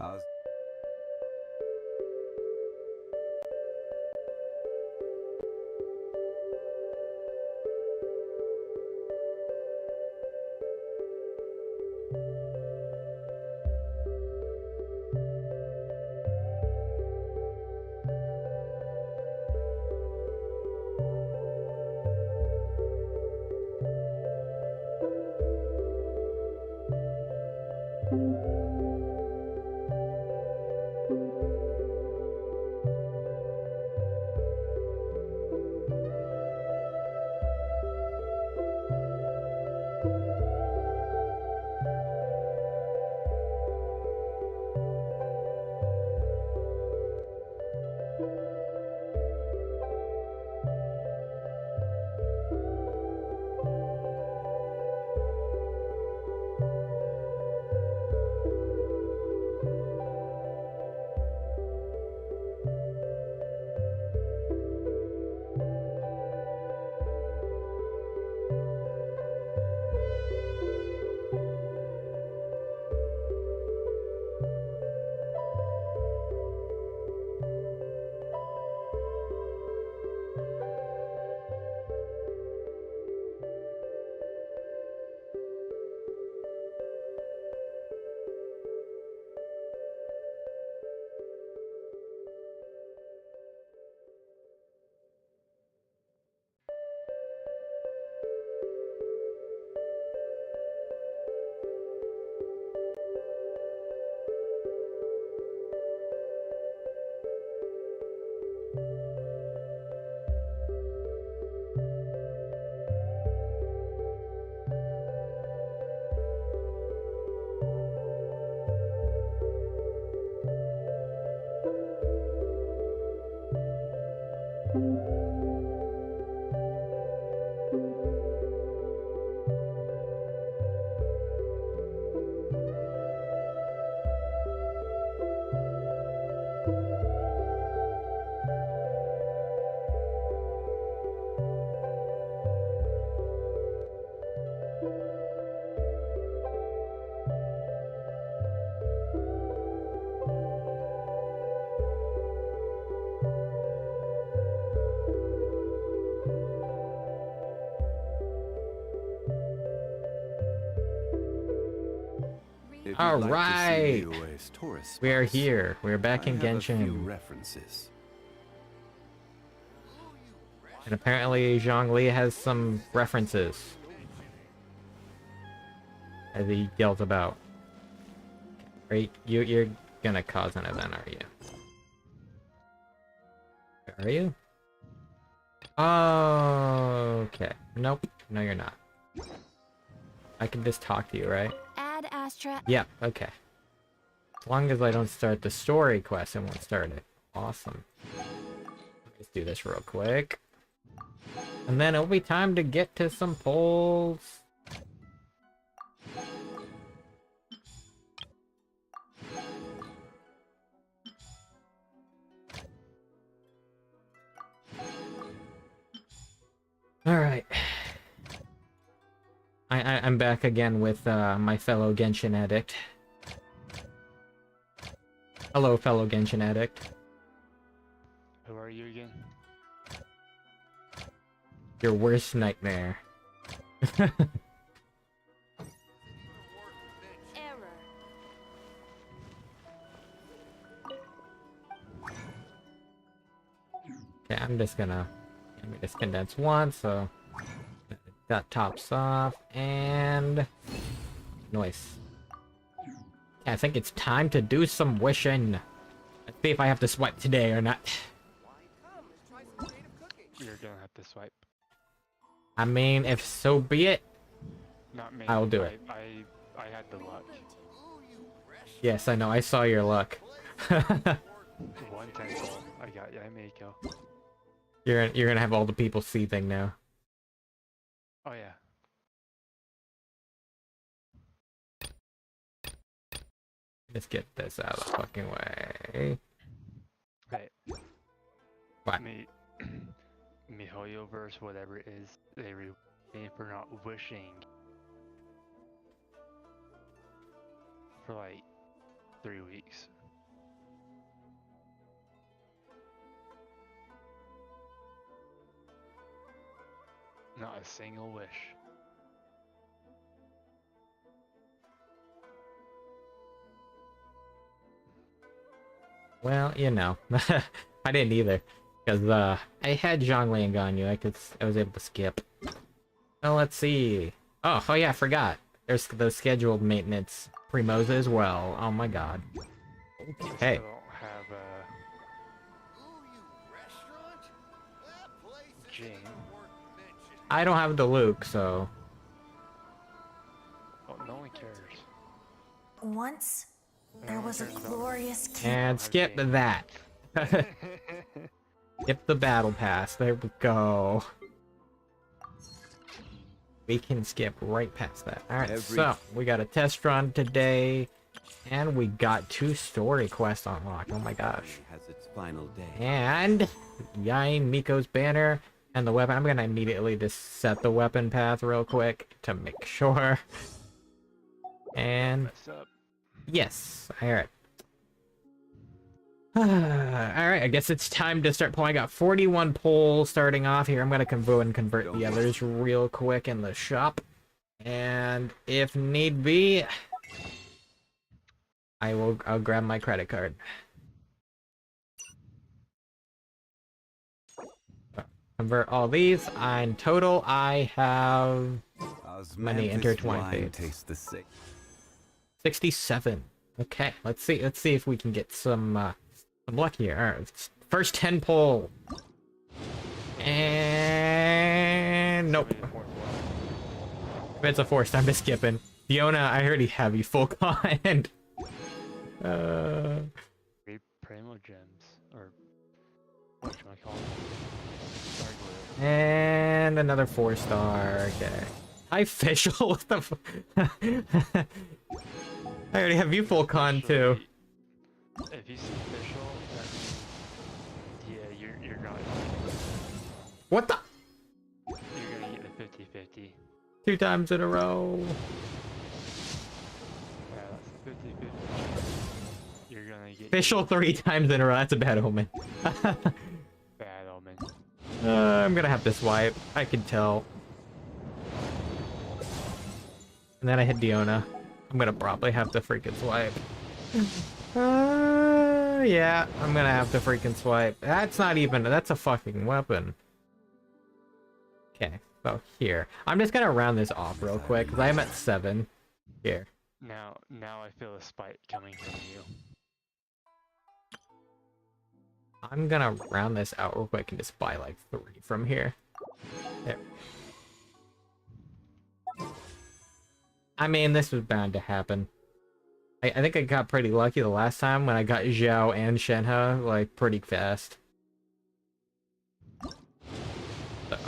How's if All you'd like to see right, AOA's tourist we are spots, here. We're back I in have a few Genshin, references. and apparently Zhongli has some references as he yells about. Right, you're gonna cause an event, are you? Are you? Oh, okay. Nope. No, you're not. I can just talk to you, right? Add Astra. Yep. Okay. As long as I don't start the story quest, I won't start it. Awesome. Let's do this real quick. And then it'll be time to get to some polls. Alright. I'm back again with my fellow Genshin addict. Hello, fellow Genshin addict. Who are you again? Your worst nightmare. Error. Okay, I'm just gonna... Let me just condense one, so... That tops off, and... Nice. Yeah, I think it's time to do some wishing. Let's see if I have to swipe today or not. You're gonna have to swipe. I mean, if so be it, Not me. I'll do it. I had the luck. Yes, I know, I saw your luck. One temple. I got Yae Miko. You're gonna have all the people see thing now. Oh yeah. Let's get this out of the fucking way. Hey. What? Mihoyo verse, whatever it is, they re me for not wishing for like 3 weeks. Not a single wish. Well, you know, I didn't either, because I had Zhongli and Ganyu. I was able to skip. Well, let's see. Oh yeah, I forgot. There's the scheduled maintenance Primoza as well. Oh my god. I Hey, still don't have Jane. I don't have the Luke, so Oh, no one cares. Once, No there one was a cares about- glorious king. and have skip Jane. that. Skip the battle pass. There we go. We can skip right past that. Alright, so we got a test run today, and we got 2 story quests unlocked. Oh my gosh. Has its final day. And Yae Miko's banner and the weapon. I'm gonna immediately just set the weapon path real quick to make sure. And Mess up. yes, alright. Alright, I guess it's time to start pulling. I got 41 pulls starting off here. I'm gonna go and convert the others real quick in the shop. And if need be, I'll grab my credit card. Convert all these. In total, I have many intertwined fates. Taste the sick. 67. Okay, let's see. Let's see if we can get some luck here. All right, first 10 pull. And nope. Somebody in the fourth one. If it's a force, I'm just skipping. Fiona, I already have you full con. Three Primo gems, or what should I call them? Star glue. And another 4-star. Okay. Hi, Fischl. What the I already have you full con too. Actually, if you see official, that means you're not. What the? You're gonna get the 50-50. 2 times in a row. Yeah, that's a 50-50. You're gonna get Fischl 3 times in a row. That's a bad omen. bad omen. I'm gonna have to swipe. I can tell. And then I hit Diona. I'm gonna probably have to freaking swipe. Yeah, I'm gonna have to freaking swipe. That's not even, that's a fucking weapon. Okay, so here. I'm just gonna round this off real quick, because I'm at 7. Here. Now I feel a spite coming from you. I'm gonna round this out real quick and just buy like 3 from here. There. I mean, this was bound to happen. I think I got pretty lucky the last time when I got Zhao and Shenhe, like, pretty fast. So,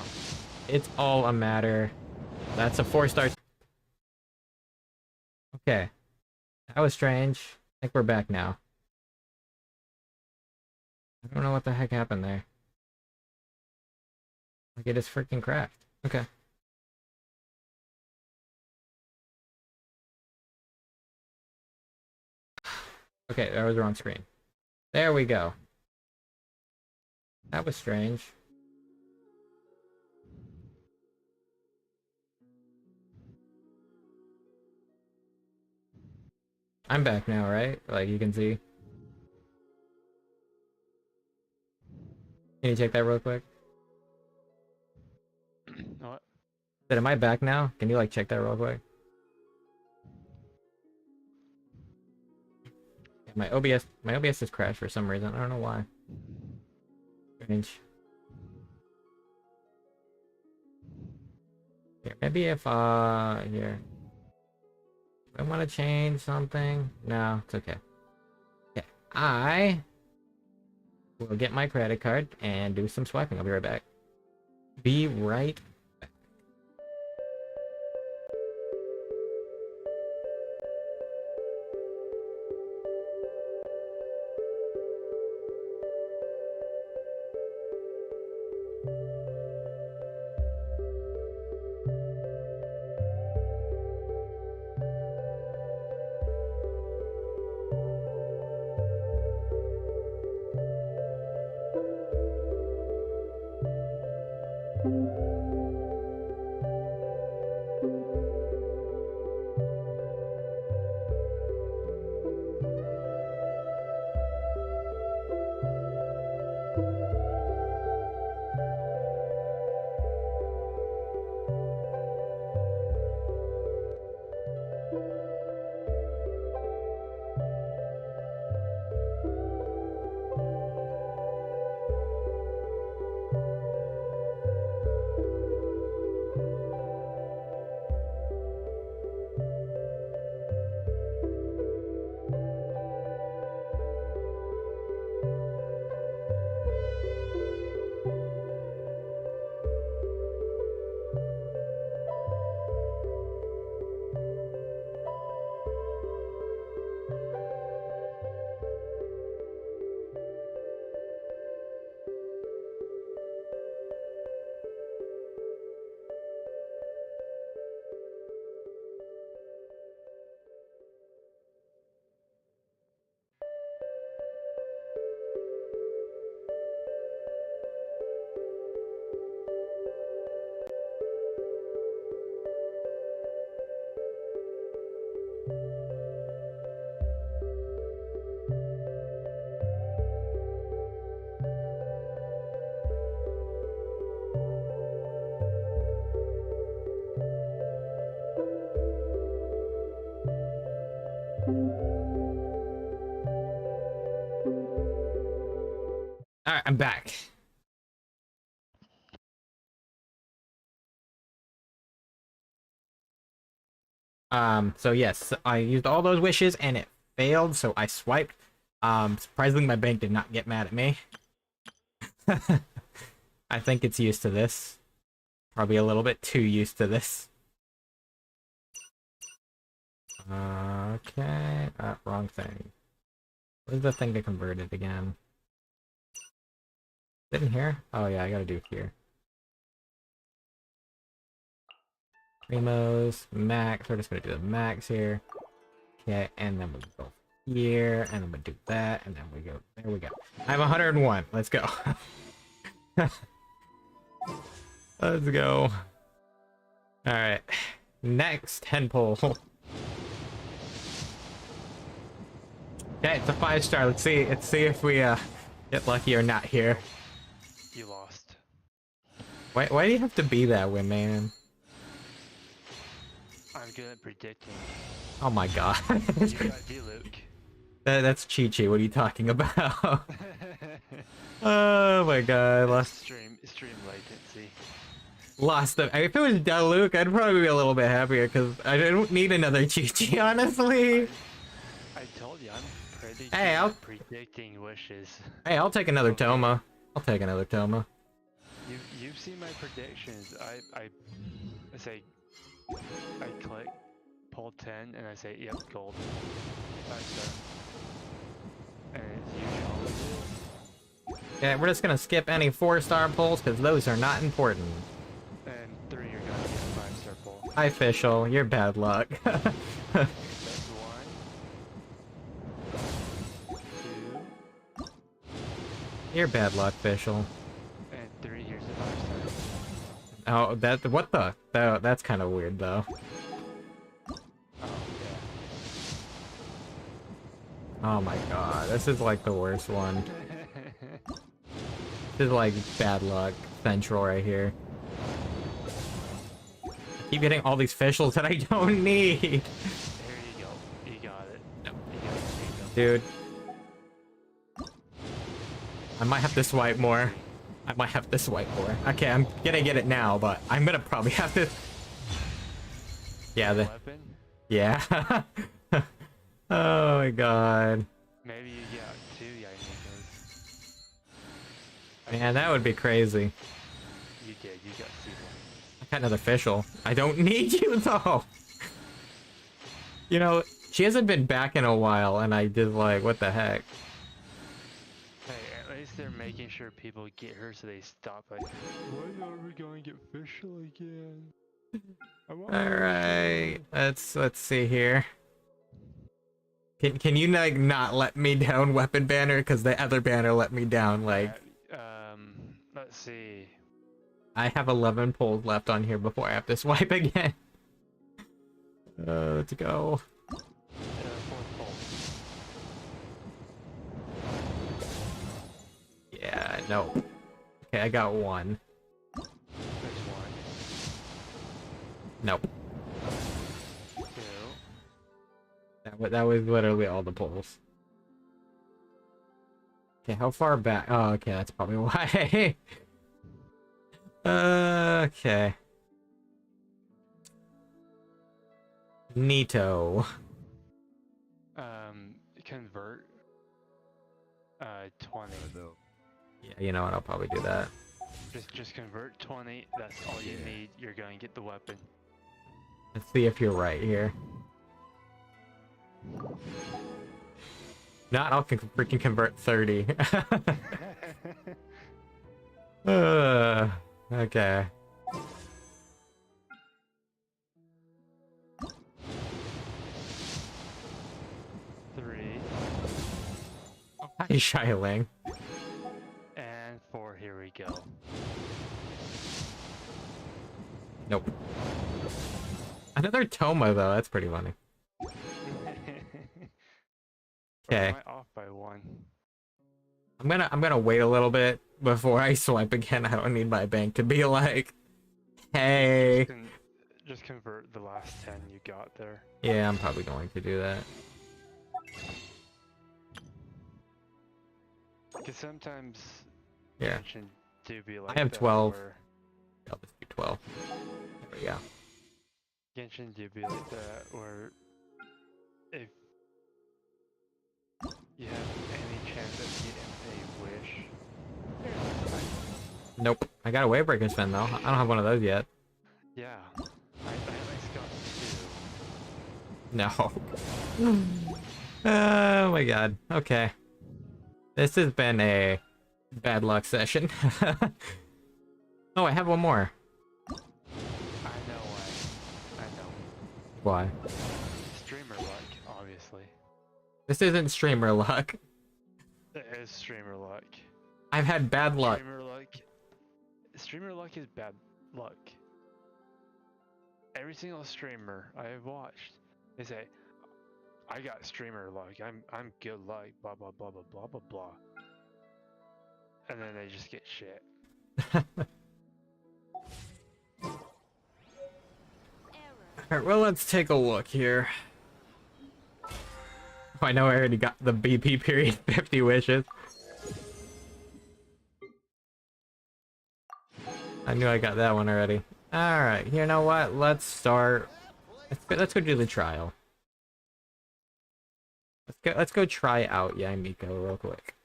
it's all a matter. That's a 4-star. Okay. That was strange. I think we're back now. I don't know what the heck happened there. Like, it just freaking cracked. Okay. Okay, that was the wrong screen. There we go. That was strange. I'm back now, right? Like, you can see. Can you check that real quick? What? Said, am I back now? Can you, like, check that real quick? Yeah, my OBS just crashed for some reason. I don't know why. Strange. Here, maybe if, here. Do I want to change something? No, it's okay. Okay, I will get my credit card and do some swiping. I'll be right back. Be right back. All right, I'm back. So yes, I used all those wishes and it failed, so I swiped. Surprisingly, my bank did not get mad at me. I think it's used to this. Probably a little bit too used to this. Okay, wrong thing. Where's the thing to convert it again? Is it in here? Oh yeah, I gotta do here. Primos, max, we're just gonna do the max here. Okay, and then we go here, and then we do that, and then we go, there we go. I have 101, let's go. Let's go. Alright, next 10 pull. Okay, it's a 5-star, let's see if we get lucky or not here. You lost. Why do you have to be that way, man? I'm good at predicting. Oh my god. You gotta do Luke. That's Chi-Chi, what are you talking about? Oh my god, lost Stream latency. them. If it was Daluk, I'd probably be a little bit happier because I don't need another Chi-Chi, honestly. I told you, I'm pretty Hey, good I'll- at predicting wishes. Hey, I'll take another Toma. I'll take another Toma. You've seen my predictions. I say, I click, pull 10, and I say, yep, gold. 5-star. And it's usually Yeah, we're just gonna skip any 4-star pulls because those are not important. and 3 you're gonna get a 5-star pull. Hi, Official, you're bad luck. That's 1, 2, You're bad luck, Official. and 3. Here's a 5-star. Oh, what the? That's kind of weird, though. Oh Oh my god, this is like the worst one. yeah. This is like bad luck central right here. I keep getting all these officials that I don't need. There you go. You got it. No. You got it. Dude. I might have to swipe more. I might have to swipe more. Okay, I'm gonna get it now, but I'm gonna probably have to... Yeah, Weapon? Yeah. Oh my god. Maybe you got 2 Yae Mikos. Man, that would be crazy. You did. You got C1. I got another official. I don't need you, though! You know, she hasn't been back in a while, and I did like, what the heck? Hey, at least they're making sure people get her so they stop like, when are we going to get official again? Alright, let's see here. Can you like not let me down, weapon banner? Because the other banner let me down. Like, let's see. I have 11 pulls left on here before I have to swipe again. Let's go. 4th pull. Yeah, no. Okay, I got 1. There's 1. Nope. 2. That was literally all the pulls. Okay, how far back? Oh, okay, that's probably why. Okay. Neato. Convert. 20. Yeah, you know what? I'll probably do that. Just convert 20. That's all you need. You're going to get the weapon. Let's see if you're right here. Not, I'll freaking convert 30. Okay. Hi, Shiling. And 4, here we go. Nope. Another Toma, though. That's pretty funny. Okay. Am I off by 1? I'm gonna wait a little bit before I swipe again. I don't need my bank to be like, hey. Just convert the last 10 you got there. Yeah, I'm probably going to do that. Because sometimes Here. Genshin do be like I have that, 12. where I'll just do 12. There we go. Genshin do be like that, where if you have any chance of getting a wish, Nope. I got a Wavebreaker spin though. I don't have one of those yet. yeah, I at least got No. Oh my god. Okay. This has been a bad luck session. Oh, I have one more. 2. I know why. I know. Why? Streamer luck, obviously. This isn't streamer luck. It is streamer luck. I've had bad luck. Streamer luck is bad luck. Every single streamer I have watched, they say, "I got streamer luck. I'm good luck." Blah blah blah blah blah blah blah. And then they just get shit. Alright, well, let's take a look here. Oh, I know I already got the BP period 50 wishes. I knew I got that one already. Alright, you know what? Let's start. Let's go do the trial. Let's go try out Yae Miko real quick.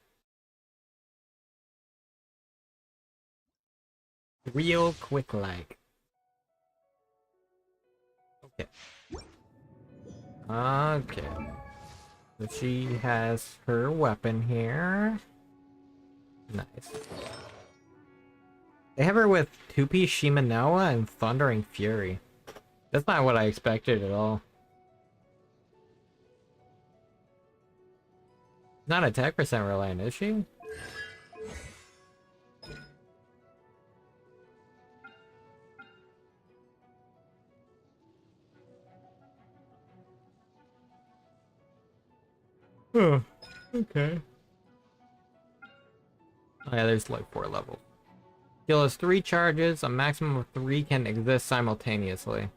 Real quick like. Okay. Okay. So she has her weapon here. Nice. They have her with 2-piece Shimanoa and Thundering Fury. That's not what I expected at all. Not attack percent reliant, is she? Oh, okay. Oh yeah, there's like 4 levels. Skill has 3 charges, a maximum of 3 can exist simultaneously.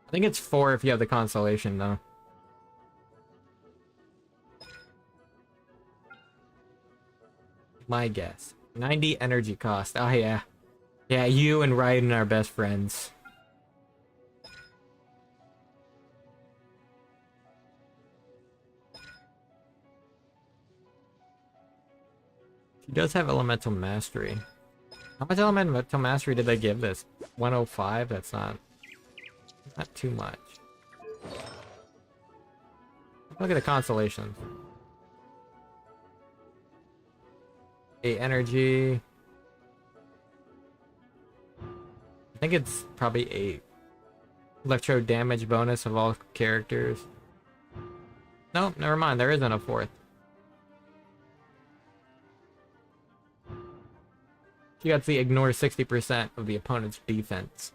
I think it's 4 if you have the constellation though. My guess. 90 energy cost. Oh yeah. Yeah, you and Raiden are best friends. She does have elemental mastery. How much elemental mastery did they give this? 105? That's not too much. Look at the constellations. 8 energy. I think it's probably 8. Electro damage bonus of all characters. Nope, never mind. There isn't a 4th. She got to ignore 60% of the opponent's defense.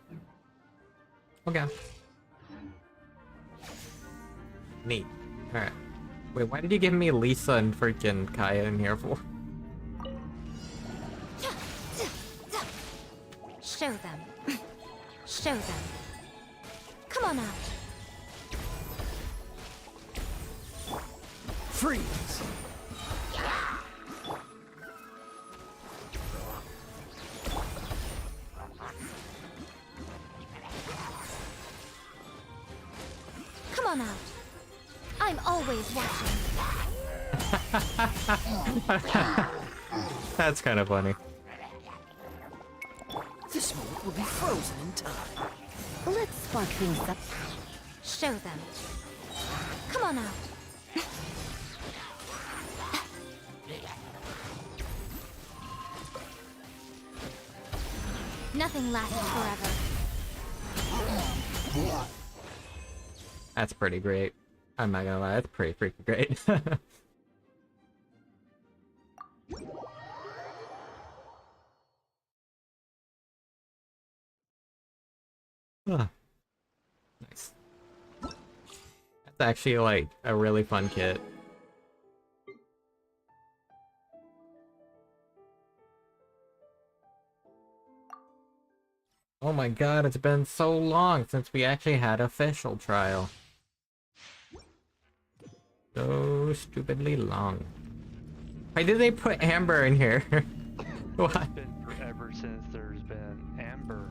Okay. Neat. Alright. Wait, why did you give me Lisa and freaking Kaya in here for? Show them. Show them. Come on out. Freeze! Come on out. I'm always watching. That's kind of funny. This moment will be frozen in time. Let's spark things up. Show them. Come on out. Nothing lasts forever. That's pretty great. I'm not gonna lie, that's pretty freaking great. Huh. Nice. That's actually like a really fun kit. Oh my god, it's been so long since we actually had official trial. So stupidly long. Why did they put Amber in here? What? It's been forever since there's been Amber.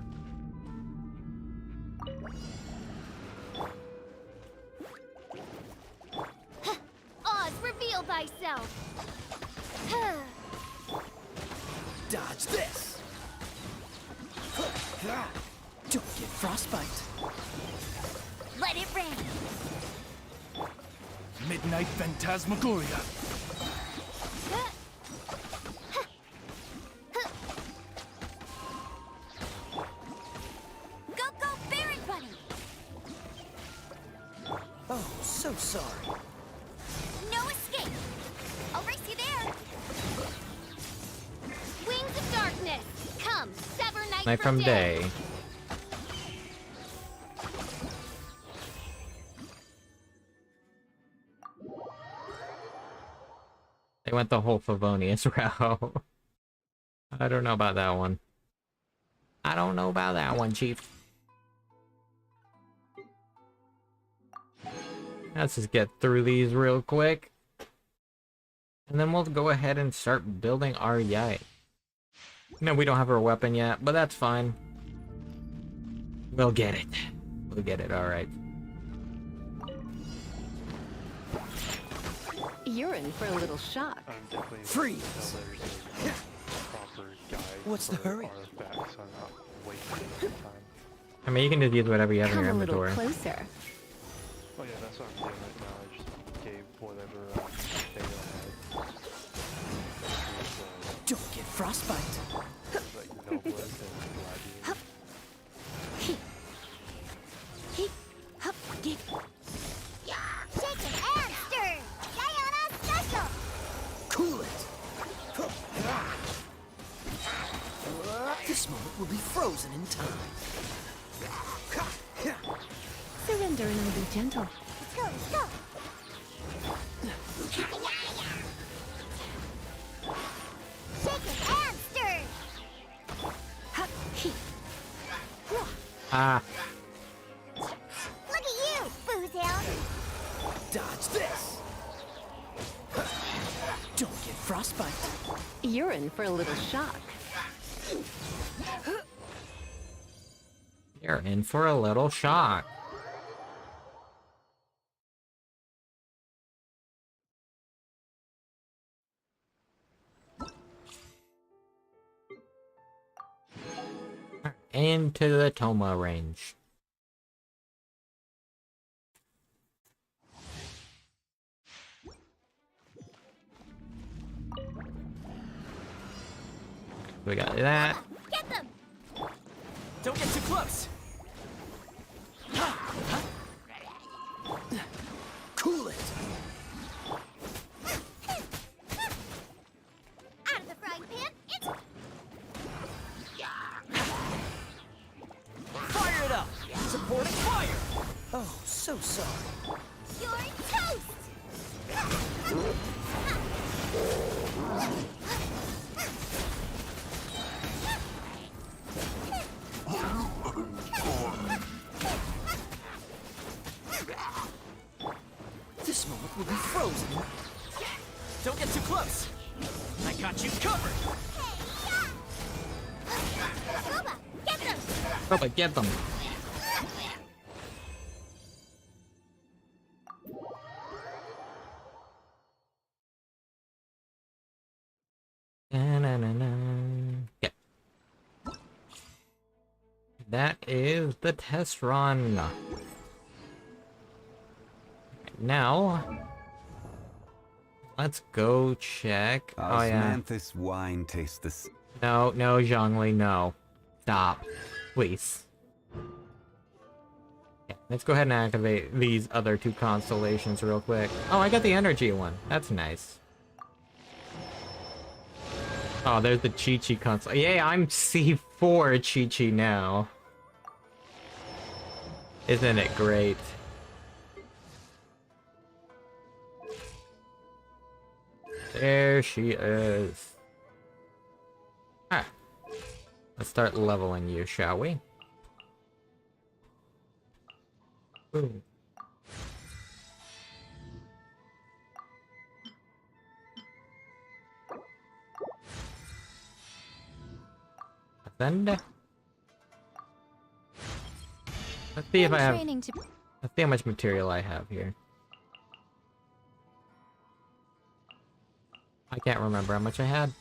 Oz, reveal thyself! Dodge this. Don't get frostbite. Let it rain! Midnight Phantasmagoria. Go, go, Fairy Bunny! Oh, so sorry. No escape! I'll race you there! Wings of Darkness! Come, sever night From day. They went the whole Favonius route. I don't know about that one. I don't know about that one, Chief. Let's just get through these real quick. And then we'll go ahead and start building our Yae. No, we don't have our weapon yet, but that's fine. We'll get it. We'll get it, alright. You're in for a little shock. I'm definitely Freeze. until there's a proper guide. What's the for hurry? Artifacts, so I'm not wasting time. I mean, you can just use whatever you have in Come your a little inventory. closer. Oh yeah, that's what I'm doing right now. I just gave whatever data I had. Don't get frostbite. Like Noblest and Gladiator. Shaken and stirred! Diana special! Cool it. This moment will be frozen in time. Surrender and I'll be gentle. Let's go, let's go! Shaken and stirred! Ah, Look at you, Boozhound! Dodge this. Don't get frostbite. You're in for a little shock. you're in for a little shock. Into the Toma range. We got that. Get them! Don't get too close. Cool it. Out of the frying pan, it's... Fire it up. Supporting fire. Oh, so sorry. You're toast! This moment will be frozen. Don't get too close. I got you covered. Boba, get them! Oh, but get them. Yeah. That is the test run. Now, let's go check. Oh yeah. Osmanthus wine tastes the No, no, Zhongli, no. Stop. Please. Yeah, let's go ahead and activate these other two constellations real quick. Oh, I got the energy one. That's nice. Oh, there's the Chi-Chi console. Yay, I'm C4 Chi-Chi now. Isn't it great? There she is. Ah. Let's start leveling you, shall we? Ooh. thousand. Let's see if I have. Training to Let's see how much material I have here. I can't remember how much I had.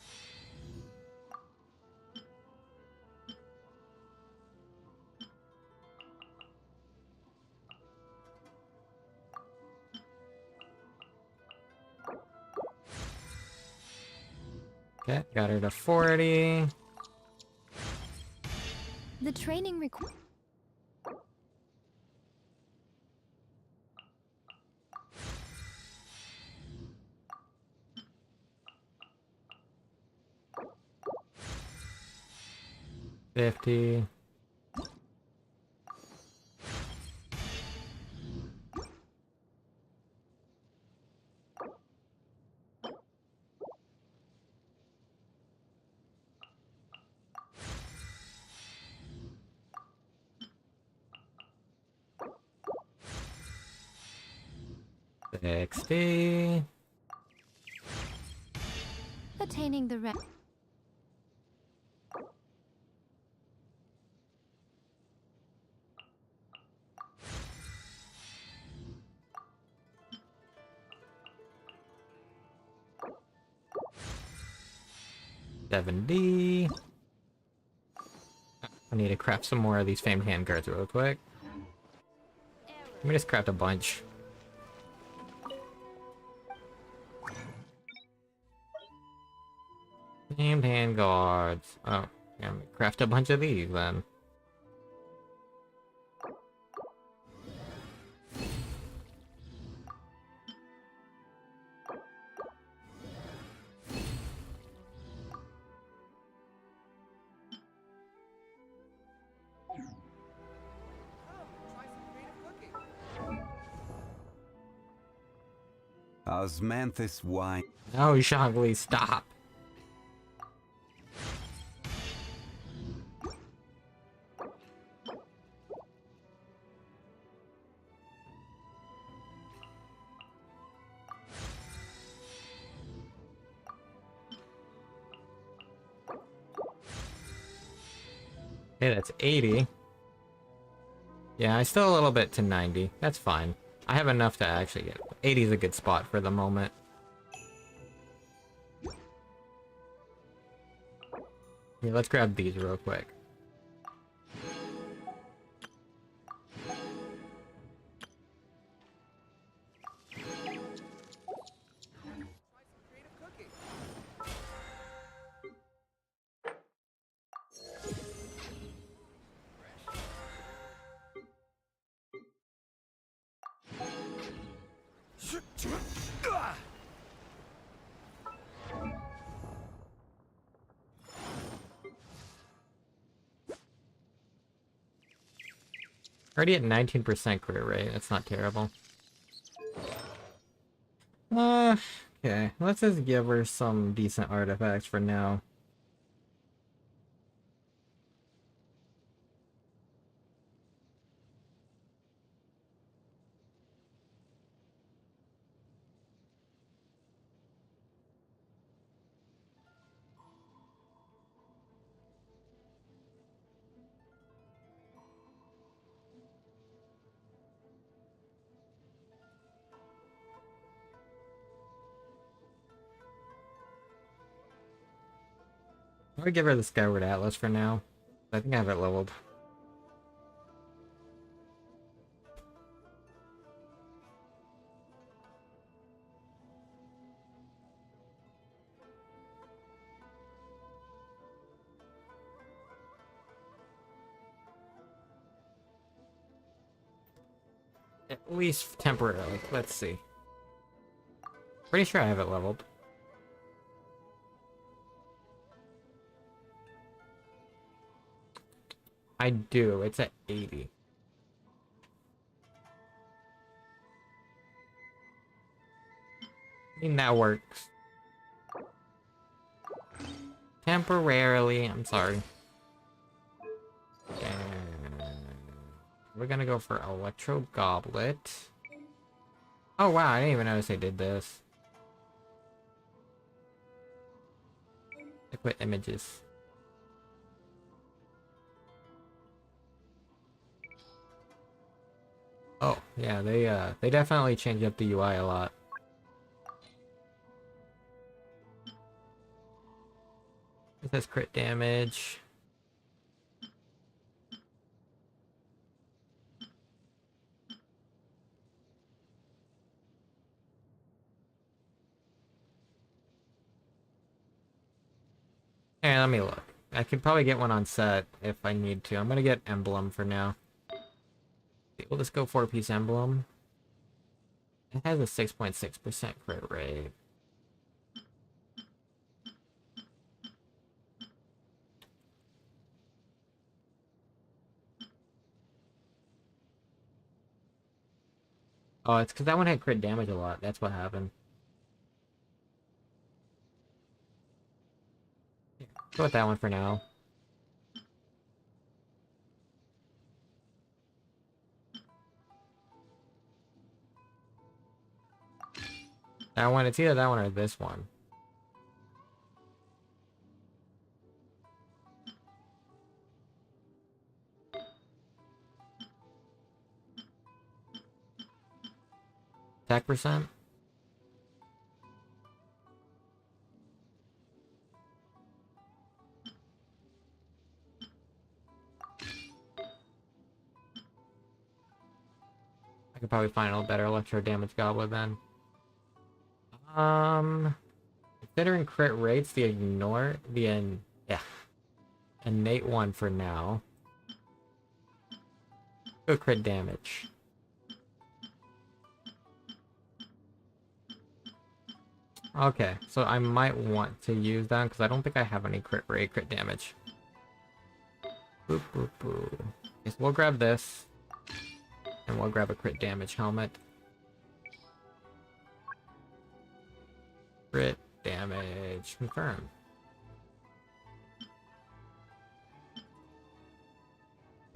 Okay, got her to 40. the training requires. 50. XD. Attaining the rank. $70. I need to craft some more of these famed handguards real quick. Let me just craft a bunch. Famed handguards. Oh, yeah, let me craft a bunch of these then. Osmanthus wine. No, Shangli, stop. Okay, that's 80. Yeah, I still a little bit to 90. That's fine. I have enough to actually get 80 is a good spot for the moment. Yeah, let's grab these real quick. Already at 19% clear rate. That's not terrible. Okay. Let's just give her some decent artifacts for now. I'm gonna give her the Skyward Atlas for now. I think I have it leveled. At least temporarily. Let's see. Pretty sure I have it leveled. I do. It's at 80. I mean, that works. Temporarily. I'm sorry. And we're gonna go for Electro Goblet. Oh wow, I didn't even notice I did this. Liquid images. Oh, yeah, they definitely changed up the UI a lot. This has crit damage. Hey, let me look. I could probably get one on set if I need to. I'm gonna get Emblem for now. We'll just go 4-piece Emblem. It has a 6.6% crit rate. Oh, it's because that one had crit damage a lot. That's what happened. Yeah, go with that one for now. That one, it's either that one or this one. Attack percent? I could probably find a better electro damage goblet then. Considering crit rates, yeah, innate one for now. Go crit damage. Okay, so I might want to use that because I don't think I have any crit rate, crit damage. Boop, boop, boop. Yes, we'll grab this. And we'll grab a crit damage helmet. Crit damage confirmed.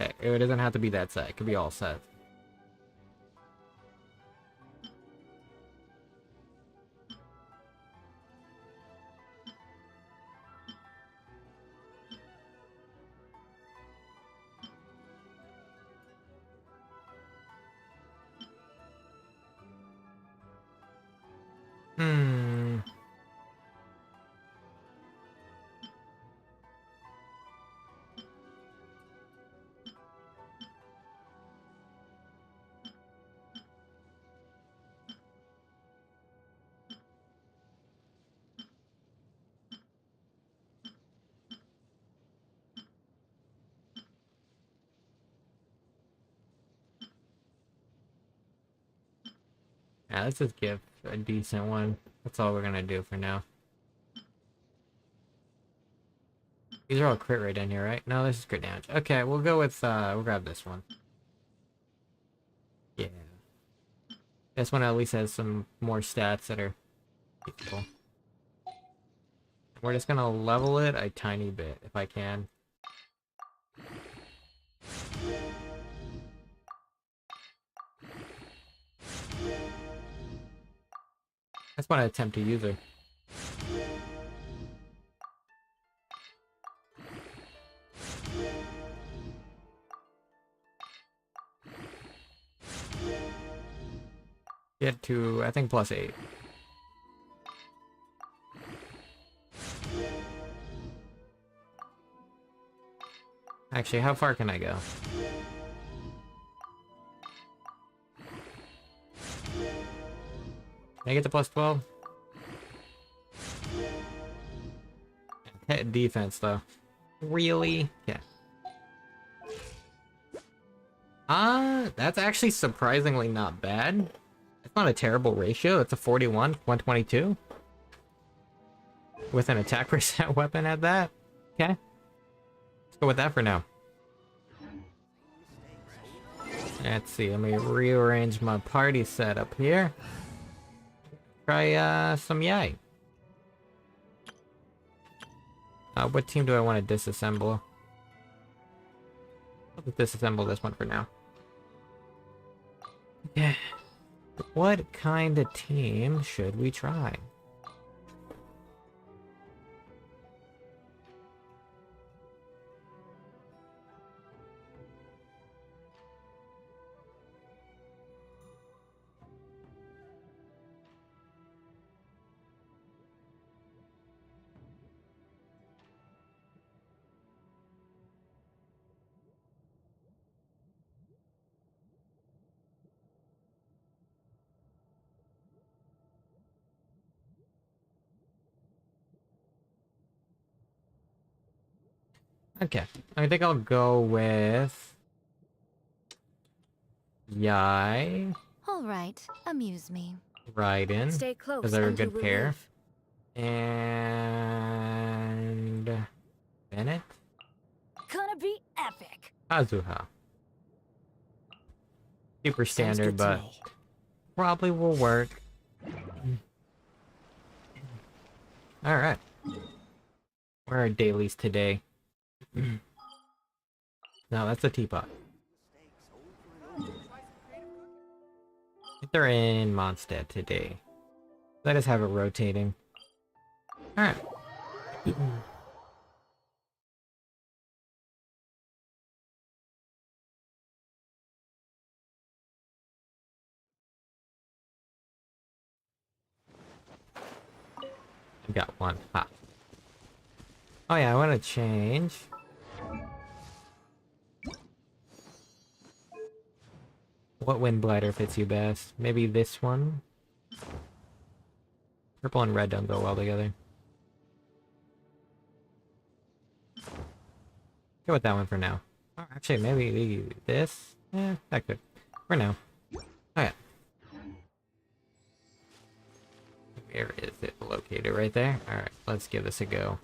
Okay, it doesn't have to be that set. It could be all set. Hmm. Yeah, let's just give a decent one. That's all we're gonna do for now. These are all crit rate in here, right? No, this is crit damage. Okay, we'll go with, we'll grab this one. Yeah. This one at least has some more stats that are useful. We're just gonna level it a tiny bit, if I can. That's what I attempt to use her. Get to, I think, +8. Actually, how far can I go? Can I get to +12? Hit defense, though. Really? Yeah. That's actually surprisingly not bad. It's not a terrible ratio. It's a 41, 122. With an attack percent weapon at that. Okay. Let's go with that for now. Let's see, let me rearrange my party setup here. Try some Yae. What team do I want to disassemble? I'll just disassemble this one for now. Yeah. What kind of team should we try? Okay, I think I'll go with Yae, All right, amuse me. Raiden, Stay close because they're a and you good will pair, live. and Bennett, Gonna be epic. Kazuha. Super Sounds standard, good to but me. probably will work. Alright. Where are dailies today? No, that's a teapot. I think they're in Mondstadt today. Let us have it rotating. Alright. I got one. Ha. Oh yeah, I want to change. What wind blighter fits you best? Maybe this one? Purple and red don't go well together. Go with that one for now. Oh, actually, maybe this? Yeah, that could. For now. Oh yeah. Where is it located? Right there? Alright, let's give this a go.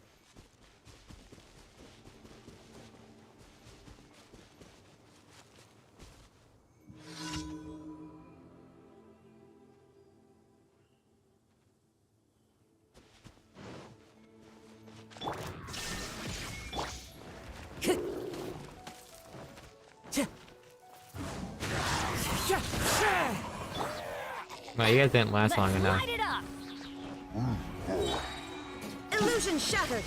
Well, you guys didn't last long enough. Light it up. Illusion shattered.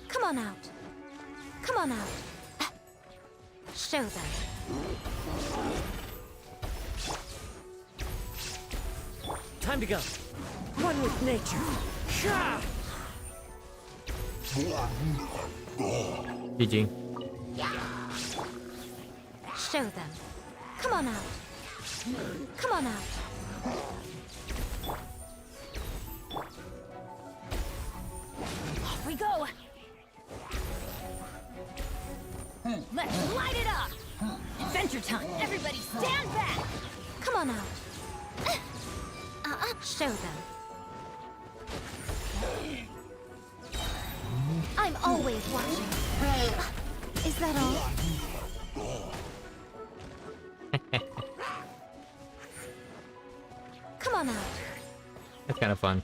Come on out. Come on out. Show them. Time to go. One with nature. GG. Show them. Come on out. Come on out. Off we go. Let's light it up. Adventure time. Everybody stand back. Come on out. Show them. I'm always watching. Is that all? Come on out. That's kind of fun.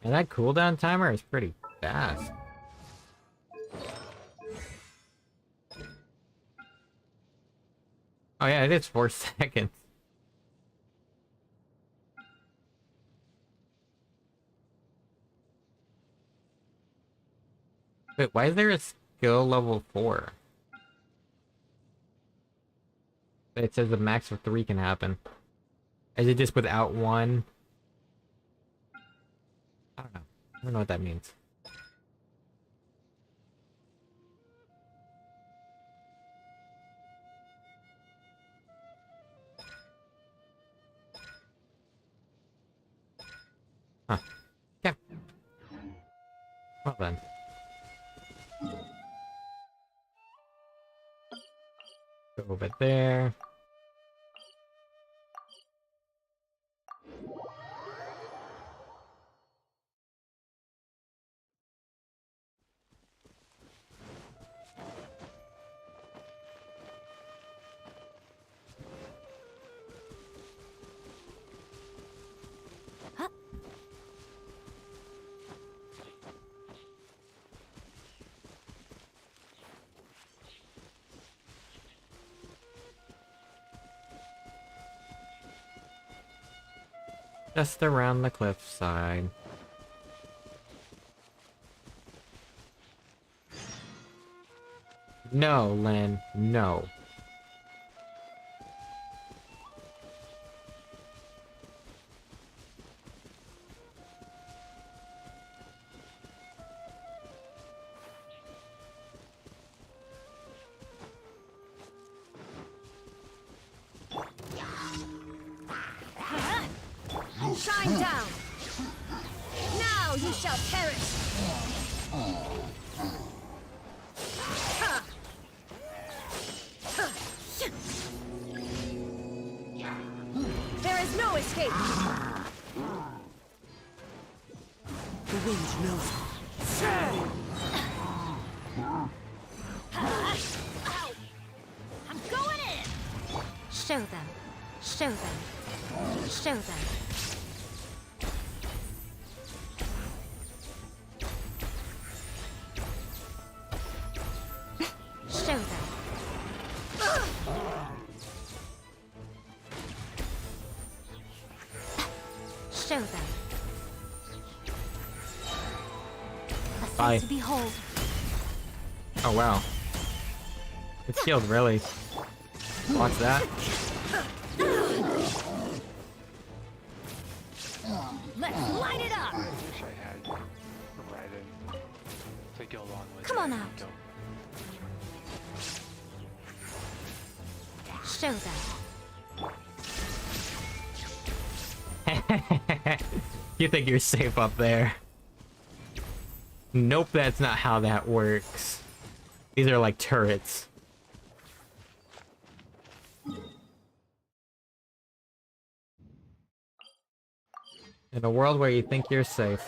And that cooldown timer is pretty fast. Oh yeah, it is 4 seconds. Wait, why is there a skill level 4? It says the max of 3 can happen. Is it just without 1? I don't know. I don't know what that means. Huh. Okay. Well then. Go over there. Just around the cliffside. No, Lynn, no. Shine down! Now you shall perish! Ha! Ha! There is no escape! The wind knows. I'm going in! Show them. Show them. Show them. Show them. Show them. A Bye. sight to behold. Oh wow. It's healed really. Watch that. Let's light it up! I wish I had Raiden to go along with Come on Yae out. Miko. Show them. You think you're safe up there? Nope, that's not how that works. These are like turrets. In a world where you think you're safe.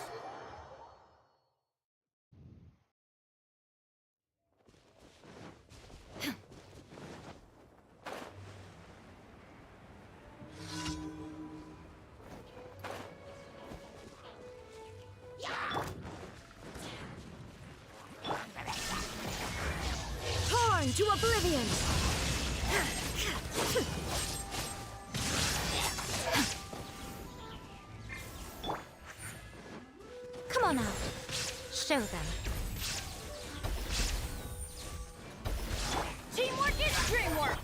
Torn to oblivion! Come on out. Show them. Teamwork is dreamwork!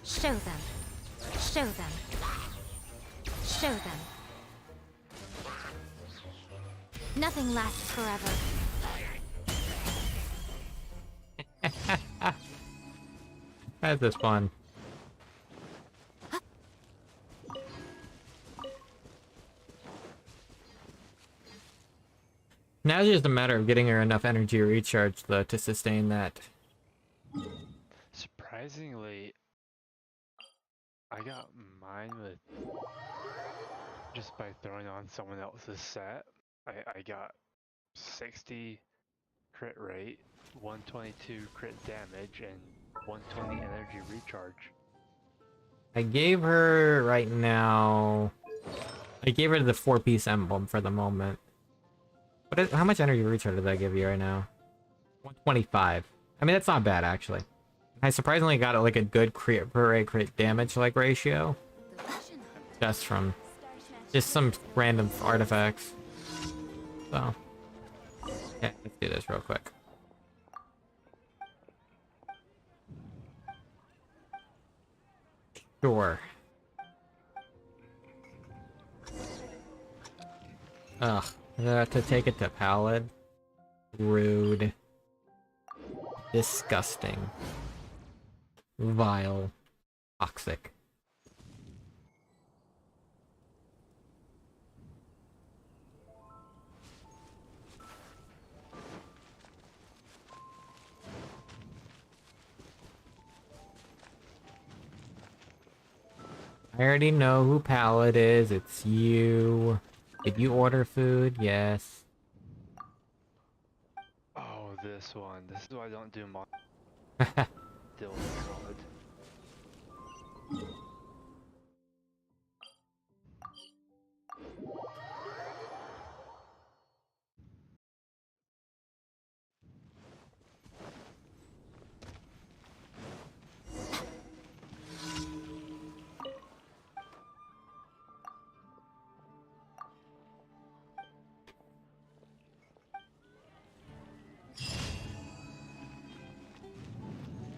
Show them. Show them. Show them. Nothing lasts forever. That's just fun. Now it's just a matter of getting her enough energy recharge though to sustain that. Surprisingly, I got mine with just by throwing on someone else's set. I got 60 crit rate, 122 crit damage, and 120 energy recharge. I gave her right now. I gave her the 4-piece emblem for the moment. How much energy recharge did I give you right now? 125. I mean, that's not bad actually. I surprisingly got like a good crit damage like ratio. Just from some random artifacts. So yeah, let's do this real quick. Sure. Ugh. To take it to Pallid. Rude. Disgusting. Vile. Toxic. I already know who Pallid is. It's you. Did you order food? Yes. Oh, this one. This is why I don't do mod. Still solid.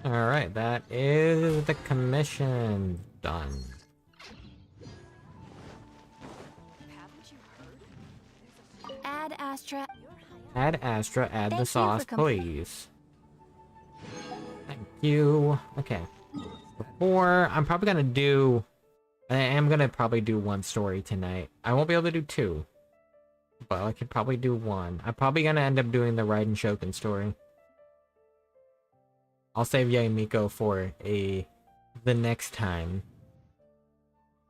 Alright, that is the commission done. Add Astra. Add Astra, add Thank the you sauce, for please. Thank you. Okay. Before, I'm probably gonna do I am gonna probably do one story tonight. I won't be able to do two, but I could probably do one. I'm probably gonna end up doing the Raiden Shoken story. I'll save Yae Miko for the next time.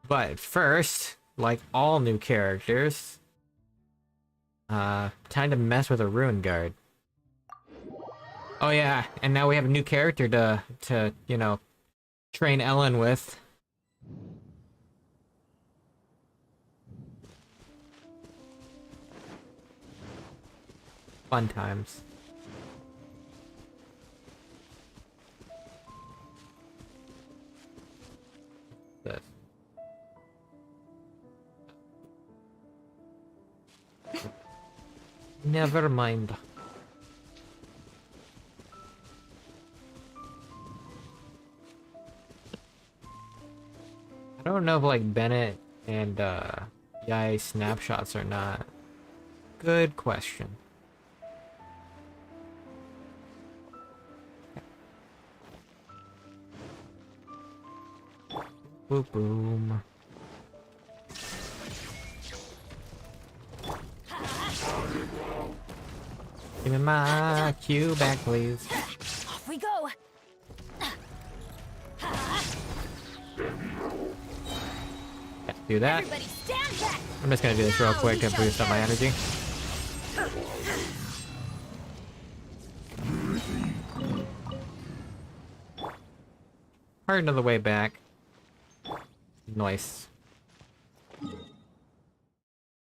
But first, like all new characters, time to mess with a Ruin Guard. Oh yeah, and now we have a new character to you know, train Ellen with. Fun times. This. Never mind. I don't know if like Bennett and Yae snapshots or not. Good question. Boom boom. Give me my cue back, please. Off we go. Do that. Everybody stand back. I'm just gonna do this real quick to boost up my energy. Part of the way back. Nice.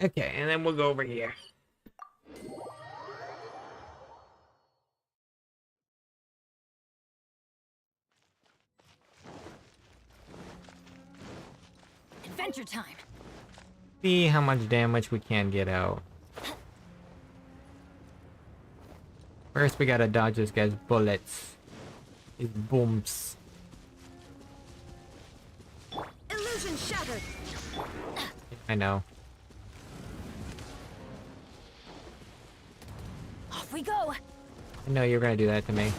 Okay, and then we'll go over here. Adventure time. See how much damage we can get out. First, we gotta dodge this guy's bullets. His booms. Illusion shattered. I know. Off we go. I know you're gonna do that to me.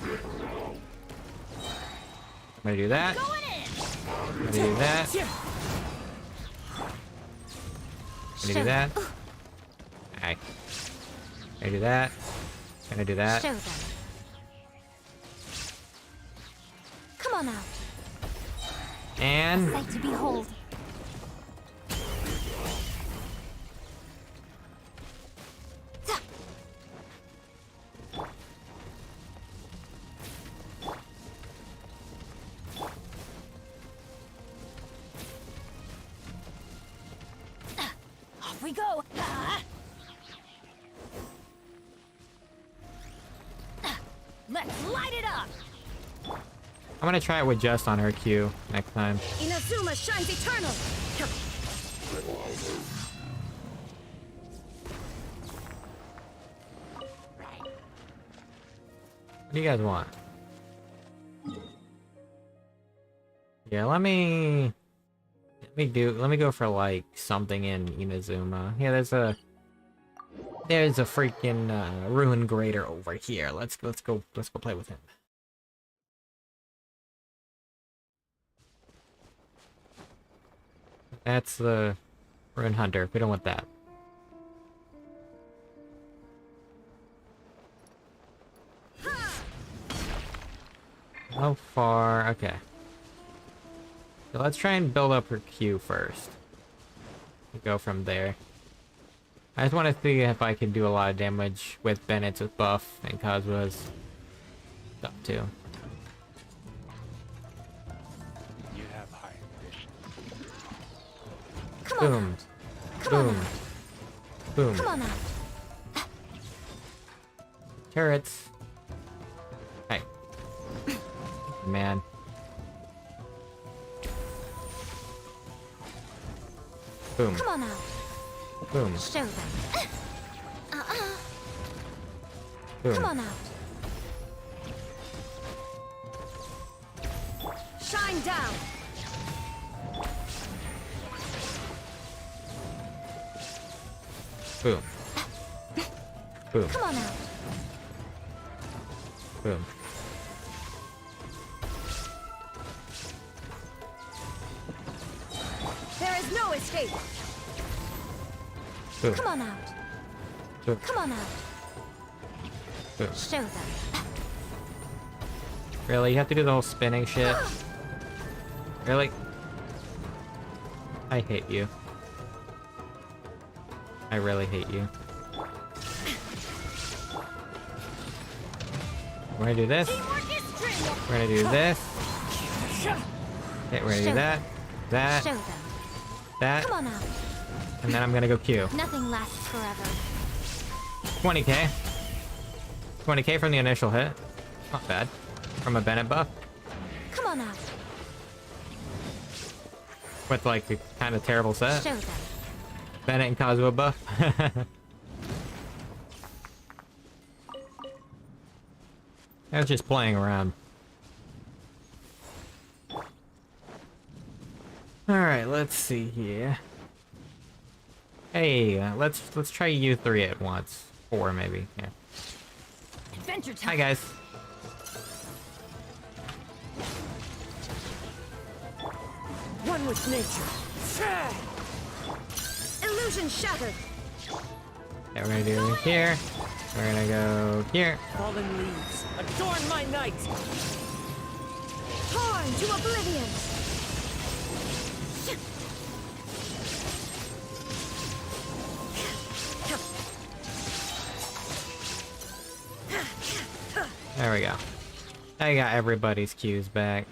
I'm gonna do that. Going in. I'm gonna do that. I'm gonna do that. Alright. I'm gonna do that. I'm gonna do that. Show them. Come on out. And Sight to behold. Off we go. Let's light it up. I'm gonna try it with just on her Q next time. Inazuma shines eternal. What do you guys want? Yeah, let me go for like something in Inazuma. Yeah, there's a freaking ruin grader over here. Let's go play with him. That's the ruin hunter. We don't want that. How far? Okay. So let's try and build up her Q first. Go from there. I just want to see if I can do a lot of damage with Bennett's buff and Kazua's stuff too. You have high ambitions. Come Boom. on out. Come on Boom. out. Boom. Come on out. Turrets. Hey. Man. Boom. Come on out. Boom. Show them. Boom. Come on out. Shine down. Boom. Boom. Come on out. Boom. is no escape. Ooh. Come on out. Ooh. Come on out. Ooh. Show them. Really? You have to do the whole spinning shit? Really? I hate you. I really hate you. We're gonna do this. Teamwork is teamwork. We're gonna do this. Okay, we're gonna do that. That. Show them. That. Come on out. And then I'm gonna go Q. Nothing lasts forever. 20k. 20k from the initial hit. Not bad. From a Bennett buff. Come on out. With like a kind of terrible set. Show them. Bennett and Kazuha buff. I was just playing around. Alright, let's see here. Hey, let's try you 3 at once. 4 maybe, yeah. Adventure time. Hi guys. One with nature. Illusion shattered. Yeah, we're gonna do here. We're gonna go here. Fallen leaves, adorn my night! Torn to oblivion. There we go. I got everybody's cues back.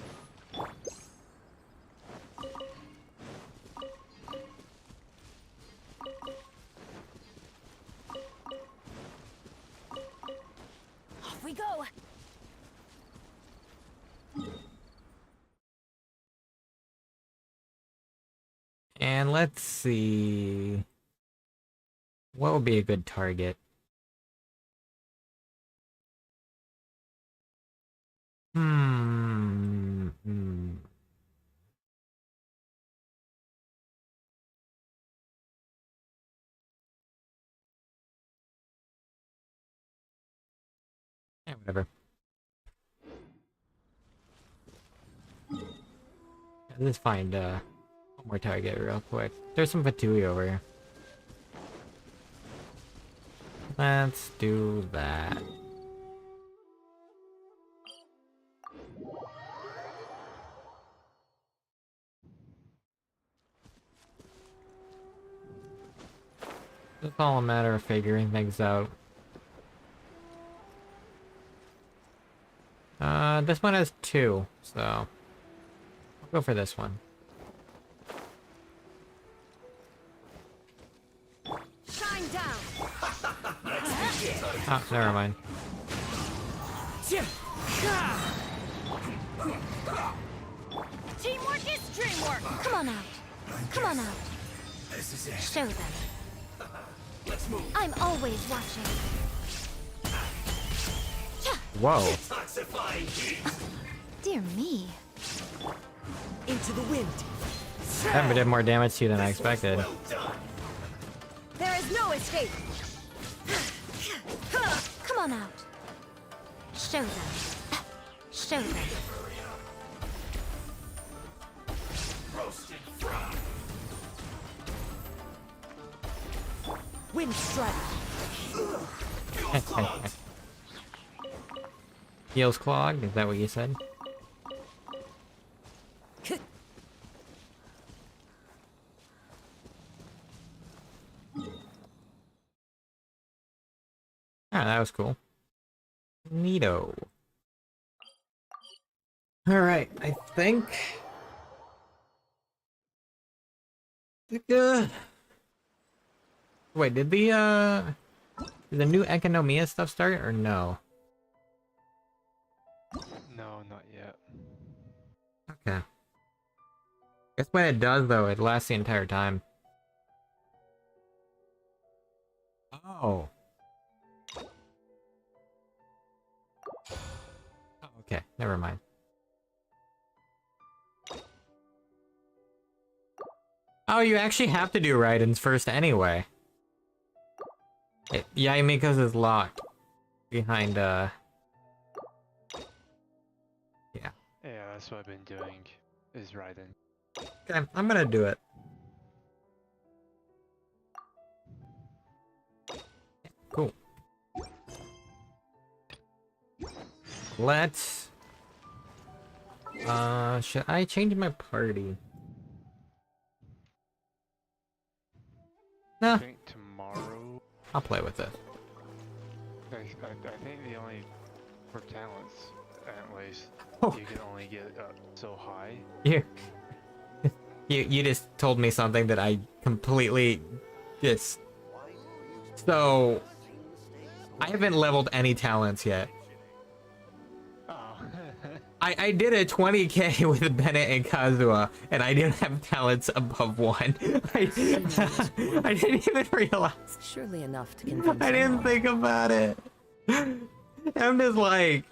Off we go. And let's see. What would be a good target? Hmm. Yeah, whatever. Let's find one more target real quick. There's some Fatui over here. Let's do that. It's all a matter of figuring things out. This one has 2, so I'll go for this one. Shine down. Oh, never mind. Teamwork is dreamwork. Come on out. Come on out. Show them. I'm always watching. Whoa. Dear me. Into the wind. That did more damage to you than I expected. There is no escape. Come on out. Show them. Show them. Wind strike. Heels clogged, is that what you said? Ah, that was cool. Neato. Alright, I think... Wait, did the new Economia stuff start, or no? No, not yet. Okay. Guess when it does, though, it lasts the entire time. Oh. Oh, okay, never mind. Oh, you actually have to do Raiden's first anyway. Yae Miko's is locked behind, Yeah. Yeah, that's what I've been doing, is riding. Okay, I'm gonna do it. let's... should I change my party? I No, think tomorrow. I'll play with it. I think the only for talents, at least, Oh. you can only get up so high. You, you just told me something that I completely just... So, I haven't leveled any talents yet. Oh. I did a 20k with Bennett and Kazuha, and I didn't have talents above 1. I didn't even realize. Surely enough to convince I didn't think about it. I'm just like...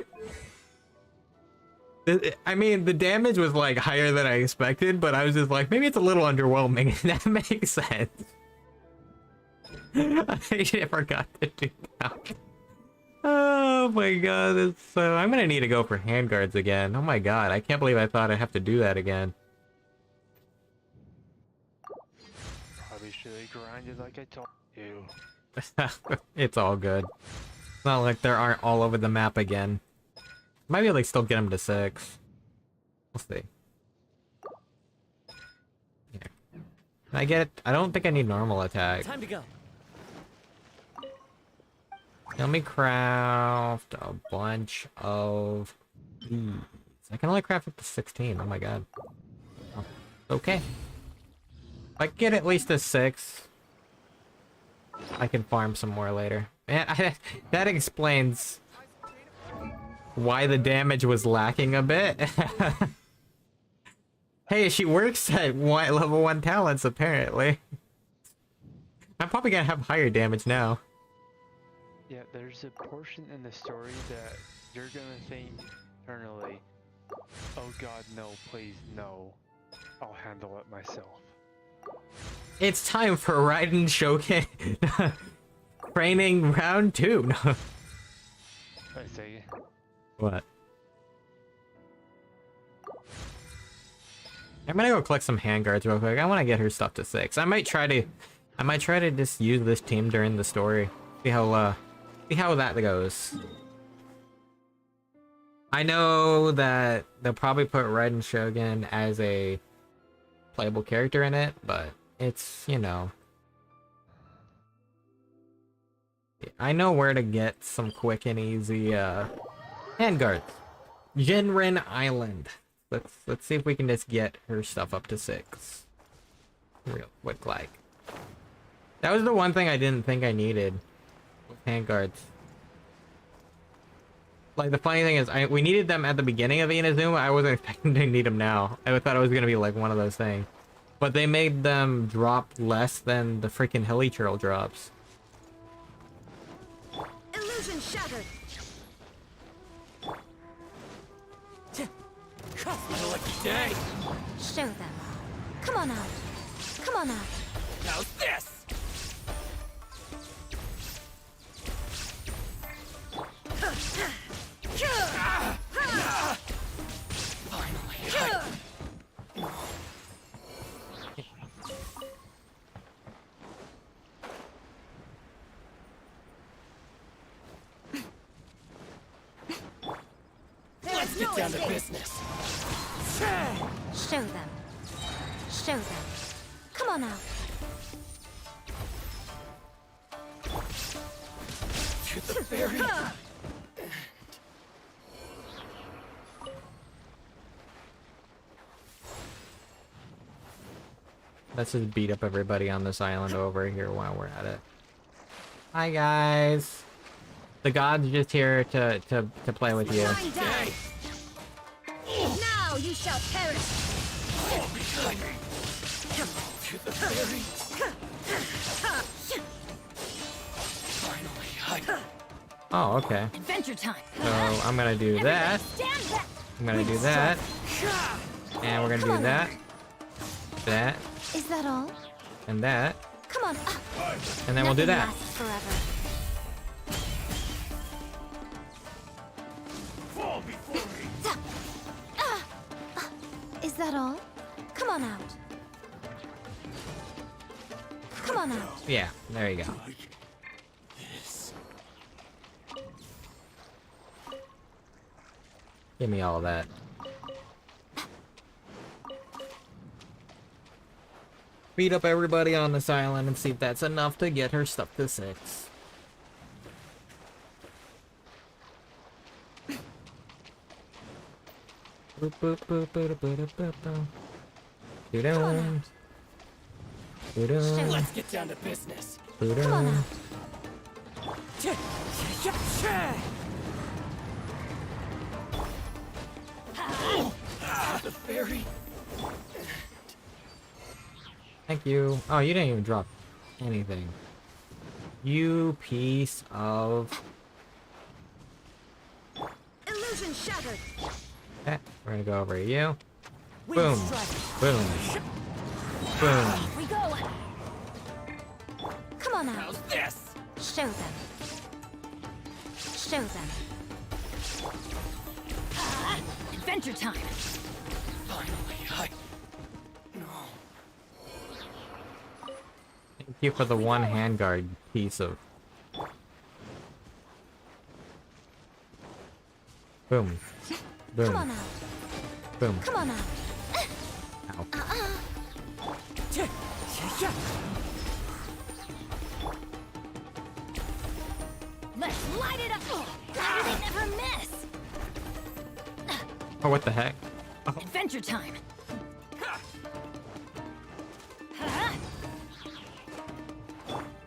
I mean, the damage was like higher than I expected, but I was just like, maybe it's a little underwhelming. That makes sense. I forgot to do that. Oh my god, it's so... I'm gonna need to go for handguards again. Oh my god, I can't believe I thought I'd have to do that again. Probably should have grinded like I told you. It's all good. It's not like there aren't all over the map again. Might be able to still get them to 6. We'll see. Here. Can I get it? I don't think I need normal attack. Time to go. Let me craft a bunch of these. I can only craft up to 16. Oh my god. Oh, okay. If I get at least a 6, I can farm some more later. Man, that explains why the damage was lacking a bit. Hey, she works at level 1 talents, apparently. I'm probably gonna have higher damage now. Yeah, there's a portion in the story that you're gonna think internally, oh god, no, please, no. I'll handle it myself. It's time for Raiden Shoken training round 2. No. I say, What? I'm gonna go collect some handguards real quick. I want to get her stuff to 6. I might try to just use this team during the story. See how that goes. I know that they'll probably put Raiden Shogun as a playable character in it, but it's, you know, I know where to get some quick and easy handguards. Jinrin Island. Let's see if we can just get her stuff up to 6. Real quick, like. That was the one thing I didn't think I needed with handguards. Like, the funny thing is, we needed them at the beginning of Inazuma. I wasn't expecting to need them now. I thought it was gonna be like one of those things. But they made them drop less than the freaking Hilly Churl drops. Illusion shattered. What a lucky day. Show them. Come on out. Come on out. Now this. Finally. Let's get down to business. Show them. Show them. Come on out. To the very Let's just beat up everybody on this island over here while we're at it. Hi guys. The god's just here to play with you. day. Now you shall perish. Fall behind me. To the very finally. Oh, okay. Adventure time. So I'm gonna do that. Stand back. I'm gonna do that. And we're gonna do that. That. Is that all? And that. Come on. And then we'll do Nothing that. lasts forever. Fall before me. Is that all? Come on out. Come on out. Yeah, there you go. This. Give me all that. Beat up everybody on this island and see if that's enough to get her stuff to 6. Boop, boop, boop, boop, boop, boop, boop, boop. Doo-doo. Doo-doo. Let's get down to business. Doo-doo. Come on out. The fairy. Thank you. Oh, you didn't even drop anything. You piece of... Illusion shattered. Okay, we're gonna go over to you. Wind Boom. strike. Boom. Boom. Here we go. Come on out. How's this? Show them. Show them. Adventure time. Finally, No. Thank you for the one handguard piece of... Boom. Boom. Come on out. Boom. Come on out. Ow. Let's light it up. How do they never miss? Oh, what the heck? Adventure time.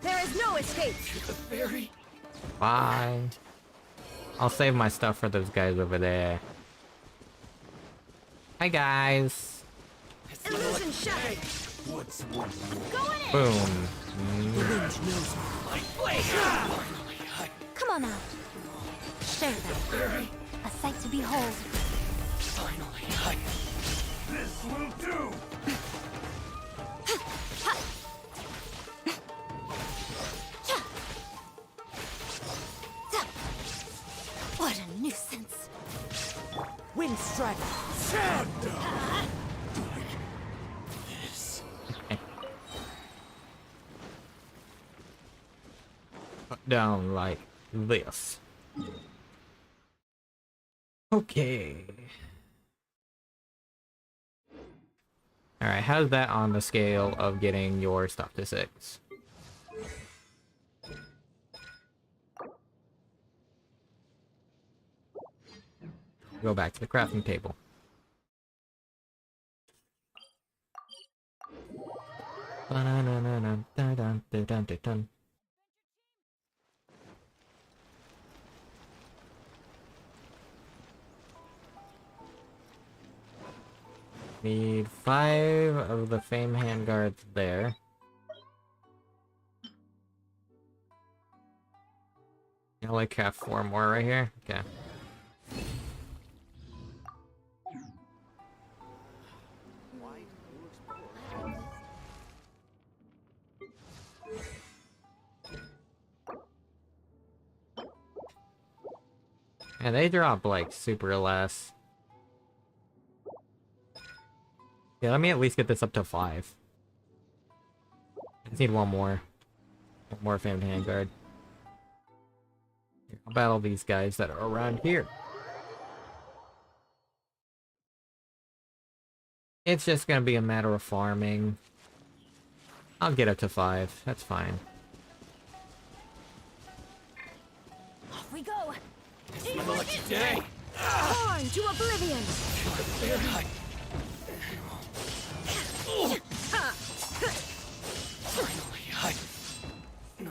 There is no escape. The fairy. Bye. I'll save my stuff for those guys over there. Hi, guys. Illusion shattered. What's one Go in it. Boom. wind knows my blade? Finally, Come on out. Show them. A sight to behold. finally, This will do. What a nuisance. Wind strike. This. Down like this. Okay. Alright, how's that on the scale of getting your stuff to 6? Go back to the crafting table. Ba-na-na-na-na-dun-dun-dun-dun-dun. Need 5 of the Fame handguards there. I'll like have 4 more right here. Okay. And they drop like super less. Yeah, let me at least get this up to 5. I just need one more. One more famed handguard. I'll battle these guys that are around here. It's just gonna be a matter of farming. I'll get up to 5. That's fine. Off we go. It's my lucky day. Born to oblivion. The fairy. Finally, No.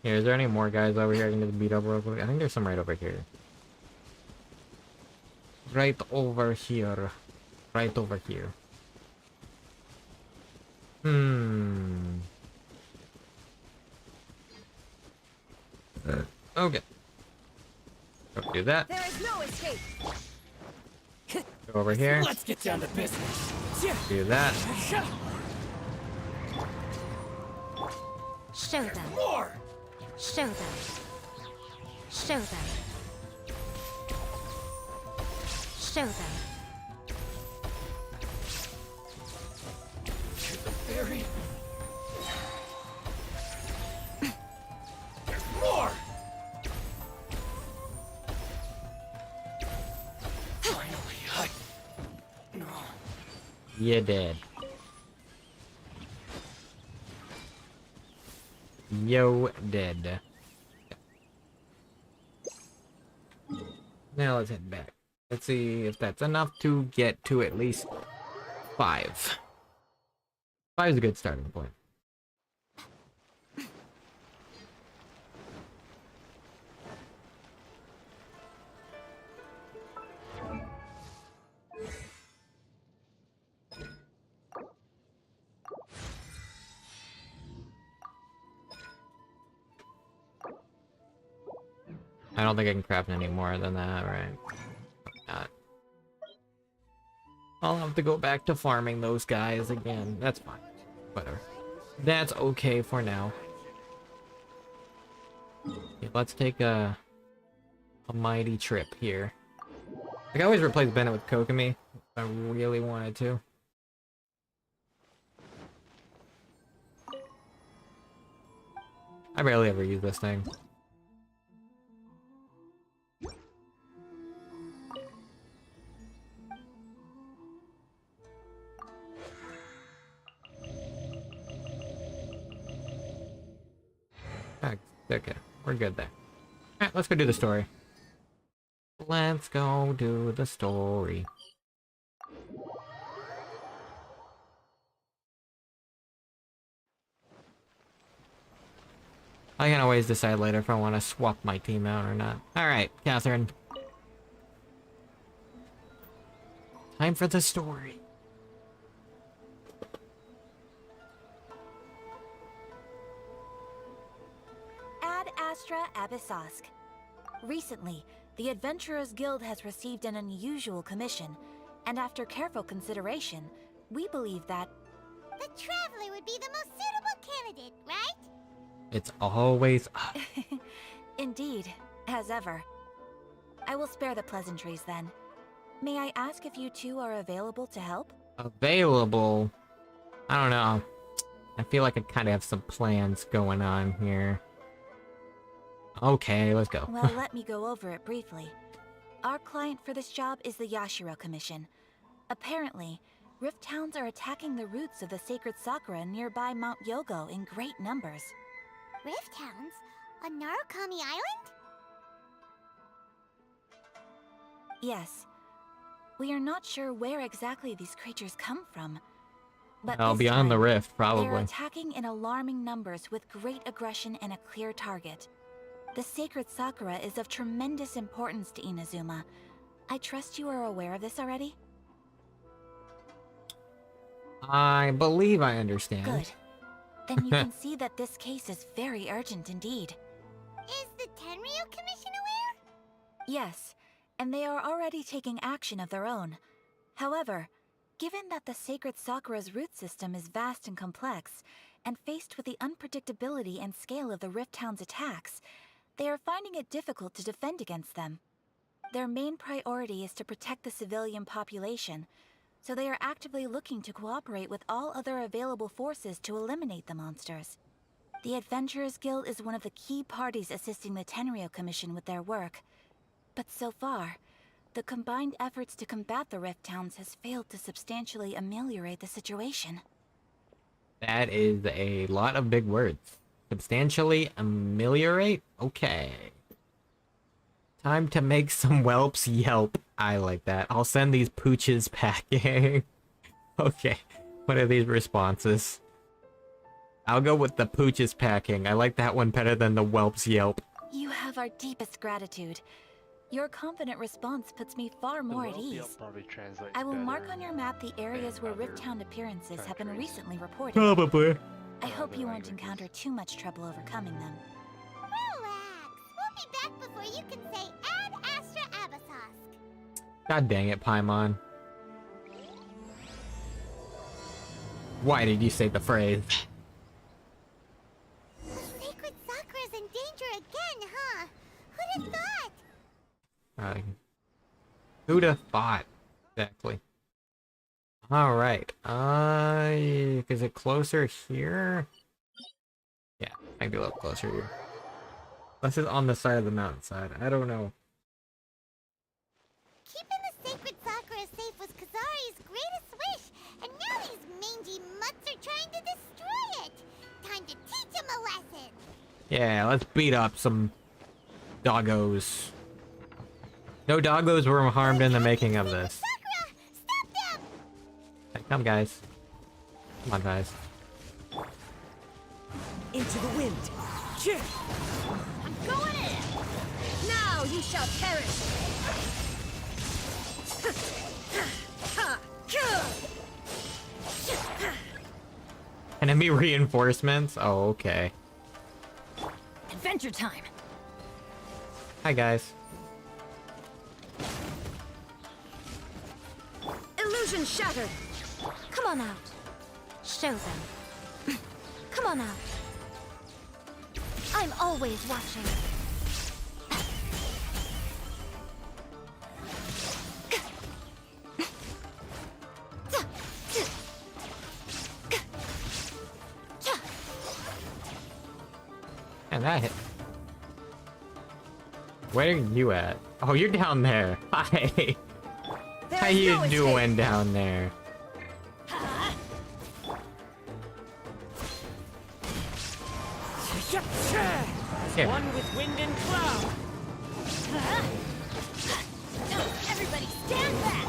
Here, is there any more guys over here I can just beat up real quick? I think there's some right over here. Right over here. Right over here. Okay. Don't do that. There is no escape. Go over here. Let's get down to business. Do that. Show them. More. Show them. Show them. Show them. The fairy. You did. Yo did. Now let's head back. Let's see if that's enough to get to at least 5. 5 is a good starting point. I don't think I can craft any more than that, right? Not. I'll have to go back to farming those guys again. That's fine. Whatever. That's okay for now. Okay, let's take a mighty trip here. I can always replace Bennett with Kokomi if I really wanted to. I barely ever use this thing. Okay, we're good there. Alright, let's go do the story. Let's go do the story. I can always decide later if I want to swap my team out or not. Alright, Catherine. Time for the story. Ad Astra Abyssosk. Recently, the Adventurers Guild has received an unusual commission, and after careful consideration, we believe that the Traveler would be the most suitable candidate, right? It's always up. Indeed, as ever. I will spare the pleasantries then. May I ask if you two are available to help? Available? I don't know. I feel like I kind of have some plans going on here. Okay, let's go. Well, let me go over it briefly. Our client for this job is the Yashiro Commission. Apparently, Rift Towns are attacking the roots of the sacred Sakura nearby Mount Yogo in great numbers. Rift Hounds? On Narukami Island? Yes. We are not sure where exactly these creatures come from. But Well, this beyond the time, rift, they are probably. attacking in alarming numbers with great aggression and a clear target. The sacred Sakura is of tremendous importance to Inazuma. I trust you are aware of this already? I believe I understand. Good. Then you can see that this case is very urgent indeed. Is the Tenryu Commission aware? Yes, and they are already taking action of their own. However, given that the sacred Sakura's root system is vast and complex, and faced with the unpredictability and scale of the Rift Hound's attacks, they are finding it difficult to defend against them. Their main priority is to protect the civilian population, so they are actively looking to cooperate with all other available forces to eliminate the monsters. The Adventurers Guild is one of the key parties assisting the Tenryu Commission with their work. But so far, the combined efforts to combat the Rift Towns has failed to substantially ameliorate the situation. That is a lot of big words. Substantially ameliorate? Okay. Time to make some whelps yelp. I like that. I'll send these pooches packing. Okay. What are these responses? I'll go with the pooches packing. I like that one better than the whelps yelp. You have our deepest gratitude. Your confident response puts me far more at ease. I will mark on your map the areas where Rift Town appearances have been recently reported. Probably. I hope you won't encounter too much trouble overcoming them. Relax. We'll be back before you can say Ad Astra Abyssosk. God dang it, Paimon. Why did you say the phrase? The sacred Sakura's in danger again, huh? Who'd have thought? Who'd have thought? Exactly. Alright. Is it closer here? Yeah, might be a little closer here. This is on the side of the mountainside. I don't know. Keeping the sacred Sakura safe was Kazari's greatest wish, and Yeah, let's beat up some doggos. No doggos were harmed in the making of this. Sakura! Stop them! Hey, come, guys. Come on, guys. Into the wind. Yeah. I'm going in. Now you shall perish. Enemy reinforcements? Oh, okay. Adventure time. Hi, guys. Illusion shattered. Come on out. Show them. Come on out. I'm always watching. And that hit. Where are you at? Oh, you're down there. Hi. How you doing down there? Here. One with wind and cloud. Everybody stand back.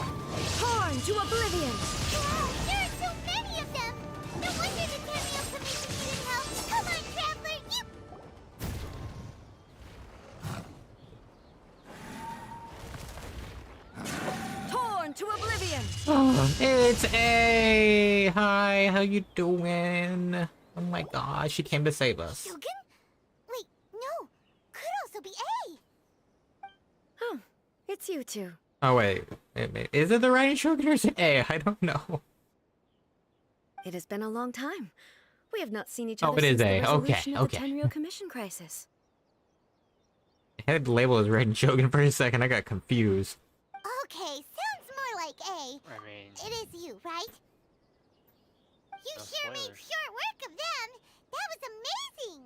Torn to oblivion. Wow, there are so many of them. No wonder the Tameo Commission needed help. Come on, Traveler, you... Torn to oblivion. Oh, it's A. Hi, how you doing? Oh my gosh, she came to save us. Shogun? Wait, no. Could also be A. Oh, it's you two. Oh wait, is it the right Shogun or is it A? I don't know. It has been a long time. We have not seen each Oh, other it is since the A. Okay, resolution of okay. the Tenryou Commission crisis. I had the label as Red Shogun for a second. I got confused. Okay, sounds more like A. I mean, It is you, right? You No sure made spoilers. short work of them. That was amazing.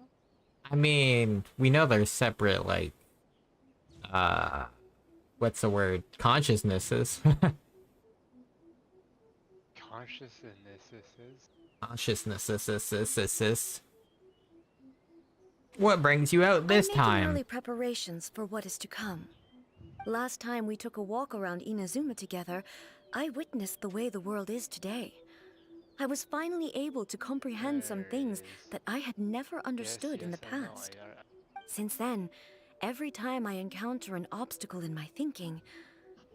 I mean, we know they're separate, like, what's the word? Consciousnesses. Consciousnesses. What brings you out this I'm making time? early preparations for what is to come. Last time we took a walk around Inazuma together, I witnessed the way the world is today. I was finally able to comprehend some things that I had never understood in the past. Since then, every time I encounter an obstacle in my thinking,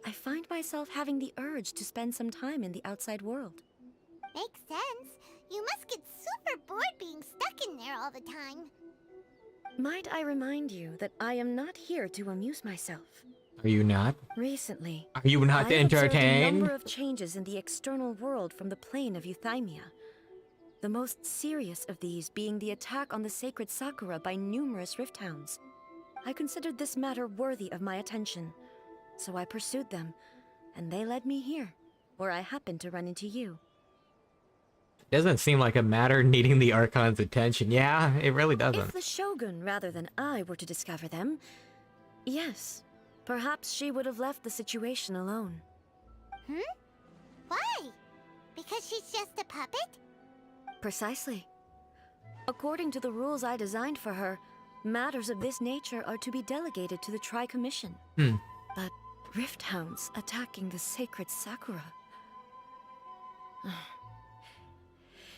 I find myself having the urge to spend some time in the outside world. Makes sense. You must get super bored being stuck in there all the time. Might I remind you that I am not here to amuse myself. Are you not? Recently, Are you not I observed a entertained? number of changes in the external world from the plane of Euthymia. The most serious of these being the attack on the sacred Sakura by numerous rift hounds. I considered this matter worthy of my attention, so I pursued them, and they led me here, where I happened to run into you. Doesn't seem like a matter needing the Archon's attention. Yeah, it really If doesn't. the Shogun rather than I were to discover them, yes, perhaps she would have left the situation alone. Why? Because she's just a puppet? Precisely. According to the rules I designed for her, matters of this nature are to be delegated to the Tri-Commission. But rift hounds attacking the sacred Sakura...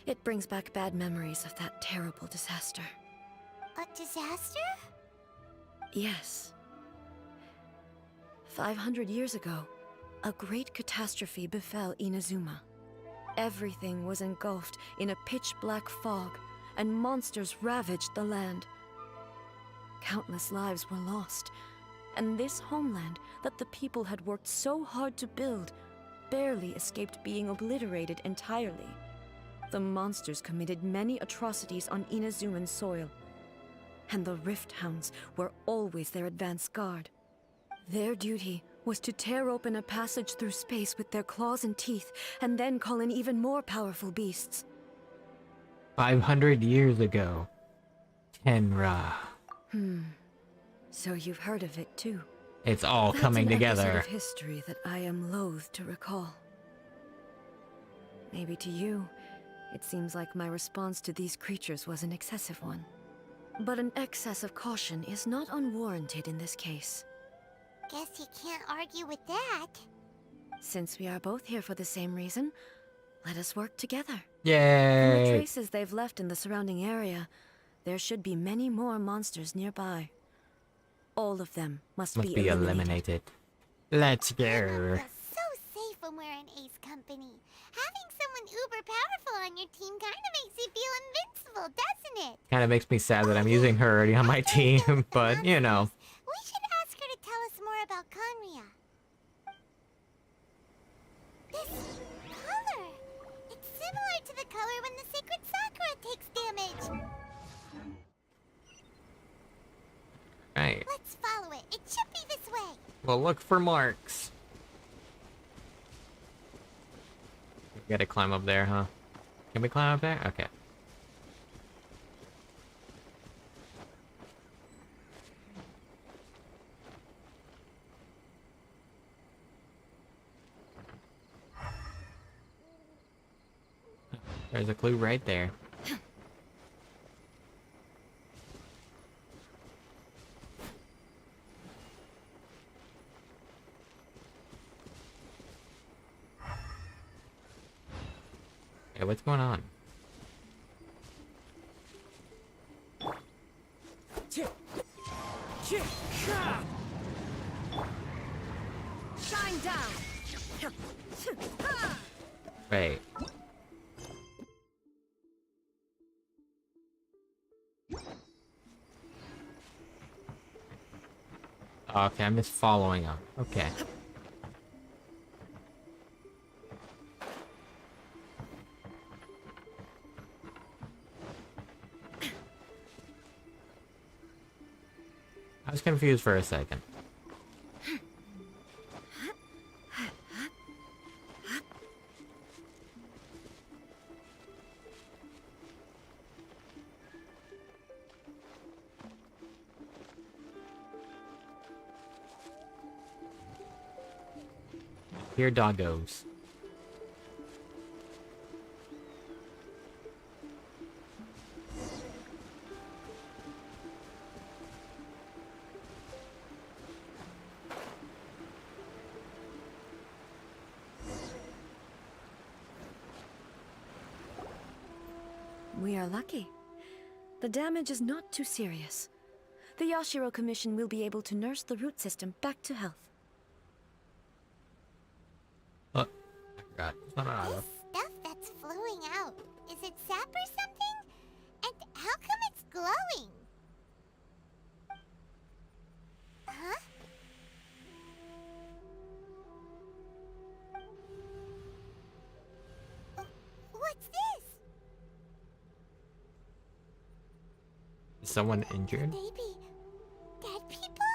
It brings back bad memories of that terrible disaster. A disaster? Yes. 500 years ago, a great catastrophe befell Inazuma. Everything was engulfed in a pitch-black fog, and monsters ravaged the land. Countless lives were lost, and this homeland that the people had worked so hard to build barely escaped being obliterated entirely. The monsters committed many atrocities on Inazuman soil, and the Rift Hounds were always their advance guard. Their duty was to tear open a passage through space with their claws and teeth, and then call in even more powerful beasts. 500 years ago. Tenra. So you've heard of it too. It's all That's coming an episode together. of history that I am loath to recall. Maybe to you, it seems like my response to these creatures was an excessive one. But an excess of caution is not unwarranted in this case. Guess you can't argue with that. Since we are both here for the same reason, let us work together. From the Yay! traces they've left in the surrounding area, there should be many more monsters nearby. All of them must be eliminated. Let's I go. feel so safe when we're in Ace Company. Having someone uber powerful on your team kind of makes you feel invincible, doesn't it? Kind of makes me sad that I'm using her already on my team, but you know. We should ask her to tell us more about Conria. This color! It's similar to the color when the sacred Sakura takes damage. Right. Let's follow it. It should be this way. Well, look for marks. We gotta climb up there, huh? Can we climb up there? Okay. There's a clue right there. Hey, what's going on? Shine down! Wait. Okay, I'm just following up. Okay. I was confused for a second. Here doggos. We are lucky. The damage is not too serious. The Yashiro Commission will be able to nurse the root system back to health. I forgot. It's not an auto. This stuff that's flowing out, is it sap or something? And how come it's glowing? Huh? What's this? Is someone injured? Maybe dead people?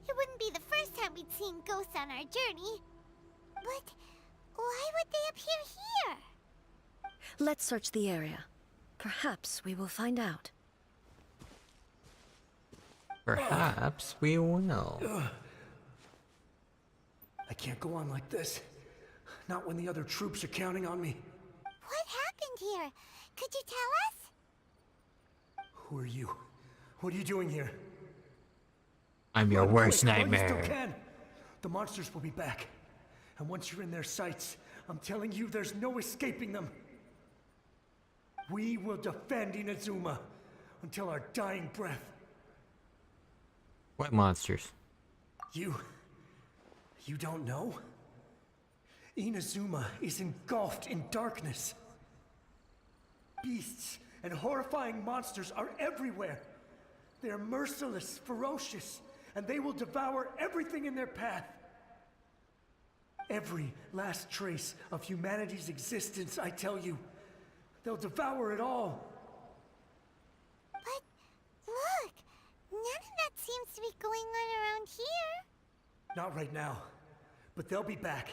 It wouldn't be the first time we'd seen ghosts on our journey. But why would they appear here? Let's search the area. Perhaps we will find out. Perhaps we will. I can't go on like this. Not when the other troops are counting on me. What happened here? Could you tell us? Who are you? What are you doing here? I'm your Run worst quick, while you still nightmare. can. The monsters will be back. And once you're in their sights, I'm telling you, there's no escaping them. We will defend Inazuma until our dying breath. What monsters? You don't know? Inazuma is engulfed in darkness. Beasts and horrifying monsters are everywhere. They are merciless, ferocious, and they will devour everything in their path. Every last trace of humanity's existence, I tell you. They'll devour it all. But look, none of that seems to be going on around here. Not right now, but they'll be back.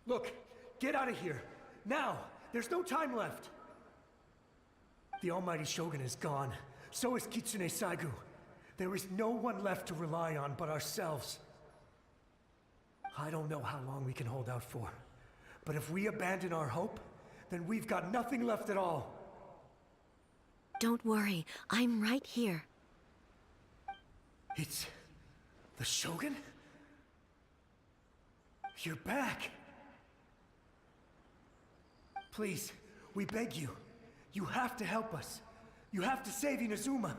Look, get out of here. Now! There's no time left! The almighty Shogun is gone. So is Kitsune Saigu. There is no one left to rely on but ourselves. I don't know how long we can hold out for. But if we abandon our hope, then we've got nothing left at all. Don't worry, I'm right here. It's the Shogun? You're back. Please, we beg you. You have to help us. You have to save Inazuma.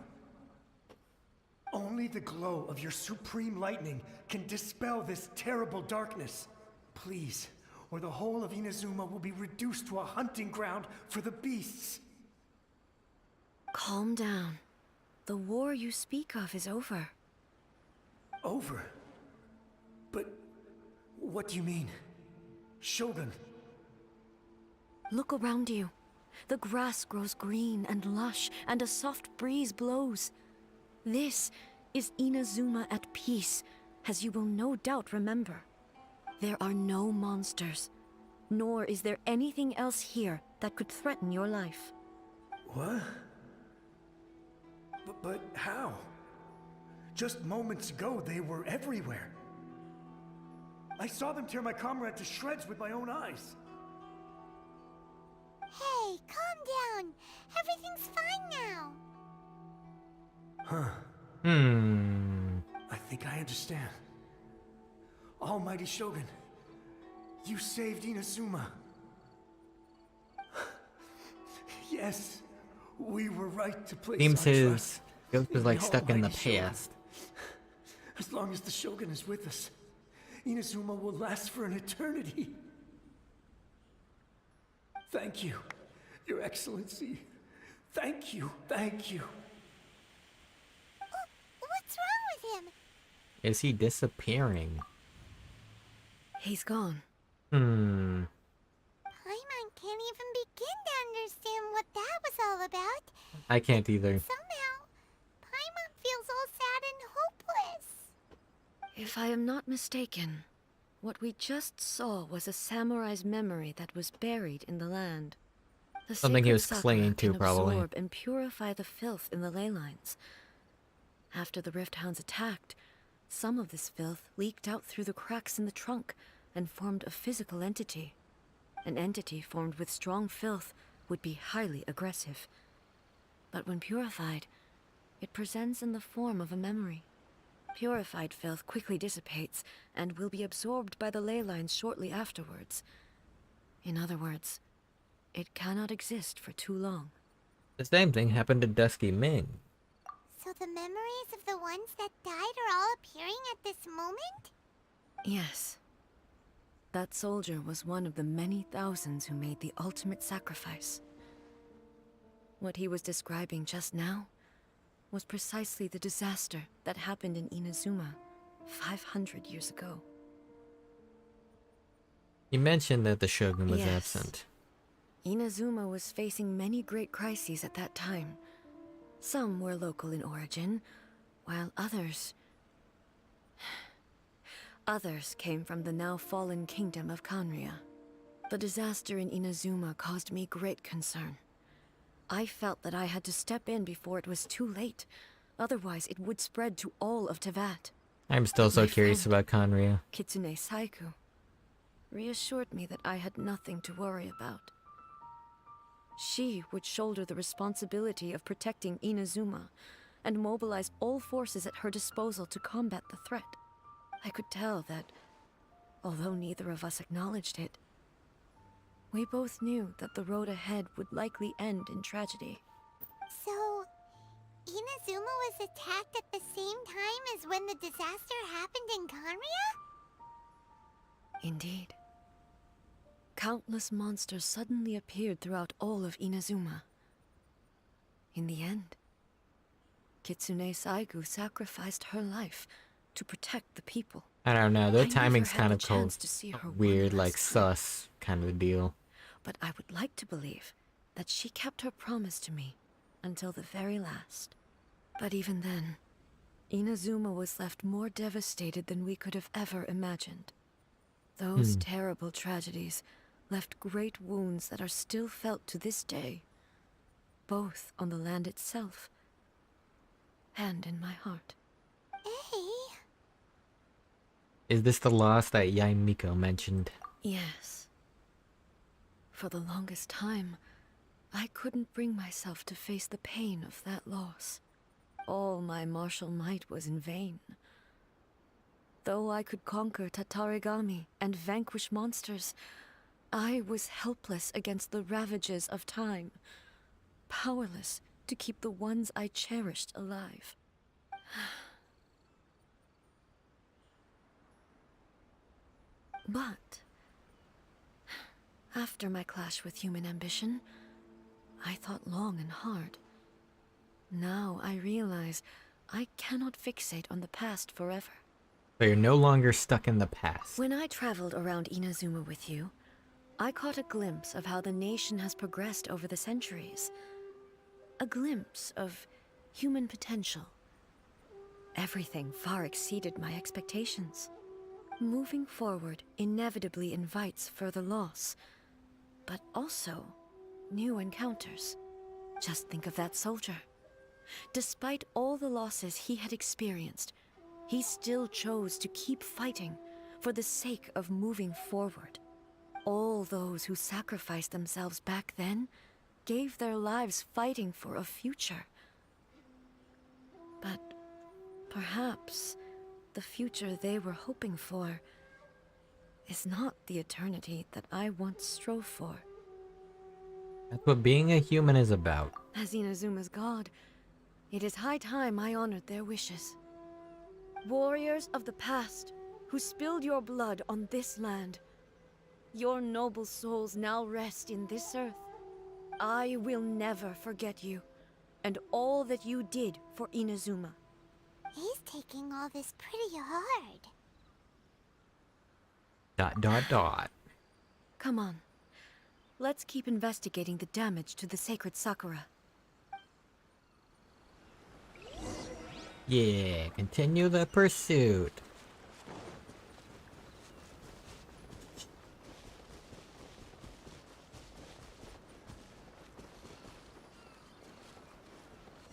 Only the glow of your supreme lightning can dispel this terrible darkness. Please, or the whole of Inazuma will be reduced to a hunting ground for the beasts. Calm down. The war you speak of is over. Over? But what do you mean? Shogun? Look around you. The grass grows green and lush, and a soft breeze blows. This is Inazuma at peace, as you will no doubt remember. There are no monsters, nor is there anything else here that could threaten your life. What? But how? Just moments ago, they were everywhere. I saw them tear my comrade to shreds with my own eyes. Hey, calm down. Everything's fine now. Huh. I think I understand. Almighty Shogun, you saved Inazuma. Yes, we were right to place Seems our his trust guilt is like the stuck in the Almighty Shogun. past. As long as the Shogun is with us, Inazuma will last for an eternity. Thank you, Your Excellency. Thank you, thank you. What's wrong with him? Is he disappearing? He's gone. Paimon can't even begin to understand what that was all about. I can't either. Somehow, Paimon feels all sad and hopeless. If I am not mistaken, what we just saw was a samurai's memory that was buried in the land. The Something he sacred was clinging sakura to, can probably. absorb and purify the filth in the ley lines. After the Rift Hounds attacked, some of this filth leaked out through the cracks in the trunk and formed a physical entity. An entity formed with strong filth would be highly aggressive. But when purified, it presents in the form of a memory. Purified filth quickly dissipates and will be absorbed by the ley lines shortly afterwards. In other words, it cannot exist for too long. The same thing happened to Dusky Ming. So the memories of the ones that died are all appearing at this moment? Yes. That soldier was one of the many thousands who made the ultimate sacrifice. What he was describing just now was precisely the disaster that happened in Inazuma 500 years ago. You mentioned that the Shogun was Yes. absent. Inazuma was facing many great crises at that time. Some were local in origin, while others came from the now fallen kingdom of Kanria. The disaster in Inazuma caused me great concern. I felt that I had to step in before it was too late. Otherwise, it would spread to all of Tevat. I'm still so My curious friend, about Kanria. Kitsune Saiku reassured me that I had nothing to worry about. She would shoulder the responsibility of protecting Inazuma and mobilize all forces at her disposal to combat the threat. I could tell that, although neither of us acknowledged it, we both knew that the road ahead would likely end in tragedy. So, Inazuma was attacked at the same time as when the disaster happened in Kanria? Indeed. Countless monsters suddenly appeared throughout all of Inazuma. In the end, Kitsune Saigu sacrificed her life to protect the people. I don't know, their I never timing's had kind the of cold. chance to see her one Weird, like last time. sus kind of a deal. But I would like to believe that she kept her promise to me until the very last. But even then, Inazuma was left more devastated than we could have ever imagined. Those terrible tragedies left great wounds that are still felt to this day, both on the land itself and in my heart. Hey, Is this the loss that Yae Miko mentioned? Yes. For the longest time, I couldn't bring myself to face the pain of that loss. All my martial might was in vain. Though I could conquer Tatarigami and vanquish monsters, I was helpless against the ravages of time, powerless to keep the ones I cherished alive. But after my clash with human ambition, I thought long and hard. Now I realize I cannot fixate on the past forever. So you're no longer stuck in the past. When I traveled around Inazuma with you, I caught a glimpse of how the nation has progressed over the centuries. A glimpse of human potential. Everything far exceeded my expectations. Moving forward inevitably invites further loss, but also new encounters. Just think of that soldier. Despite all the losses he had experienced, he still chose to keep fighting for the sake of moving forward. All those who sacrificed themselves back then gave their lives fighting for a future. But perhaps the future they were hoping for is not the eternity that I once strove for. That's what being a human is about. As Inazuma's god, it is high time I honored their wishes. Warriors of the past, who spilled your blood on this land, your noble souls now rest in this earth. I will never forget you, and all that you did for Inazuma. He's taking all this pretty hard. ... Come on. Let's keep investigating the damage to the sacred Sakura. Yeah, continue the pursuit.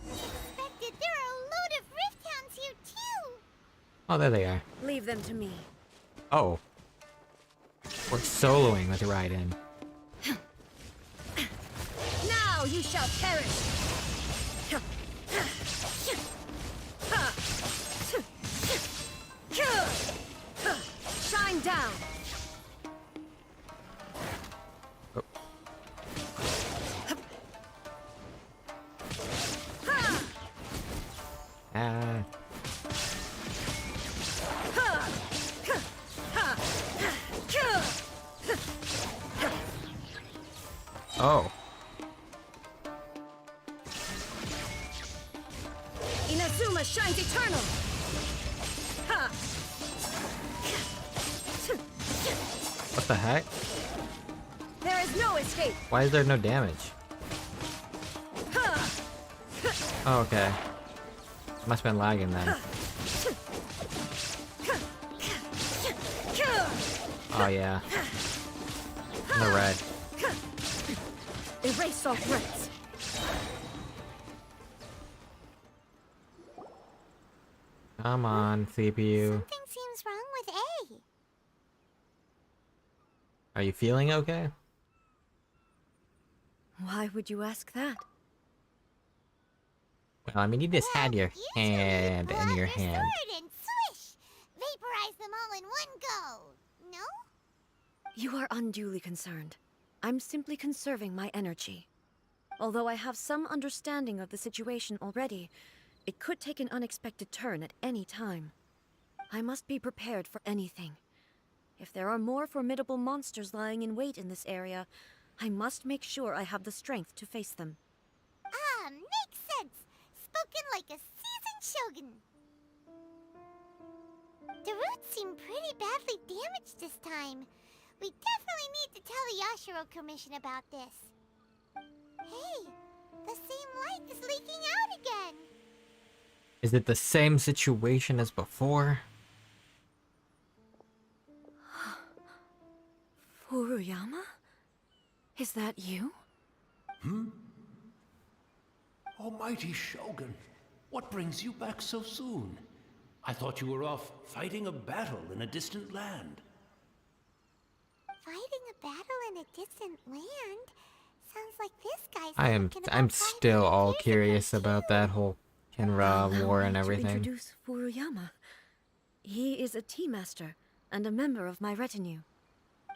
Expected there are a load of Rift Hounds here too! Oh, there they are. Leave them to me. Oh. We're soloing with Raiden. Now you shall perish! Shine down! Oh. Ah. Oh. Inazuma shines eternal! Ha! What the heck? There is no escape! Why is there no damage? Oh, okay. Must have been lagging then. Oh yeah. In the red. Erase all threats! Come on, CPU. Something seems wrong with A. Are you feeling okay? Why would you ask that? Well, I mean, you just had your Usually you'd hand pull in out your your hand. sword and swish! Vaporize them all in one go! No? You are unduly concerned. I'm simply conserving my energy. Although I have some understanding of the situation already, it could take an unexpected turn at any time. I must be prepared for anything. If there are more formidable monsters lying in wait in this area, I must make sure I have the strength to face them. Ah, makes sense! Spoken like a seasoned shogun! The roots seem pretty badly damaged this time. We definitely need to tell the Yashiro Commission about this. Hey, the same light is leaking out again! Is it the same situation as before? Furuyama? Is that you? Almighty Shogun, what brings you back so soon? I thought you were off fighting a battle in a distant land. Fighting a battle in a distant land? Sounds like this guy's I'm talking about I'm 500 still all years curious ago, about too. that whole Kenra Allow war me and to everything. introduce Furuyama. He is a tea master and a member of my retinue.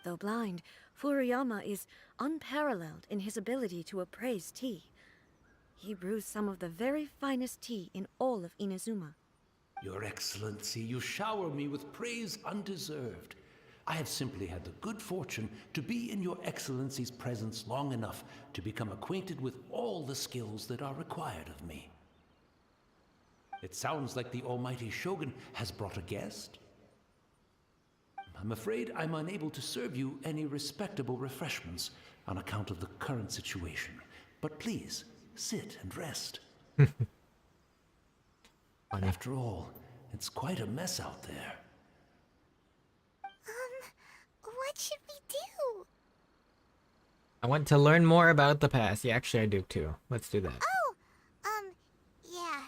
Though blind, Furuyama is unparalleled in his ability to appraise tea. He brews some of the very finest tea in all of Inazuma. Your Excellency, you shower me with praise undeserved. I have simply had the good fortune to be in Your Excellency's presence long enough to become acquainted with all the skills that are required of me. It sounds like the Almighty Shogun has brought a guest. I'm afraid I'm unable to serve you any respectable refreshments on account of the current situation. But please, sit and rest. After all, it's quite a mess out there. What should we do? I want to learn more about the past. Yeah, actually I do too. Let's do that. Oh, yeah.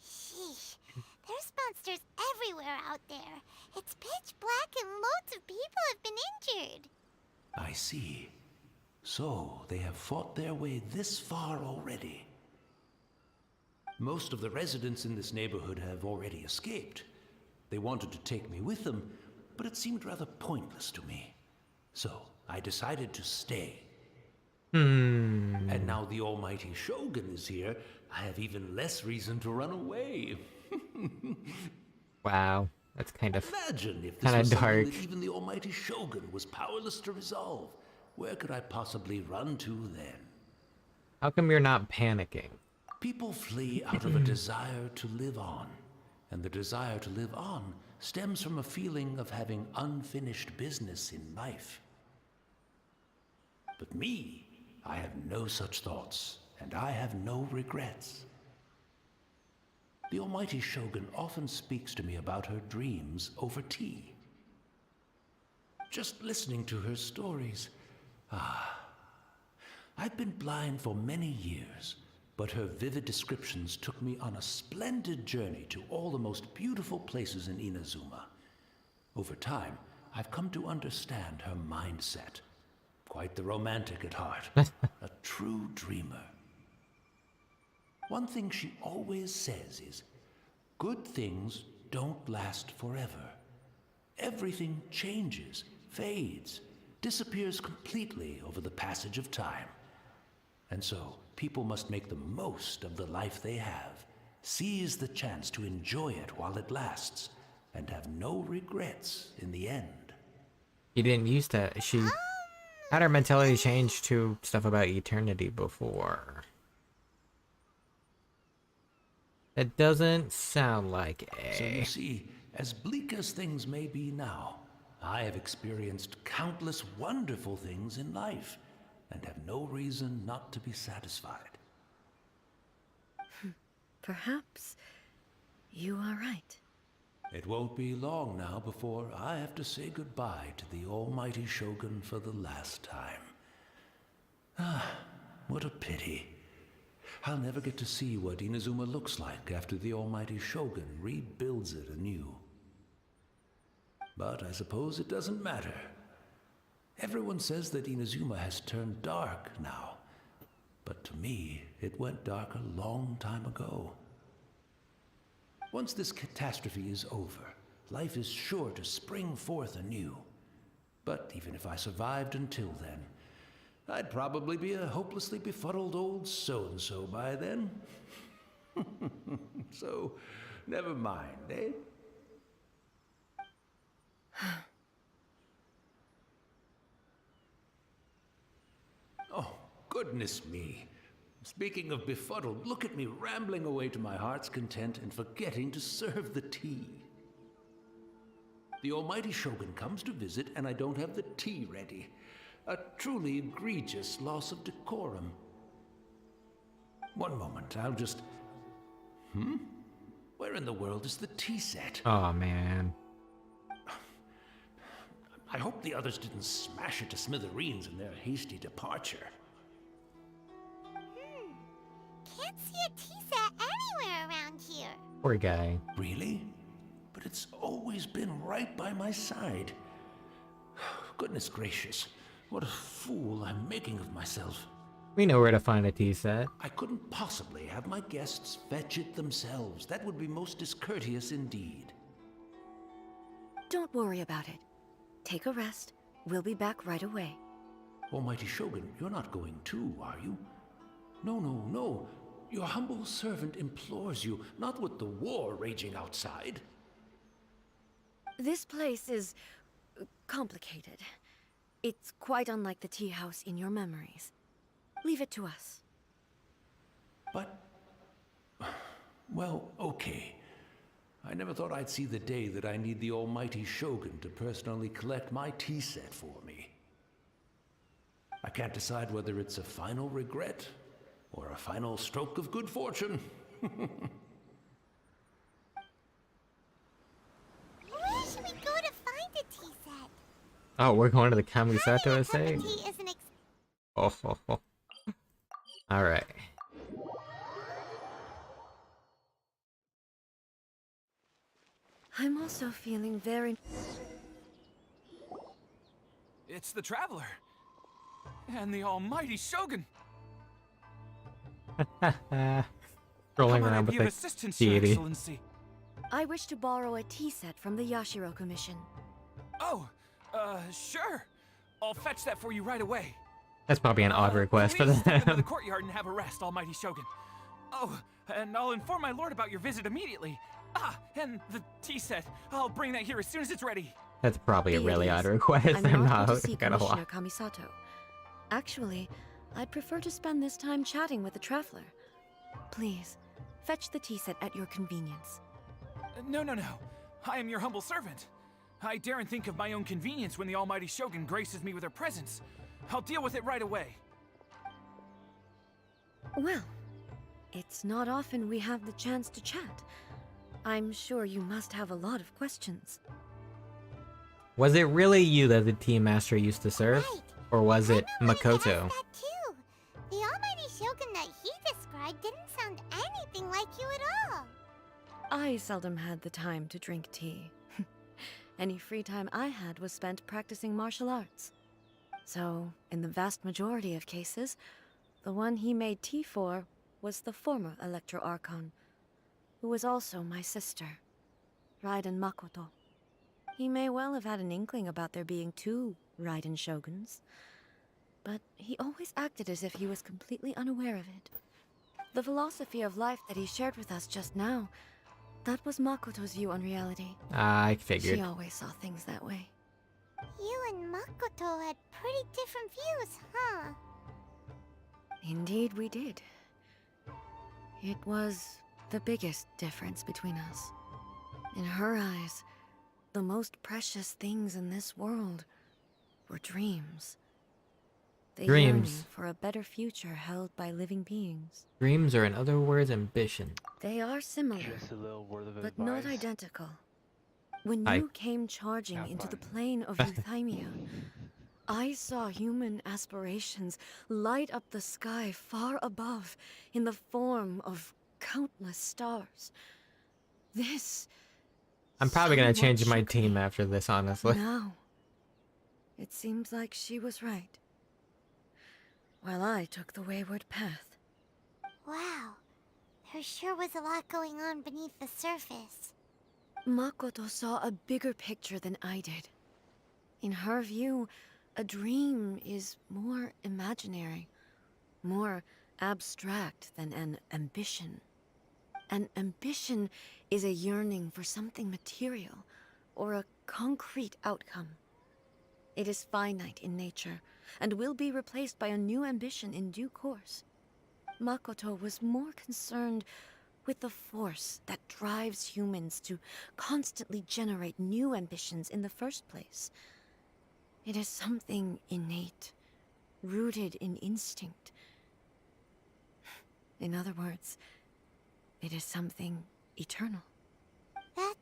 Sheesh. There's monsters everywhere out there. It's pitch black and loads of people have been injured. I see. So, they have fought their way this far already. Most of the residents in this neighborhood have already escaped. They wanted to take me with them, but it seemed rather pointless to me. So, I decided to stay. And now the Almighty Shogun is here, I have even less reason to run away. Wow, that's kind of Imagine if this kinda was something dark. that even the Almighty Shogun was powerless to resolve. Where could I possibly run to then? How come you're not panicking? People flee out of a desire to live on, and the desire to live on stems from a feeling of having unfinished business in life. But me, I have no such thoughts, and I have no regrets. The Almighty Shogun often speaks to me about her dreams over tea. Just listening to her stories, I've been blind for many years, but her vivid descriptions took me on a splendid journey to all the most beautiful places in Inazuma. Over time, I've come to understand her mindset. Quite the romantic at heart, a true dreamer. One thing she always says is, good things don't last forever. Everything changes, fades, disappears completely over the passage of time. And so, people must make the most of the life they have, seize the chance to enjoy it while it lasts, and have no regrets in the end. You didn't use that. She had her mentality change to stuff about eternity before. It doesn't sound like So a... you see, as bleak as things may be now, I have experienced countless wonderful things in life, and have no reason not to be satisfied. Perhaps you are right. It won't be long now before I have to say goodbye to the Almighty Shogun for the last time. What a pity. I'll never get to see what Inazuma looks like after the Almighty Shogun rebuilds it anew. But I suppose it doesn't matter. Everyone says that Inazuma has turned dark now, but to me, it went dark a long time ago. Once this catastrophe is over, life is sure to spring forth anew. But even if I survived until then, I'd probably be a hopelessly befuddled old so-and-so by then. So, never mind, eh? Oh, goodness me. Speaking of befuddled, look at me rambling away to my heart's content and forgetting to serve the tea. The Almighty Shogun comes to visit and I don't have the tea ready. A truly egregious loss of decorum. One moment, I'll just... Where in the world is the tea set? Oh, man. I hope the others didn't smash it to smithereens in their hasty departure. Can't see a tea set anywhere around here. Poor guy. Really? But it's always been right by my side. Goodness gracious, what a fool I'm making of myself. We know where to find a tea set. I couldn't possibly have my guests fetch it themselves. That would be most discourteous indeed. Don't worry about it. Take a rest. We'll be back right away. Almighty Shogun, you're not going too, are you? No, no, no. Your humble servant implores you, not with the war raging outside. This place is complicated. It's quite unlike the tea house in your memories. Leave it to us. But... well, okay. I never thought I'd see the day that I need the almighty Shogun to personally collect my tea set for me. I can't decide whether it's a final regret or a final stroke of good fortune. Where should we go to find a tea set? Oh, we're going to the Kamisato Having a cup estate? of tea is an Oh. Alright. I'm also feeling very... It's the Traveler. And the almighty Shogun. Rolling How might I around be with of the assistance, Your deity. Excellency? I wish to borrow a tea set from the Yashiro Commission. Oh, sure. I'll fetch that for you right away. That's probably an odd request for Please step into the them. courtyard and have a rest, almighty Shogun. Oh, and I'll inform my lord about your visit immediately. Ah, and the tea set. I'll bring that here as soon as it's ready. That's probably a Be really at odd ease. request. I'm I'm not not going to see gonna lie. Commissioner Kamisato. Actually, I'd prefer to spend this time chatting with the Traveler. Please, fetch the tea set at your convenience. No. I am your humble servant. I daren't think of my own convenience when the almighty Shogun graces me with her presence. I'll deal with it right away. Well, it's not often we have the chance to chat. I'm sure you must have a lot of questions. Was it really you that the tea master used to serve? Right. Or was it I wanted to ask Makoto? that too. The almighty Shogun that he described didn't sound anything like you at all. I seldom had the time to drink tea. Any free time I had was spent practicing martial arts. So, in the vast majority of cases, the one he made tea for was the former Electro Archon, who was also my sister, Raiden Makoto. He may well have had an inkling about there being two Raiden Shoguns, but he always acted as if he was completely unaware of it. The philosophy of life that he shared with us just now, that was Makoto's view on reality. I figured. She always saw things that way. You and Makoto had pretty different views, huh? Indeed we did. It was the biggest difference between us. In her eyes, the most precious things in this world were dreams. The Dreams. yearning for a better future held by living beings. Dreams are, in other words, ambition. They are similar, Just a little word of but advice. not identical. When Aye. you came charging Have into the fun. plane of Euthymia, I saw human aspirations light up the sky far above in the form of countless stars. This... I'm probably gonna somewhat change my shook team me. after this, honestly. Now, it seems like she was right. While I took the wayward path. Wow. There sure was a lot going on beneath the surface. Makoto saw a bigger picture than I did. In her view, a dream is more imaginary, more abstract than an ambition. An ambition is a yearning for something material, or a concrete outcome. It is finite in nature, and will be replaced by a new ambition in due course. Makoto was more concerned with the force that drives humans to constantly generate new ambitions in the first place. It is something innate, rooted in instinct. In other words, it is something eternal. That's,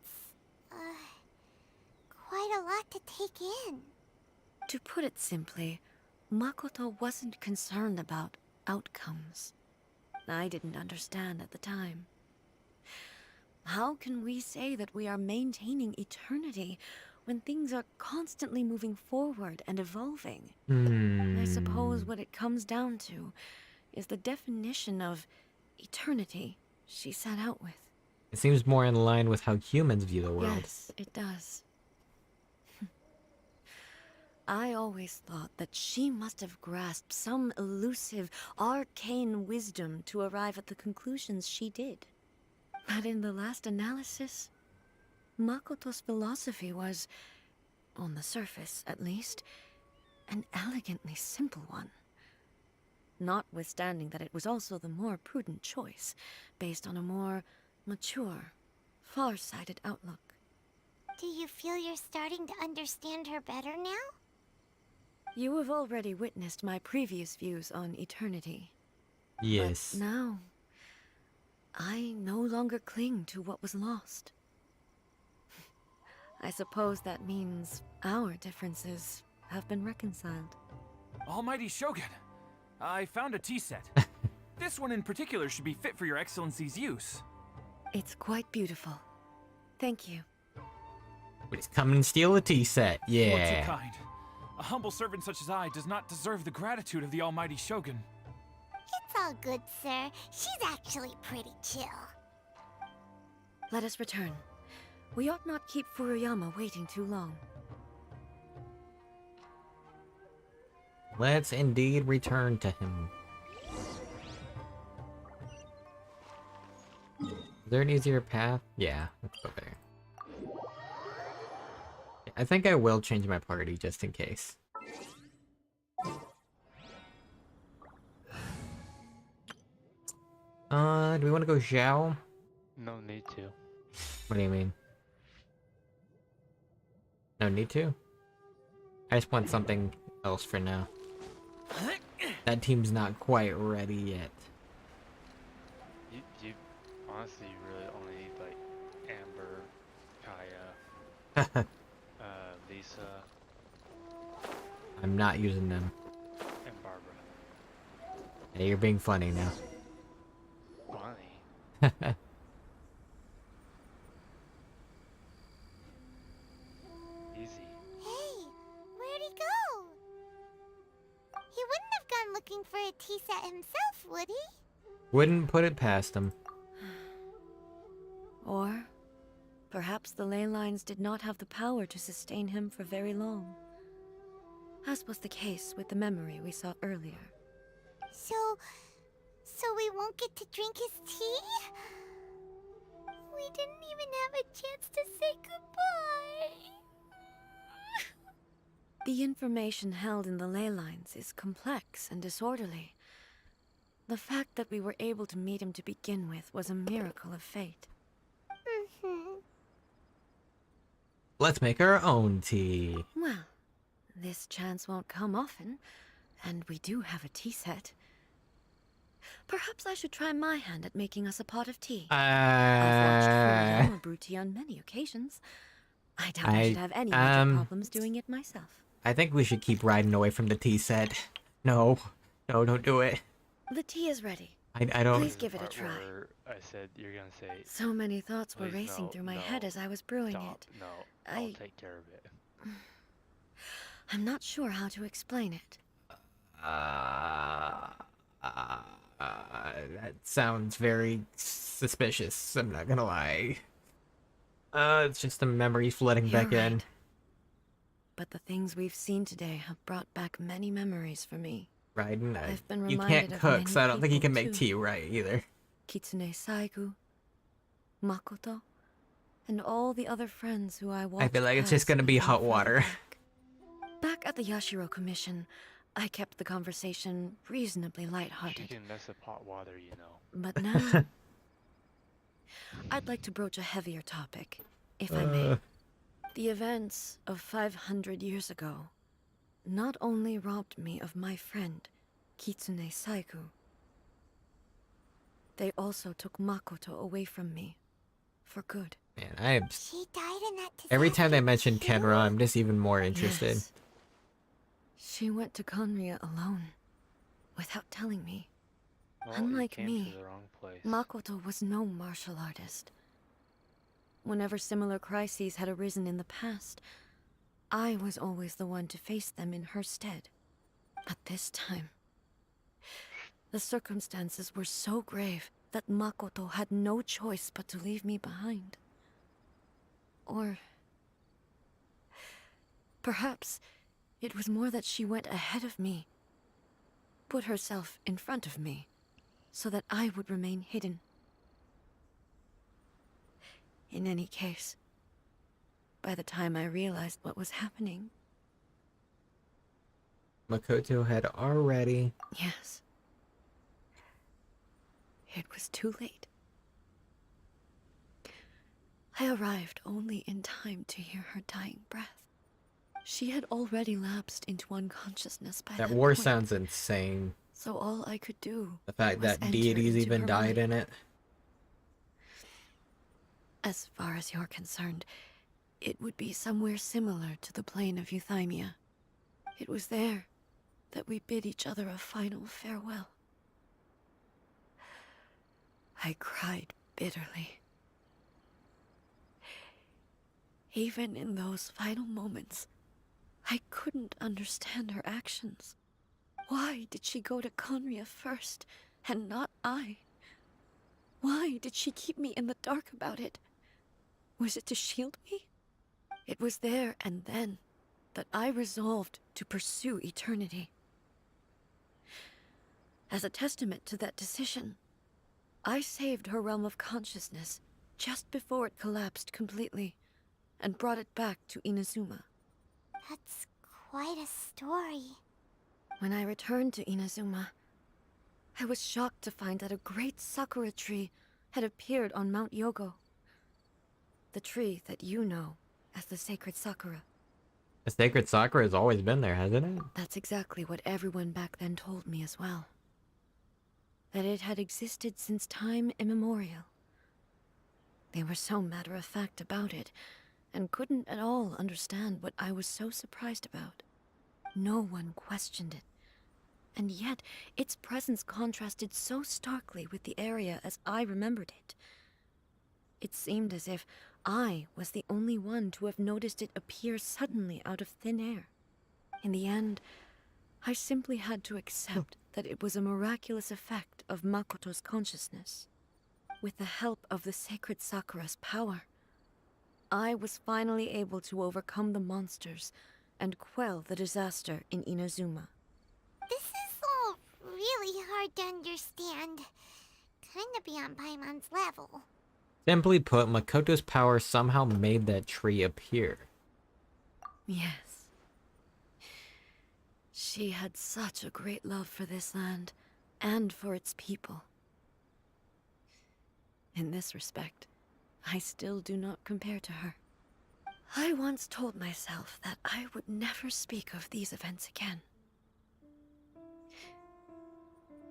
quite a lot to take in. To put it simply, Makoto wasn't concerned about outcomes. I didn't understand at the time. How can we say that we are maintaining eternity when things are constantly moving forward and evolving? I suppose what it comes down to is the definition of eternity she set out with. It seems more in line with how humans view the world. Yes, it does. I always thought that she must have grasped some elusive, arcane wisdom to arrive at the conclusions she did. But in the last analysis, Makoto's philosophy was, on the surface at least, an elegantly simple one. Notwithstanding that it was also the more prudent choice, based on a more mature, far-sighted outlook. Do you feel you're starting to understand her better now? You have already witnessed my previous views on eternity. Yes. But now, I no longer cling to what was lost. I suppose that means our differences have been reconciled. Almighty Shogun, I found a tea set. This one in particular should be fit for your excellency's use. It's quite beautiful. Thank you. Please come and steal the tea set. You are too Yeah. kind. A humble servant such as I does not deserve the gratitude of the Almighty Shogun. It's all good, sir. She's actually pretty chill. Let us return. We ought not keep Furuyama waiting too long. Let's indeed return to him. Is there an easier path? Yeah, let's go there. I think I will change my party just in case. Do we want to go Zhao? No need to. What do you mean? No need to? I just want something else for now. That team's not quite ready yet. You honestly, you really only need like Amber, Kaya, Lisa, I'm not using them. and Barbara. Yeah, you're being funny now. Funny. Easy. Hey, where'd he go? He wouldn't have gone looking for a tea set himself, would he? Wouldn't put it past him. Or perhaps the ley lines did not have the power to sustain him for very long. As was the case with the memory we saw earlier. So we won't get to drink his tea? We didn't even have a chance to say goodbye. The information held in the ley lines is complex and disorderly. The fact that we were able to meet him to begin with was a miracle of fate. Let's make our own tea. Well, this chance won't come often, and we do have a tea set. Perhaps I should try my hand at making us a pot of tea. I've watched Furuyama brew tea on many occasions. I doubt I should have any major problems doing it myself. I think we should keep riding away from the tea set. No, don't do it. The tea is ready. I don't. Please give it a try. I said you're gonna say. So many thoughts were Please, racing no, through my no, head as I was brewing Stop. it. No, I'll take care of it. I'm not sure how to explain it. That sounds very suspicious. I'm not gonna lie. It's just the memory flooding You're back in. right. But the things we've seen today have brought back many memories for me. Raiden, I've been you reminded can't of cook, many so I don't think you people, can make too. tea right either. Kitsune Saigu, Makoto, and all the other friends who I walked I feel like it's just past gonna be looking hot further water. Back at the Yashiro Commission, I kept the conversation reasonably She lighthearted. can mess up hot water, you know. But now, I'd like to broach a heavier topic, if I may. The events of 500 years ago not only robbed me of my friend, Kitsune Saigu, they also took Makoto away from me, for good. Man, She died in that disaster. every time they mention too? Kenra, I'm just even more interested. Yes. She went to Conria alone, without telling me. Well, you Unlike came me, to the wrong place. Makoto was no martial artist. Whenever similar crises had arisen in the past, I was always the one to face them in her stead. But this time, The circumstances were so grave that Makoto had no choice but to leave me behind. Or perhaps it was more that she went ahead of me, put herself in front of me, so that I would remain hidden. In any case, by the time I realized what was happening... Makoto had already... Yes. It was too late. I arrived only in time to hear her dying breath. She had already lapsed into unconsciousness by that war point. sounds insane. So all I could do The fact was that enter deities into even her died mind. in it. As far as you're concerned, it would be somewhere similar to the plane of Euthymia. It was there that we bid each other a final farewell. I cried bitterly. Even in those final moments, I couldn't understand her actions. Why did she go to Conria first, and not I? Why did she keep me in the dark about it? Was it to shield me? It was there and then that I resolved to pursue eternity. As a testament to that decision, I saved her realm of consciousness just before it collapsed completely, and brought it back to Inazuma. That's quite a story. When I returned to Inazuma, I was shocked to find that a great sakura tree had appeared on Mount Yogo. The tree that you know as the sacred sakura. The sacred sakura has always been there, hasn't it? That's exactly what everyone back then told me as well. That it had existed since time immemorial. They were so matter-of-fact about it, and couldn't at all understand what I was so surprised about. No one questioned it. And yet, its presence contrasted so starkly with the area as I remembered it. It seemed as if I was the only one to have noticed it appear suddenly out of thin air. In the end, I simply had to accept that it was a miraculous effect of Makoto's consciousness. With the help of the sacred Sakura's power, I was finally able to overcome the monsters and quell the disaster in Inazuma. This is all really hard to understand. Kinda beyond Paimon's level. Simply put, Makoto's power somehow made that tree appear. Yes. She had such a great love for this land, and for its people. In this respect, I still do not compare to her. I once told myself that I would never speak of these events again.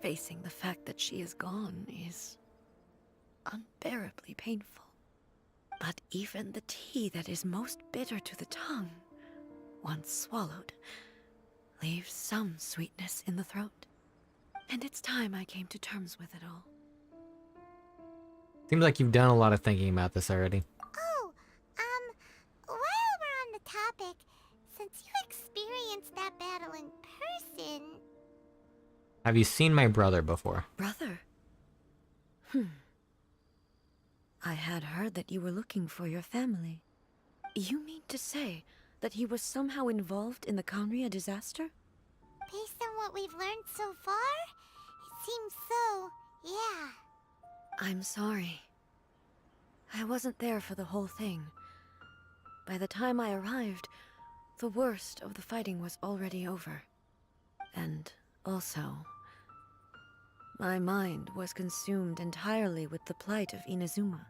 Facing the fact that she is gone is unbearably painful. But even the tea that is most bitter to the tongue, once swallowed, leaves some sweetness in the throat. And it's time I came to terms with it all. Seems like you've done a lot of thinking about this already. Oh, while we're on the topic, since you experienced that battle in person... Have you seen my brother before? Brother? I had heard that you were looking for your family. You mean to say that he was somehow involved in the Conria disaster? Based on what we've learned so far, it seems so, yeah. I'm sorry. I wasn't there for the whole thing. By the time I arrived, the worst of the fighting was already over. And also, my mind was consumed entirely with the plight of Inazuma,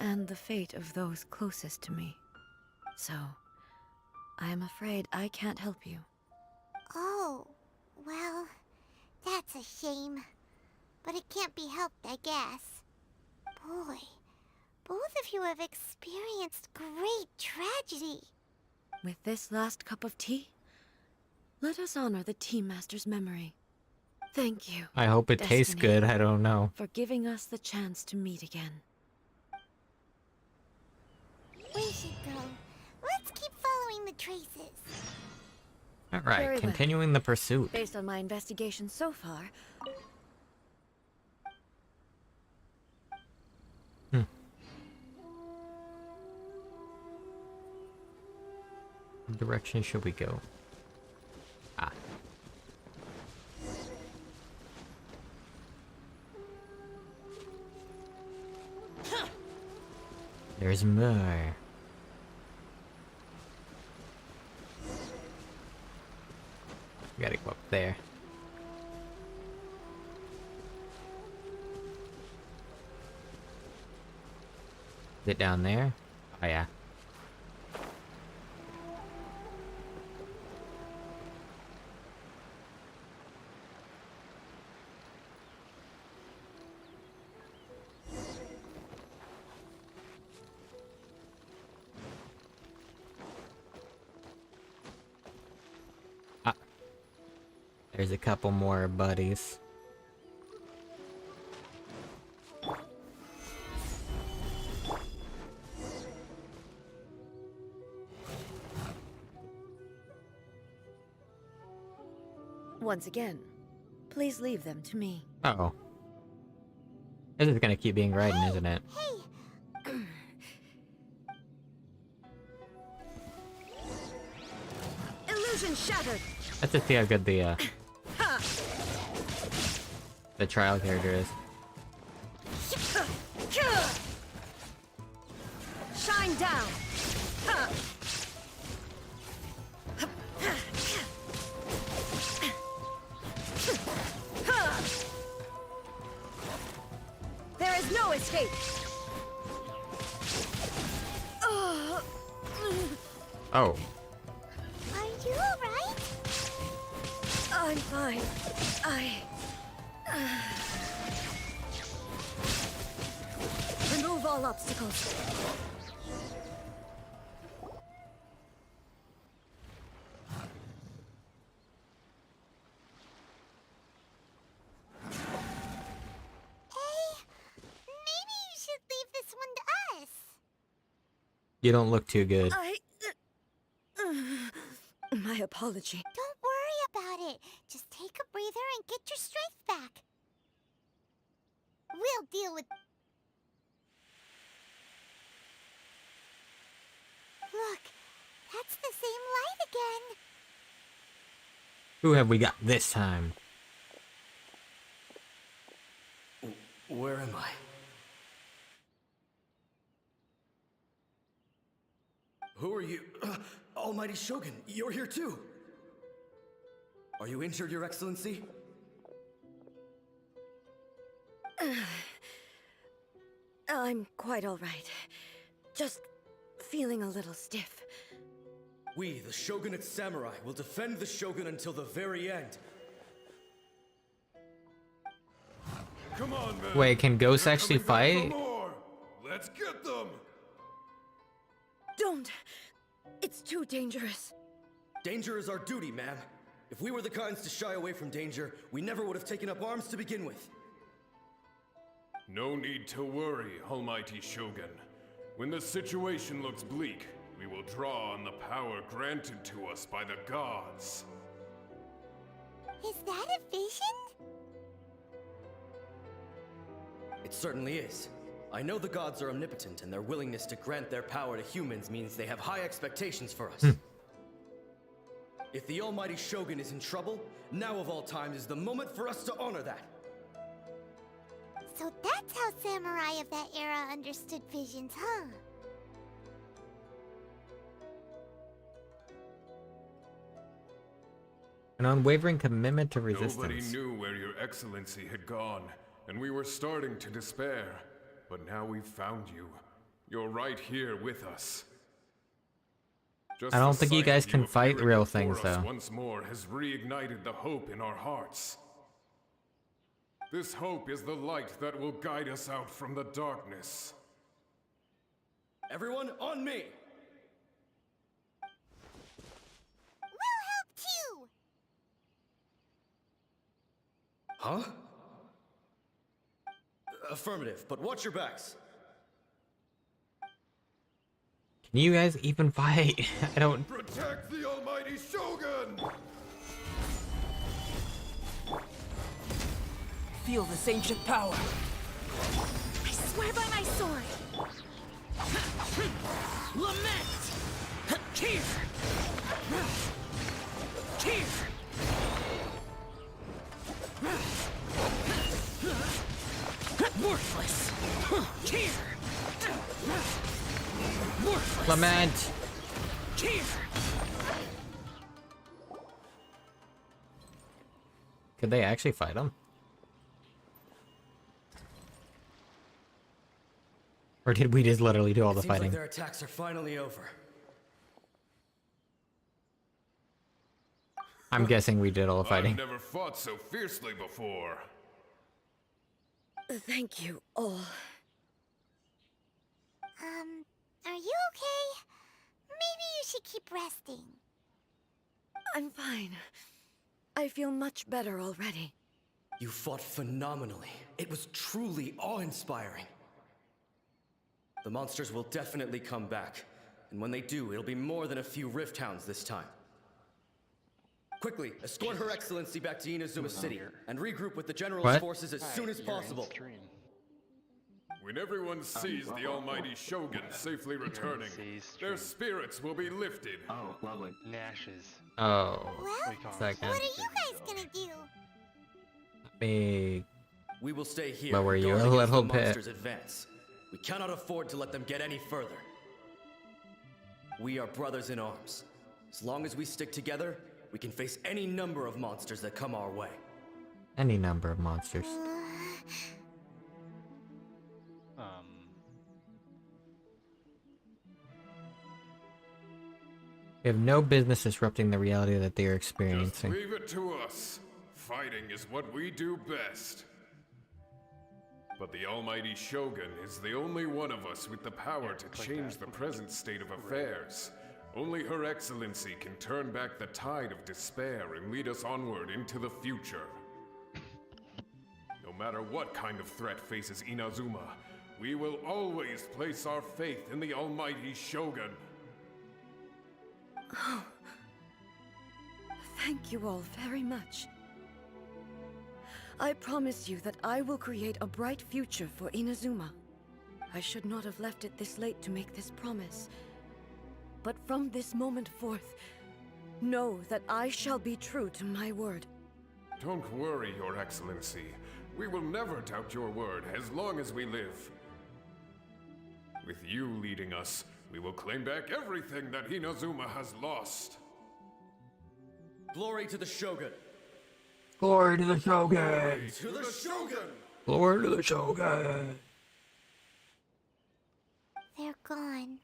and the fate of those closest to me. So, I am afraid I can't help you. Oh, well, that's a shame. But it can't be helped, I guess. Boy, both of you have experienced great tragedy. With this last cup of tea, let us honor the Tea Master's memory. Thank you. I hope it tastes Destiny, good, I don't know. for giving us the chance to meet again. We should go. Let's keep following the traces. All Very right, well. continuing the pursuit. Based on my investigation so far, What direction should we go? Ah. There's more. We gotta go up there. Is it down there? Oh yeah. There's a couple more buddies. once again, please leave them to me. Uh-oh. This is gonna keep being Raiden, isn't it? Illusion shattered! Let's just see how good the trial character is. Shine down! There is no escape! Oh. Are you alright? I'm fine. Remove all obstacles. Maybe you should leave this one to us. You don't look too good. My apology. Don't worry about it. Just take a breather and get your strength back. We'll deal with... Look, that's the same light again. Who have we got this time? Where am I? Who are you? Almighty Shogun, you're here too! Are you injured, Your Excellency? I'm quite all right. Just feeling a little stiff. We, the Shogunate Samurai, will defend the Shogun until the very end. Come on, man. Wait, can ghosts They're actually coming back fight? for more. Let's get them. Don't! It's too dangerous. Danger is our duty, ma'am. If we were the kinds to shy away from danger, we never would have taken up arms to begin with. No need to worry, Almighty Shogun. When the situation looks bleak, we will draw on the power granted to us by the gods. Is that a vision? It certainly is. I know the gods are omnipotent, and their willingness to grant their power to humans means they have high expectations for us. If the Almighty Shogun is in trouble, now of all times is the moment for us to honor that. So that's how samurai of that era understood visions, huh? An unwavering commitment to Nobody resistance. knew where your excellency had gone, and we were starting to despair. But now we've found you. You're right here with us. Just I don't the think you sight guys of can fight appearing real before things, us though. Once more has reignited the hope in our hearts. This hope is the light that will guide us out from the darkness. Everyone, on me! We'll help too! Huh? Affirmative, but watch your backs. Can you guys even fight? I don't... Protect the Almighty Shogun! feel this ancient power. I swear by my sword! Lament! Here! Here! Worthless! Here! Worthless! Lament. Here! Could they actually fight him? Or did we just literally do all the Seems like fighting? their attacks are finally over. I'm guessing we did all the fighting. I've never fought so fiercely before. Thank you all. Are you okay? Maybe you should keep resting. I'm fine. I feel much better already. You fought phenomenally. It was truly awe-inspiring. The monsters will definitely come back. And when they do, it'll be more than a few Rift Hounds this time. Quickly, escort Her Excellency back to Inazuma City, and regroup with the General's What? forces as soon as possible. When everyone sees the almighty Shogun safely returning, their spirits will be lifted. Oh, lovely. Nash's. Oh. Well, Second. what are you guys gonna do? Me. We will stay here. Lower and you guard a against little the bit. monsters' advance. We cannot afford to let them get any further. We are brothers in arms. As long as we stick together, we can face any number of monsters that come our way. Any number of monsters. We have no business disrupting the reality that they are Just experiencing. leave it to us. Fighting is what we do best. But the almighty Shogun is the only one of us with the power to change the present state of affairs. Only Her Excellency can turn back the tide of despair and lead us onward into the future. No matter what kind of threat faces Inazuma, we will always place our faith in the almighty Shogun. Oh. Thank you all very much. I promise you that I will create a bright future for Inazuma. I should not have left it this late to make this promise. But from this moment forth, know that I shall be true to my word. Don't worry, Your Excellency. We will never doubt your word as long as we live. With you leading us, we will claim back everything that Inazuma has lost. Glory to the Shogun! Glory to the Shogun! Glory to the Shogun! Glory to the Shogun! They're gone.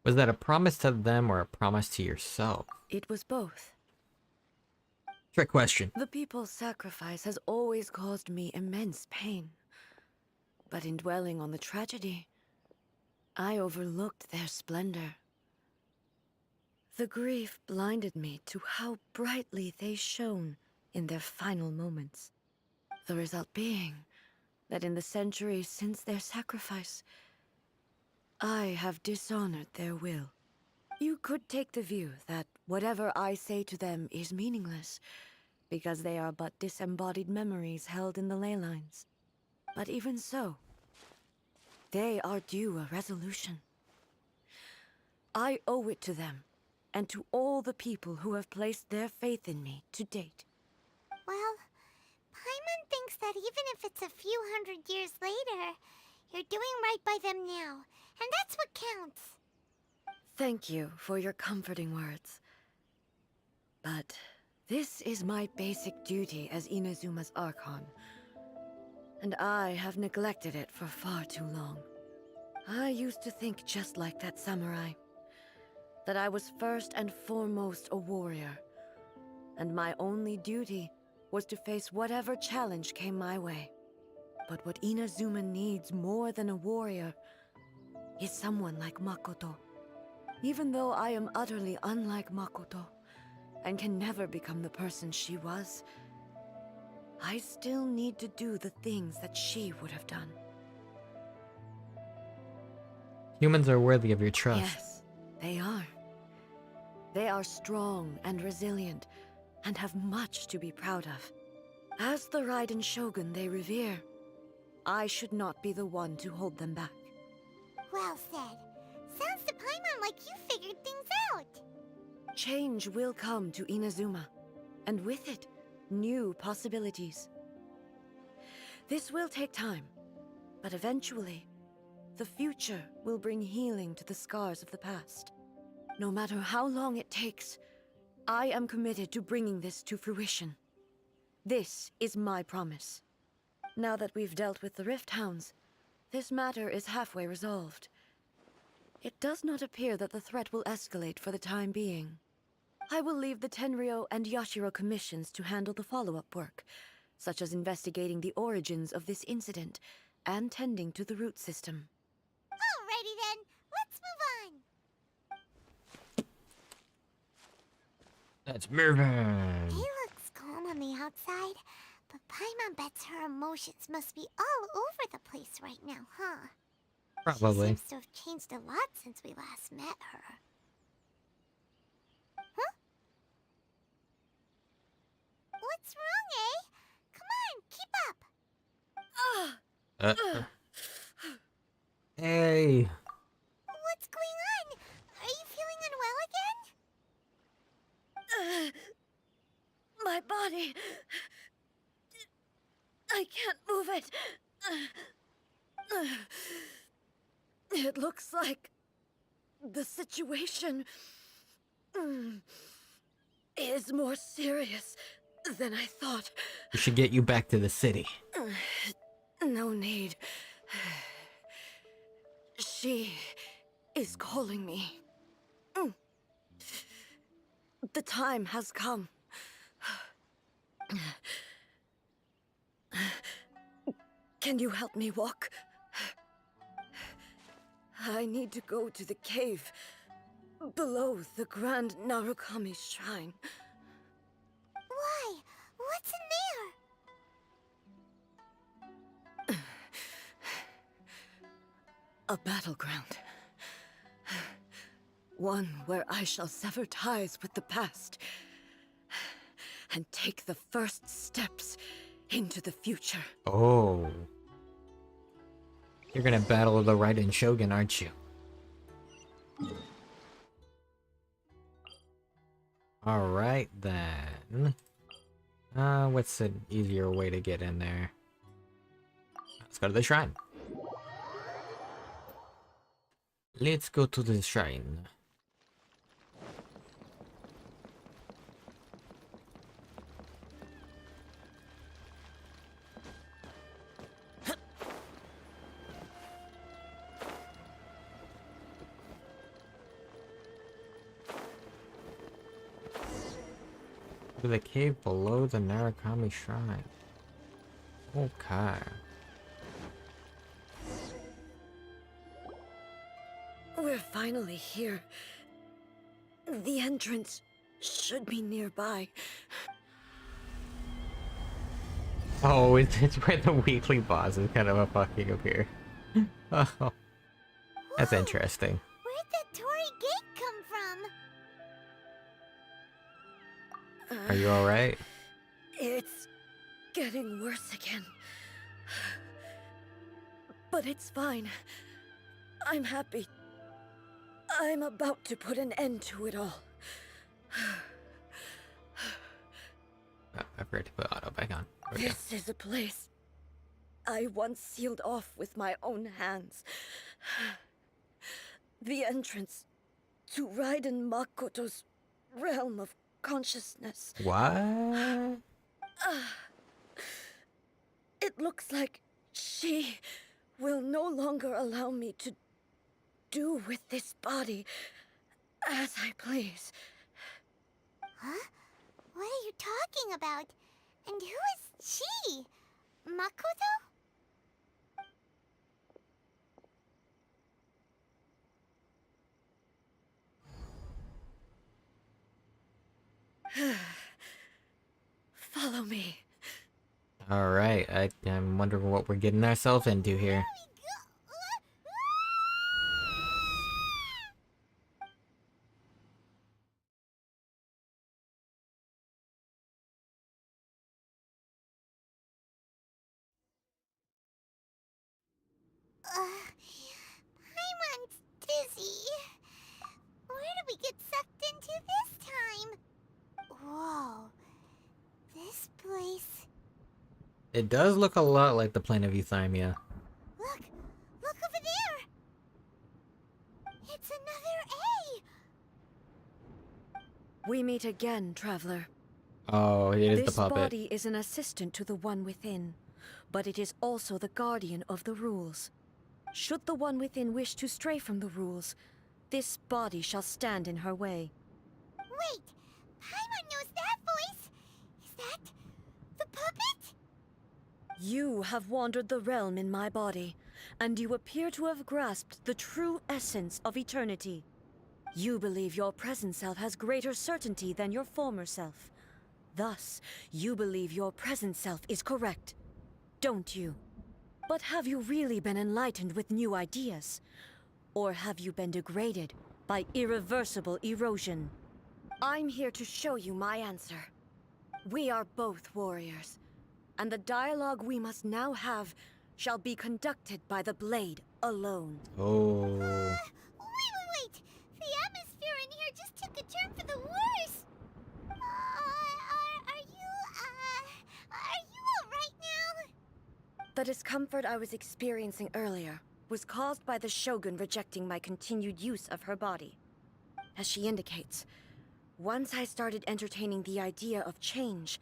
Was that a promise to them or a promise to yourself? It was both. Trick question. The people's sacrifice has always caused me immense pain. But in dwelling on the tragedy, I overlooked their splendor. The grief blinded me to how brightly they shone in their final moments. The result being that in the centuries since their sacrifice, I have dishonored their will. You could take the view that whatever I say to them is meaningless, because they are but disembodied memories held in the ley lines. But even so, they are due a resolution. I owe it to them, and to all the people who have placed their faith in me to date. Well, Paimon thinks that even if it's a few hundred years later, you're doing right by them now, and that's what counts. Thank you for your comforting words. But this is my basic duty as Inazuma's Archon, and I have neglected it for far too long. I used to think just like that samurai, that I was first and foremost a warrior, and my only duty was to face whatever challenge came my way. But what Inazuma needs more than a warrior is someone like Makoto. Even though I am utterly unlike Makoto, and can never become the person she was, I still need to do the things that she would have done. Humans are worthy of your trust. Yes, they are. They are strong and resilient, and have much to be proud of. As the Raiden Shogun they revere, I should not be the one to hold them back. Well said. Sounds to Paimon like you figured things out. Change will come to Inazuma, and with it, new possibilities. This will take time, but eventually, the future will bring healing to the scars of the past. No matter how long it takes, I am committed to bringing this to fruition. This is my promise. Now that we've dealt with the Rift Hounds, this matter is halfway resolved. It does not appear that the threat will escalate for the time being. I will leave the Tenryo and Yashiro commissions to handle the follow-up work, such as investigating the origins of this incident and tending to the root system. Alrighty then, let's move on. Let's move on. He looks calm on the outside, but Paimon bets her emotions must be all over the place right now, huh? Probably. She seems to have changed a lot since we last met her. Huh? What's wrong, eh? Come on, keep up! Hey. What's going on? Are you feeling unwell again? My body... I can't move it. It looks like the situation is more serious than I thought. We should get you back to the city. No need. She is calling me. The time has come. Can you help me walk? I need to go to the cave below the Grand Narukami Shrine. Why? What's in there? A battleground. One where I shall sever ties with the past and take the first steps into the future. Oh. You're gonna battle the Raiden Shogun, aren't you? Alright then. What's an easier way to get in there? Let's go to the shrine. Let's go to the shrine. To the cave below the Narukami Shrine. Okay. We're finally here. The entrance should be nearby. Oh, it's where the weekly boss is kind of a fucking appear. Oh, that's interesting. Where'd that Torii gate come from? Are you alright? It's getting worse again. But it's fine. I'm happy. I'm about to put an end to it all. Oh, I forgot to put auto back on. This is a place I once sealed off with my own hands. The entrance to Raiden Makoto's realm of consciousness. What? It looks like she will no longer allow me to do with this body as I please. Huh? What are you talking about? And who is she? Makoto? Follow me. Alright, I'm wondering what we're getting ourselves into here. Paimon's dizzy. Where did we get sucked into this time? Whoa. This place... It does look a lot like the plane of Euthymia. Look! Look over there! It's another A! We meet again, traveler. Oh, it is the This puppet. body is an assistant to the one within, but it is also the guardian of the rules. Should the one within wish to stray from the rules, this body shall stand in her way. Wait! Paimon knows that voice! Is that... the puppet? You have wandered the realm in my body, and you appear to have grasped the true essence of eternity. You believe your present self has greater certainty than your former self. Thus, you believe your present self is correct, don't you? But have you really been enlightened with new ideas? Or have you been degraded by irreversible erosion? I'm here to show you my answer. We are both warriors, and the dialogue we must now have shall be conducted by the blade alone. Oh. Wait! The atmosphere in here just took a turn for the worse! Are you alright now? The discomfort I was experiencing earlier was caused by the Shogun rejecting my continued use of her body. As she indicates, once I started entertaining the idea of change,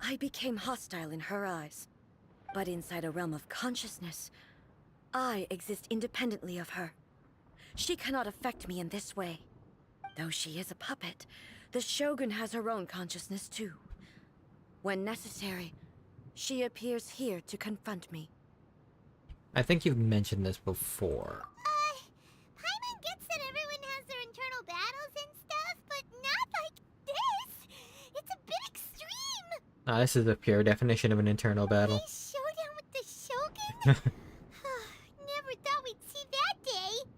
I became hostile in her eyes. But inside a realm of consciousness, I exist independently of her. She cannot affect me in this way. Though she is a puppet, the Shogun has her own consciousness too. When necessary, she appears here to confront me. I think you've mentioned this before. Paimon gets that everyone has their internal battles and stuff, but not like this! It's a bit extreme! This is the pure definition of an internal battle. A showdown with the Shogun? Never thought we'd see that day!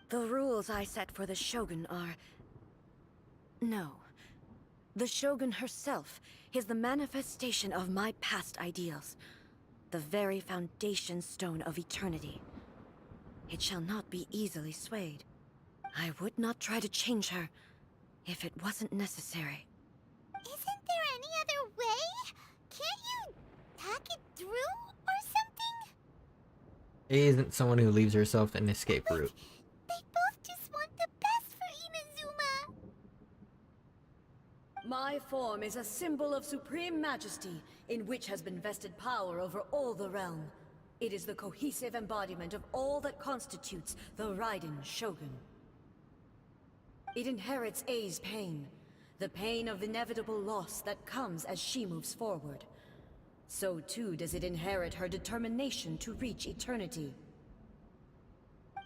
The rules I set for the Shogun are... No. The Shogun herself is the manifestation of my past ideals. The very foundation stone of eternity. It shall not be easily swayed. I would not try to change her if it wasn't necessary. Isn't there any other way? Can't you hack it through or something? He isn't someone who leaves herself an escape route. They both just want the best for Inazuma. My form is a symbol of supreme majesty, in which has been vested power over all the realm. It is the cohesive embodiment of all that constitutes the Raiden Shogun. It inherits Ei's pain, the pain of inevitable loss that comes as she moves forward. So too does it inherit her determination to reach eternity.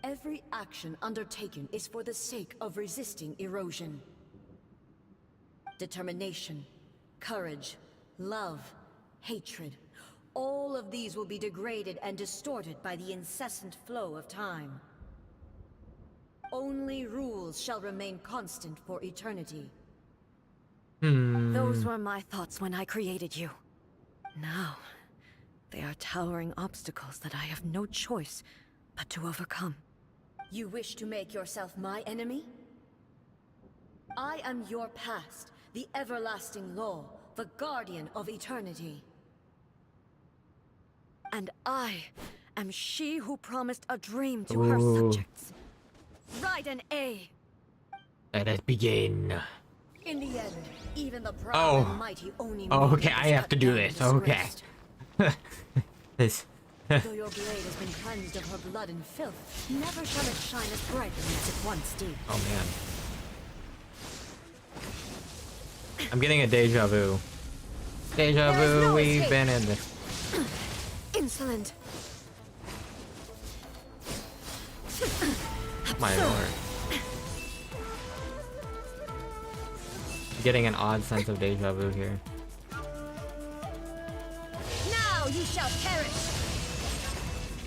Every action undertaken is for the sake of resisting erosion. Determination, courage, love, hatred, all of these will be degraded and distorted by the incessant flow of time. Only rules shall remain constant for eternity. Those were my thoughts when I created you. Now, they are towering obstacles that I have no choice but to overcome. You wish to make yourself my enemy? I am your past, the everlasting law, the guardian of eternity. And I am she who promised a dream to her subjects. Raiden A. Let us begin. In the end, even the proud and mighty Oni. Oh, okay, I have to do this. Okay. This. Though your blade has been cleansed of her blood and filth, never shall it shine as brightly as it once did. Oh man. I'm getting a deja vu. Deja vu, no we've escape. been in this. Insolent. My lord. Getting an odd sense of deja vu here. Now you shall perish.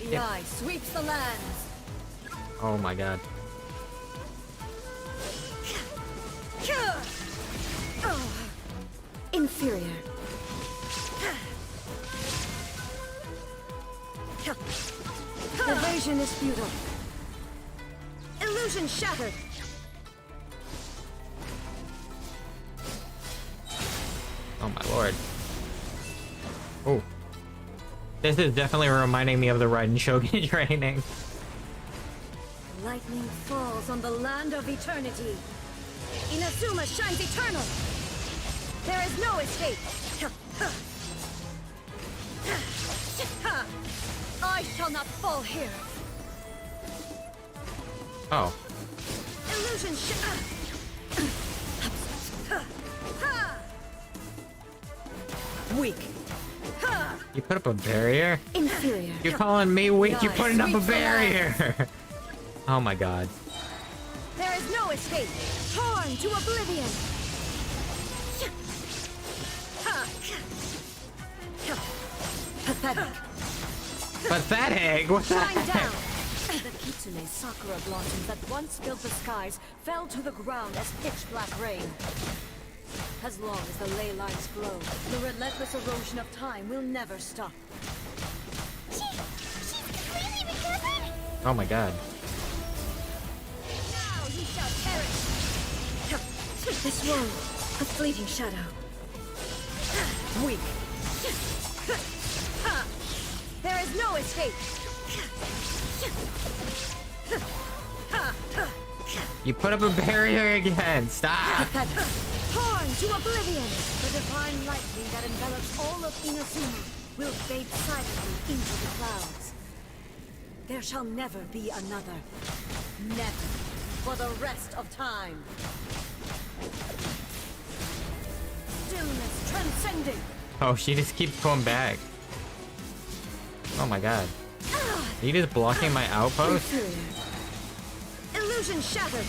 The eye sweeps the lands. Oh my god. Inferior. Evasion is futile. Illusion shattered. Oh my lord. Oh. This is definitely reminding me of the Raiden Shogun training. Lightning falls on the land of eternity. Inazuma shines eternal. There is no escape. I shall not fall here. Oh. Illusion weak. You put up a barrier? Inferior. You're calling me weak? You're Nice. putting up a Sweep the barrier! Oh my god. There is no escape. Torn to oblivion. Pathetic. Pathetic? What's Shine that? down. The Kitsune sakura blossoms that once filled the skies fell to the ground as pitch black rain. As long as the ley lines flow, the relentless erosion of time will never stop. She's completely recovered? Oh my god. Now you shall perish. This one, a fleeting shadow. Weak. There is no escape. You put up a barrier again. Stop. Torn to oblivion. The divine lightning that envelops all of Inazuma will fade silently into the clouds. There shall never be another. Never. For the rest of time. Stillness transcending. Oh, she just keeps going back. Oh my god. Are you just blocking my outpost? Illusion shattered.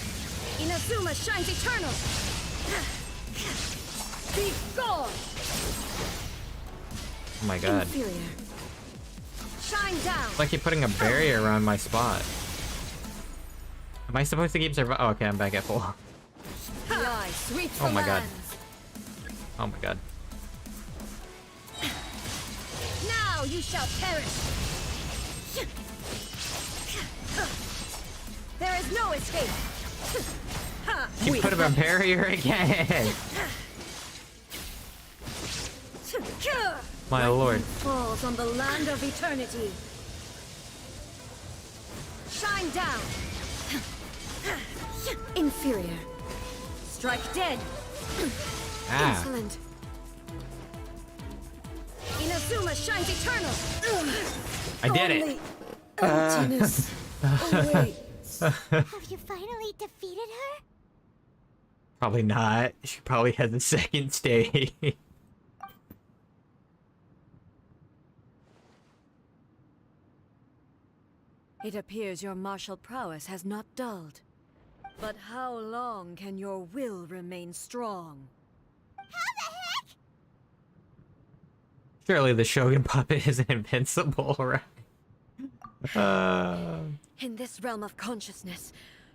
Inazuma shines eternal. Be gone. Oh my god. Inferior. Shine down. It's like you're putting a barrier around my spot. Am I supposed to keep surviving? Oh, okay, I'm back at full. The eye sweeps Oh the my god. lands. Oh my god. Now you shall perish. There is no escape. You put up a barrier again. My lord. Falls on the land of eternity. Shine down. Inferior. Strike dead. Ah. Insolent. Inazuma shines eternal. I did it. Only emptiness awaits. Have you finally defeated her? Probably not. She probably has a second stage. It appears your martial prowess has not dulled. But how long can your will remain strong? How the heck? Surely the Shogun puppet isn't invincible, right? In this realm of consciousness,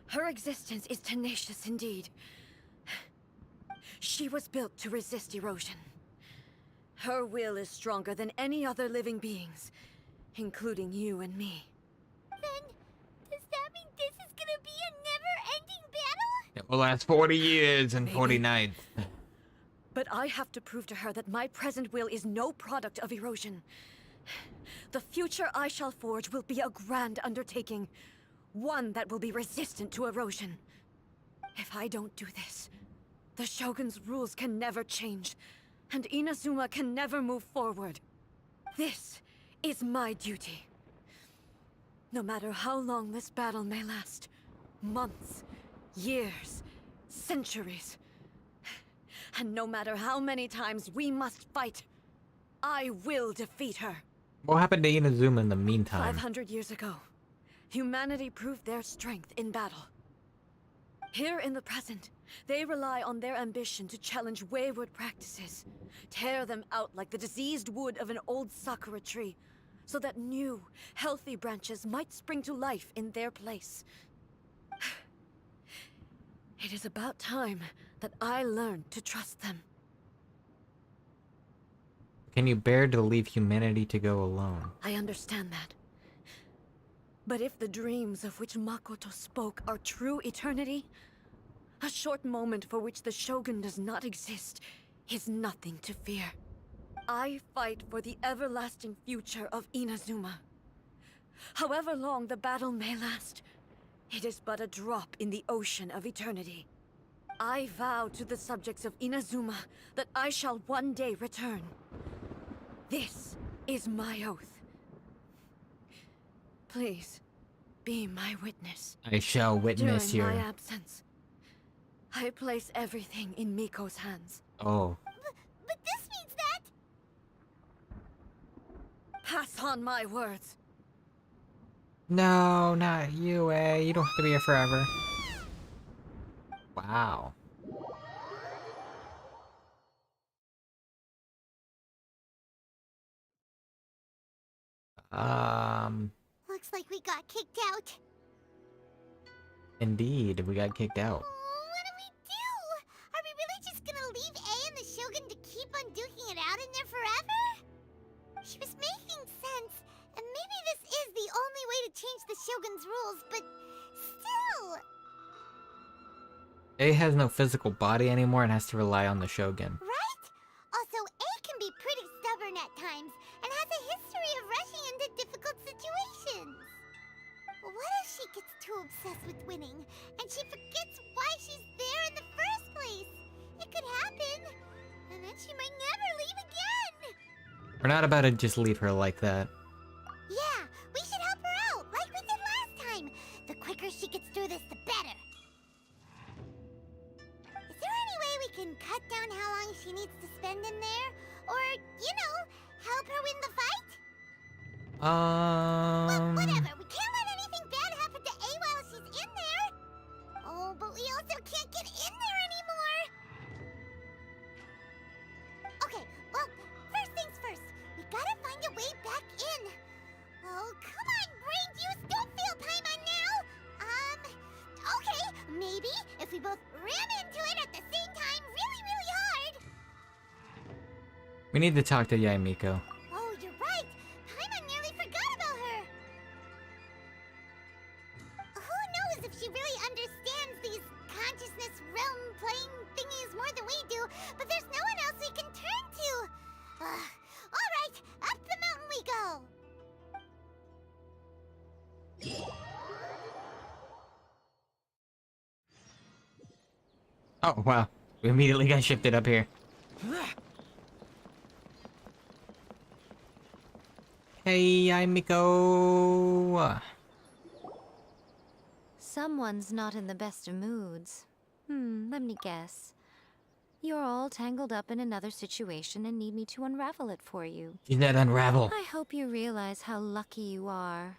her existence is tenacious indeed. She was built to resist erosion. Her will is stronger than any other living beings, including you and me. Then, does that mean this is gonna be a never-ending battle? It will last 40 years and Maybe. 40 nights. But I have to prove to her that my present will is no product of erosion. The future I shall forge will be a grand undertaking, one that will be resistant to erosion. If I don't do this, the Shogun's rules can never change, and Inazuma can never move forward. This is my duty. No matter how long this battle may last, months, years, centuries, and no matter how many times we must fight, I will defeat her. What happened to Inazuma in the meantime? 500 years ago, humanity proved their strength in battle. Here in the present, they rely on their ambition to challenge wayward practices, tear them out like the diseased wood of an old sakura tree, so that new, healthy branches might spring to life in their place. It is about time that I learned to trust them. Can you bear to leave humanity to go alone? I understand that. But if the dreams of which Makoto spoke are true eternity, a short moment for which the Shogun does not exist is nothing to fear. I fight for the everlasting future of Inazuma. However long the battle may last, it is but a drop in the ocean of eternity. I vow to the subjects of Inazuma that I shall one day return. This is my oath. Please, be my witness. I shall witness During your... my absence, I place everything in Miko's hands. Oh. But this means that... Pass on my words. No, not you, You don't have to be here forever. Wow. Looks like we got kicked out. Indeed, we got kicked out. What do we do? Are we really just gonna leave A and the Shogun to keep on duking it out in there forever? She was making sense, and maybe this is the only way to change the Shogun's rules, but still... A has no physical body anymore and has to rely on the Shogun. Right? Also, A can be pretty stubborn at times, and has a history of rushing into difficult situations. What if she gets too obsessed with winning, and she forgets why she's there in the first place? It could happen, and then she might never leave again! We're not about to just leave her like that. Yeah, we should help her out, like we did last time! The quicker she gets through this, the better! Is there any way we can cut down how long she needs to spend in there? Or, you know, help her win the fight? Well, whatever. We can't let anything bad happen to A while she's in there. Oh, but we also can't get in there anymore. Okay, well, first things first. We gotta find a way back in. Oh, come on, brain juice. Don't feel Paimon now. Okay. Maybe if we both ram into it at the same time really, really hard. We need to talk to Yae Miko. Oh, you're right. Paimon nearly forgot about her. Who knows if she really understands these consciousness realm playing thingies more than we do, but there's no one else we can turn to. All right, up the mountain we go. Oh, wow. We immediately got shifted up here. Hey, Yae Miko. Someone's not in the best of moods. Let me guess. You're all tangled up in another situation and need me to unravel it for you. She's not unravel. I hope you realize how lucky you are.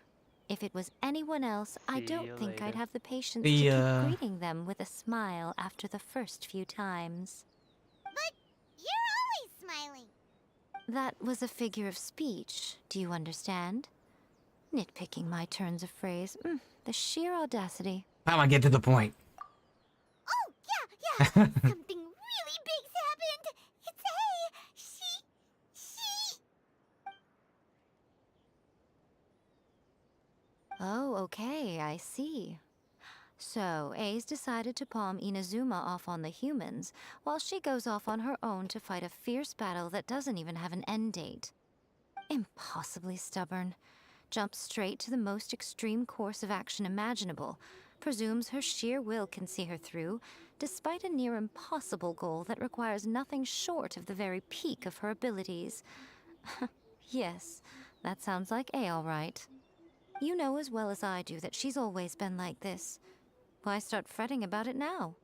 If it was anyone else, I don't think I'd have the patience to keep greeting them with a smile after the first few times. But you're always smiling. That was a figure of speech, do you understand? Nitpicking my turns of phrase. The sheer audacity. Come on, get to the point. Oh, yeah. Something really big's happened. It's A. She... Oh, okay, I see. So, A's decided to palm Inazuma off on the humans, while she goes off on her own to fight a fierce battle that doesn't even have an end date. Impossibly stubborn. Jumps straight to the most extreme course of action imaginable, presumes her sheer will can see her through, despite a near impossible goal that requires nothing short of the very peak of her abilities. Yes, that sounds like A all right. You know as well as I do that she's always been like this. Why start fretting about it now?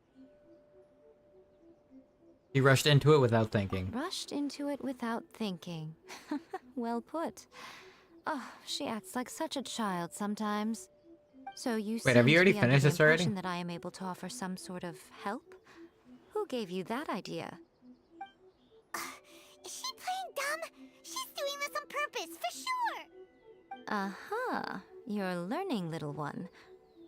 He rushed into it without thinking. Rushed into it without thinking. Well put. Oh, she acts like such a child sometimes. So you Wait, have you already finished this already? That I am able to offer some sort of help? Who gave you that idea? Is she playing dumb? She's doing this on purpose, for sure! Uh-huh. You're learning, little one.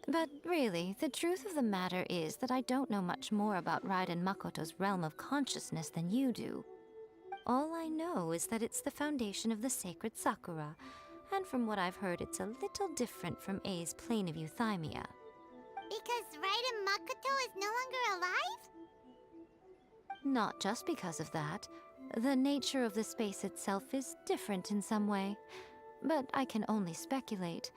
But really, the truth of the matter is that I don't know much more about Raiden Makoto's realm of consciousness than you do. All I know is that it's the foundation of the sacred Sakura, And from what I've heard, it's a little different from A's plane of euthymia. Because Raiden Makoto is no longer alive? Not just because of that. The nature of the space itself is different in some way. But I can only speculate.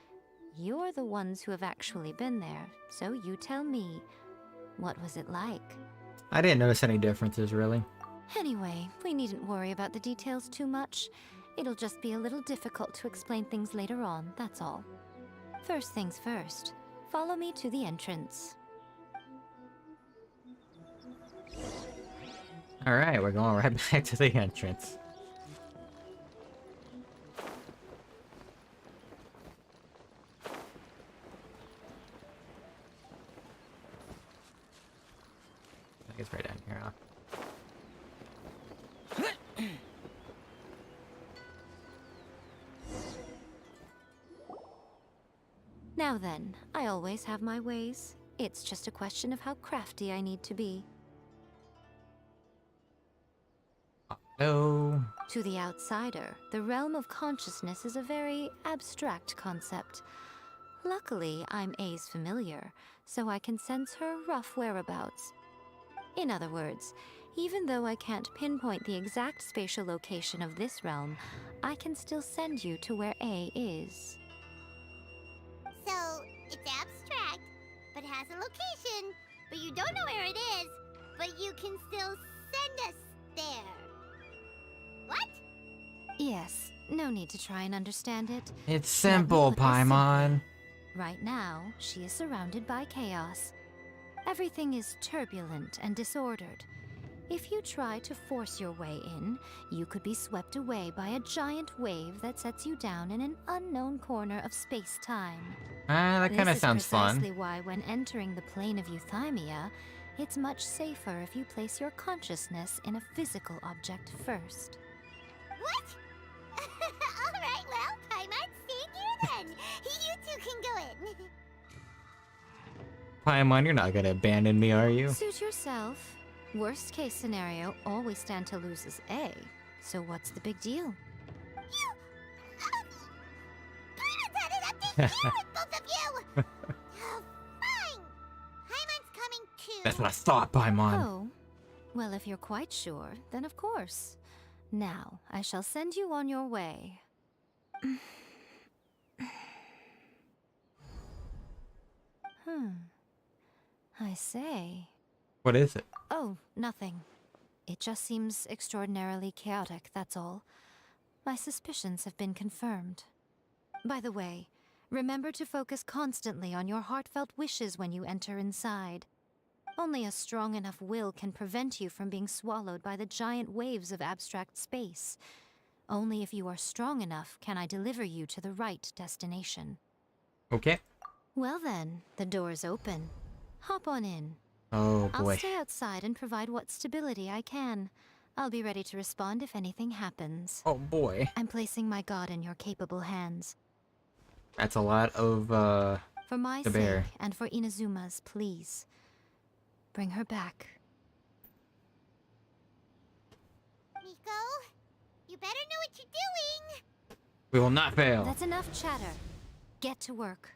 You're the ones who have actually been there, so you tell me. What was it like? I didn't notice any differences, really. Anyway, we needn't worry about the details too much. It'll just be a little difficult to explain things later on, that's all. First things first, follow me to the entrance. Alright, we're going right back to the entrance. I think it's right down here, huh? Now then, I always have my ways. It's just a question of how crafty I need to be. Hello. To the outsider, the realm of consciousness is a very abstract concept. Luckily, I'm A's familiar, so I can sense her rough whereabouts. In other words, even though I can't pinpoint the exact spatial location of this realm, I can still send you to where A is. So, it's abstract, but has a location, but you don't know where it is, but you can still send us there. What? Yes, no need to try and understand it. It's simple, Paimon. Right now, she is surrounded by chaos. Everything is turbulent and disordered. If you try to force your way in, you could be swept away by a giant wave that sets you down in an unknown corner of space-time. That kind of sounds fun. This is precisely why when entering the plane of euthymia, it's much safer if you place your consciousness in a physical object first. What? Alright, well, Paimon, stay here then. You two can go in. Paimon, you're not gonna abandon me, are you? Suit yourself. Worst case scenario, all we stand to lose is A. So what's the big deal? Paimon's had it up to here with both of you! Oh, fine! Paimon's coming too. That's what I thought, Paimon. Oh. Well, if you're quite sure, then of course. Now, I shall send you on your way. I say. What is it? Oh, nothing. It just seems extraordinarily chaotic, that's all. My suspicions have been confirmed. By the way, remember to focus constantly on your heartfelt wishes when you enter inside. Only a strong enough will can prevent you from being swallowed by the giant waves of abstract space. Only if you are strong enough can I deliver you to the right destination. Okay. Well then, the door's open. Hop on in. Oh boy. I'll stay outside and provide what stability I can. I'll be ready to respond if anything happens. Oh boy. I'm placing my god in your capable hands. That's a lot of, For my to sake, bear. and for Inazuma's, please. Bring her back. Miko, you better know what you're doing! We will not fail. That's enough chatter. Get to work.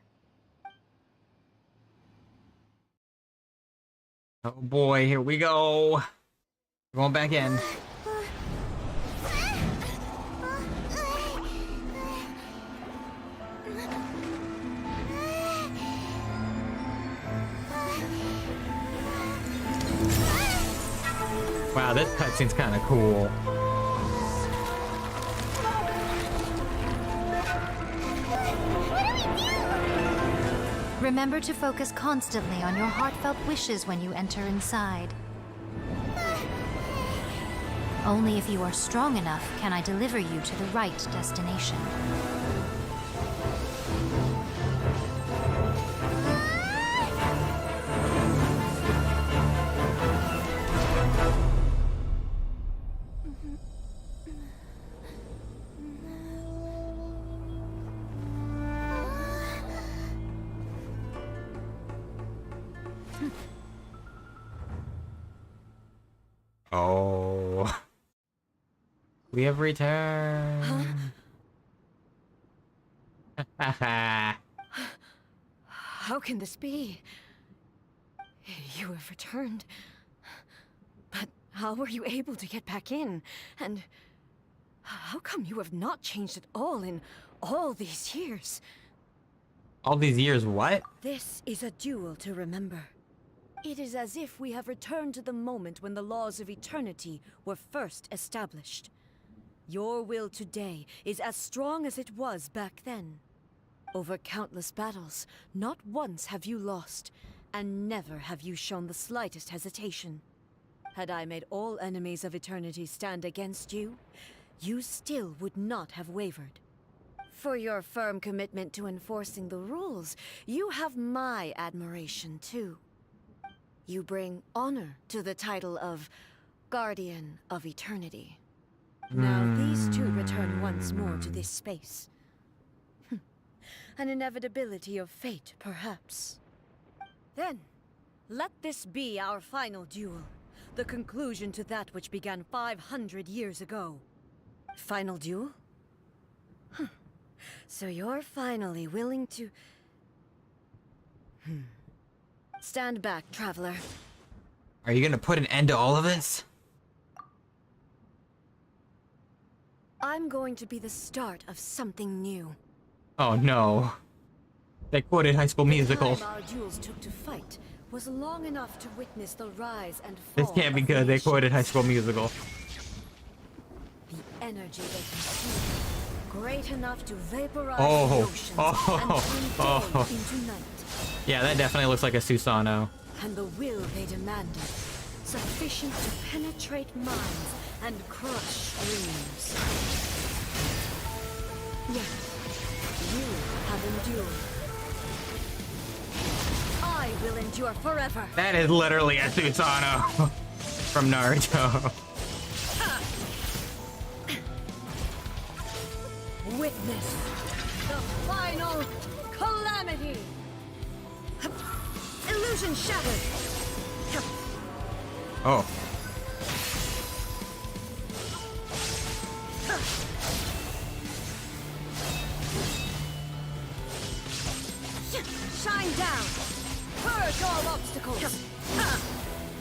Oh boy, here we go. We're going back in. Wow, this cutscene's kind of cool. Remember to focus constantly on your heartfelt wishes when you enter inside. Only if you are strong enough can I deliver you to the right destination. Oh. We have returned. Huh? Haha. How can this be? You have returned. But how were you able to get back in? And how come you have not changed at all in all these years? All these years, what? This is a duel to remember. It is as if we have returned to the moment when the laws of eternity were first established. Your will today is as strong as it was back then. Over countless battles, not once have you lost, and never have you shown the slightest hesitation. Had I made all enemies of eternity stand against you, you still would not have wavered. For your firm commitment to enforcing the rules, you have my admiration too. You bring honor to the title of Guardian of Eternity. Now these two return once more to this space. An inevitability of fate, perhaps. Then, let this be our final duel. The conclusion to that which began 500 years ago. Final duel? So you're finally willing to... Stand back, traveler. Are you gonna put an end to all of this? I'm going to be the start of something new. Oh no. They quoted High School Musical. The time our duels took to fight was long enough to witness the rise and fall. This can't be good. They quoted High School Musical. The energy they consumed, great enough to vaporize Oh. the oceans and turn day into night. Yeah, that definitely looks like a Susano. And the will they demanded, sufficient to penetrate minds and crush dreams. Yet, you have endured. I will endure forever. That is literally a Susano from Naruto. Witness the final calamity. Illusion shattered. Oh. Shine down. Purge all obstacles.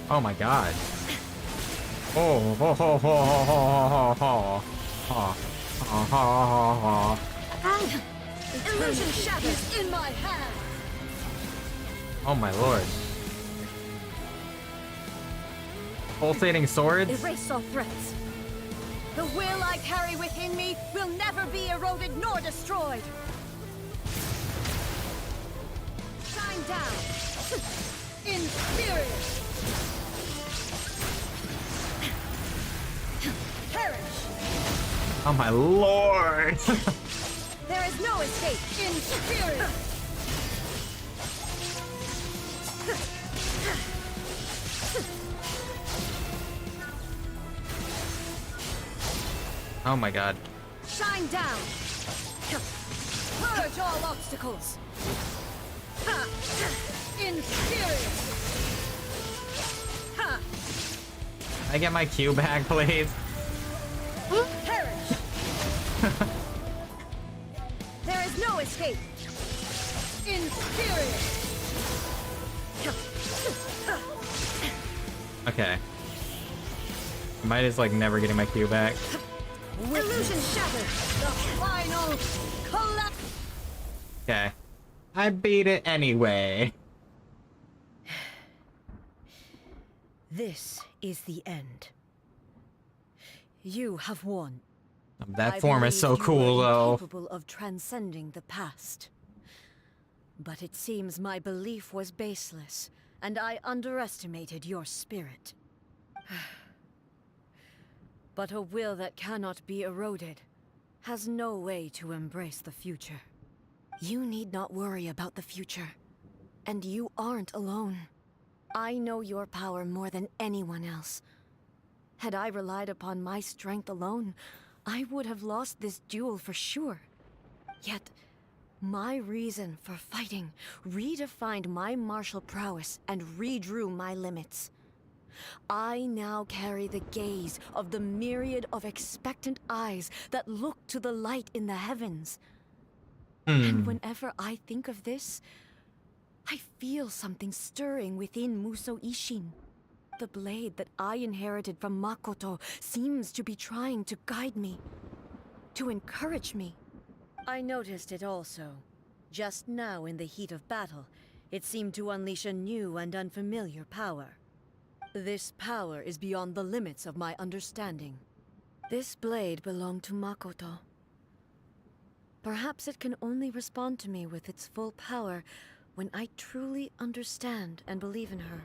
Oh my god. Oh, ho, ho, ho, ho, ho, ho, ho, ho, ho, ho. Illusion shattered in my hand. Oh my lord. Pulsating swords? Erase all threats. The will I carry within me will never be eroded nor destroyed. Shine down. In spirit. Perish. Oh my lord. There is no escape in spirit. Oh my god. Shine down. Purge all obstacles. In spirit. Can I get my cue back, please? Perish. There is no escape. In spirit. Okay. I might just like never getting my cue back. Illusion shattered. The final collapse. Okay. I beat it anyway. This is the end. You have won. That form is so cool, though. Capable of transcending the past. But it seems my belief was baseless, and I underestimated your spirit. But a will that cannot be eroded has no way to embrace the future. You need not worry about the future. And you aren't alone. I know your power more than anyone else. Had I relied upon my strength alone, I would have lost this duel for sure. Yet, my reason for fighting redefined my martial prowess and redrew my limits. I now carry the gaze of the myriad of expectant eyes that look to the light in the heavens. And whenever I think of this, I feel something stirring within Muso Ishin. The blade that I inherited from Makoto seems to be trying to guide me, to encourage me. I noticed it also. Just now in the heat of battle, it seemed to unleash a new and unfamiliar power. This power is beyond the limits of my understanding. This blade belonged to Makoto. Perhaps it can only respond to me with its full power when I truly understand and believe in her.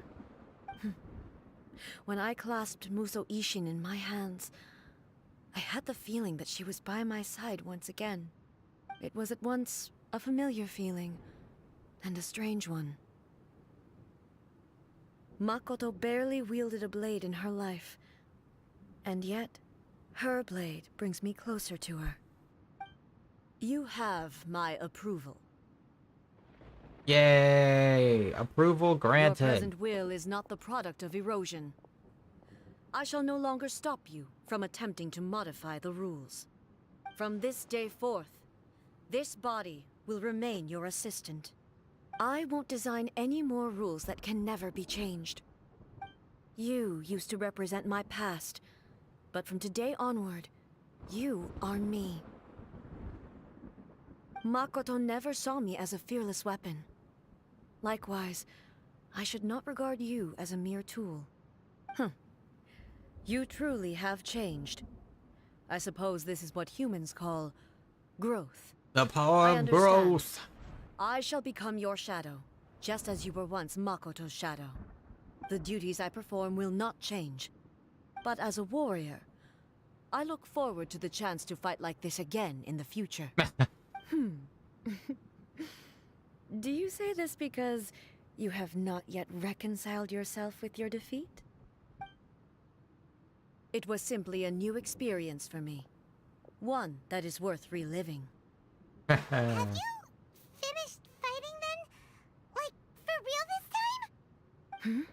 When I clasped Muso Ishin in my hands, I had the feeling that she was by my side once again. It was at once a familiar feeling and a strange one. Makoto barely wielded a blade in her life, and yet her blade brings me closer to her. You have my approval. Yay! Approval Your granted. present will is not the product of erosion. I shall no longer stop you from attempting to modify the rules. From this day forth, this body will remain your assistant. I won't design any more rules that can never be changed. You used to represent my past, but from today onward, you are me. Makoto never saw me as a fearless weapon. Likewise, I should not regard you as a mere tool. You truly have changed. I suppose this is what humans call growth. The power I of understand. growth. I shall become your shadow, just as you were once Makoto's shadow. The duties I perform will not change. But as a warrior, I look forward to the chance to fight like this again in the future. Do you say this because you have not yet reconciled yourself with your defeat? It was simply a new experience for me. One that is worth reliving. Have you finished fighting then? Like, for real this time?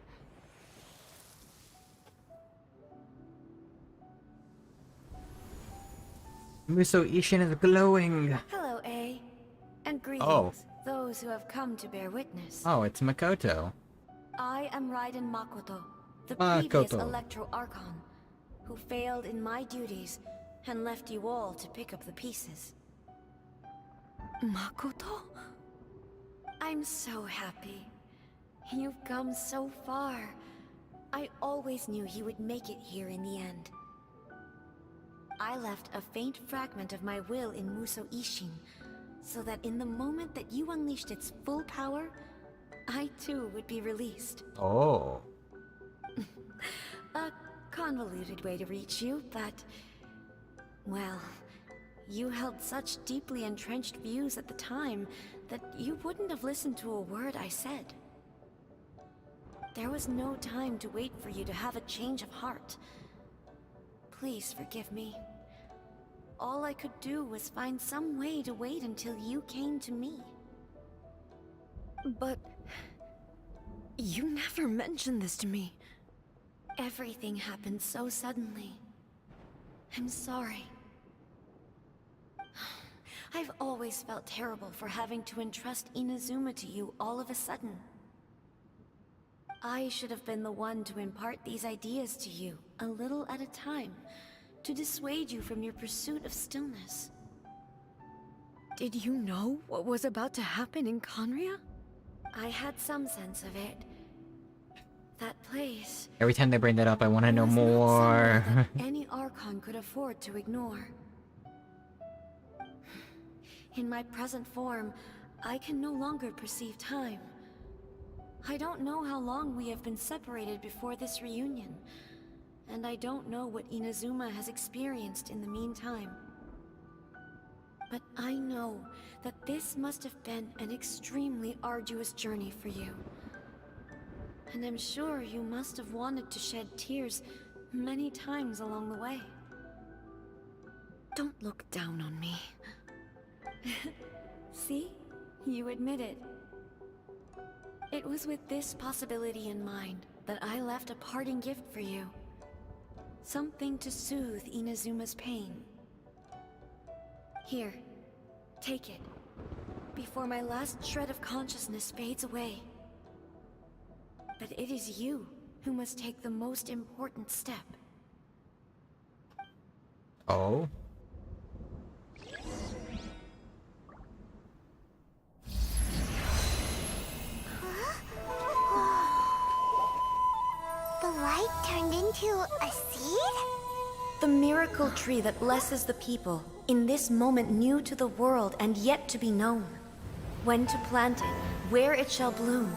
Muso Ishin is glowing. Hello, A. And greetings, Oh. those who have come to bear witness. Oh, it's Makoto. I am Raiden Makoto, the previous Makoto. Electro Archon, who failed in my duties and left you all to pick up the pieces. Makoto? I'm so happy. You've come so far. I always knew you would make it here in the end. I left a faint fragment of my will in Muso Ishin, so that in the moment that you unleashed its full power, I too would be released. Oh. A convoluted way to reach you, but... well, you held such deeply entrenched views at the time that you wouldn't have listened to a word I said. There was no time to wait for you to have a change of heart. Please forgive me. All I could do was find some way to wait until you came to me. But... you never mentioned this to me. Everything happened so suddenly. I'm sorry. I've always felt terrible for having to entrust Inazuma to you all of a sudden. I should have been the one to impart these ideas to you, a little at a time, to dissuade you from your pursuit of stillness. Did you know what was about to happen in Conria? I had some sense of it. That place... Every time they bring that up, I want to know was not more. somewhere that any Archon could afford to ignore. In my present form, I can no longer perceive time. I don't know how long we have been separated before this reunion, and I don't know what Inazuma has experienced in the meantime. But I know that this must have been an extremely arduous journey for you. And I'm sure you must have wanted to shed tears many times along the way. Don't look down on me. See? You admit it. It was with this possibility in mind that I left a parting gift for you. Something to soothe Inazuma's pain. Here, take it. before my last shred of consciousness fades away. But it is you who must take the most important step. Oh? The light turned into a seed? The miracle tree that blesses the people, in this moment new to the world and yet to be known. When to plant it, where it shall bloom.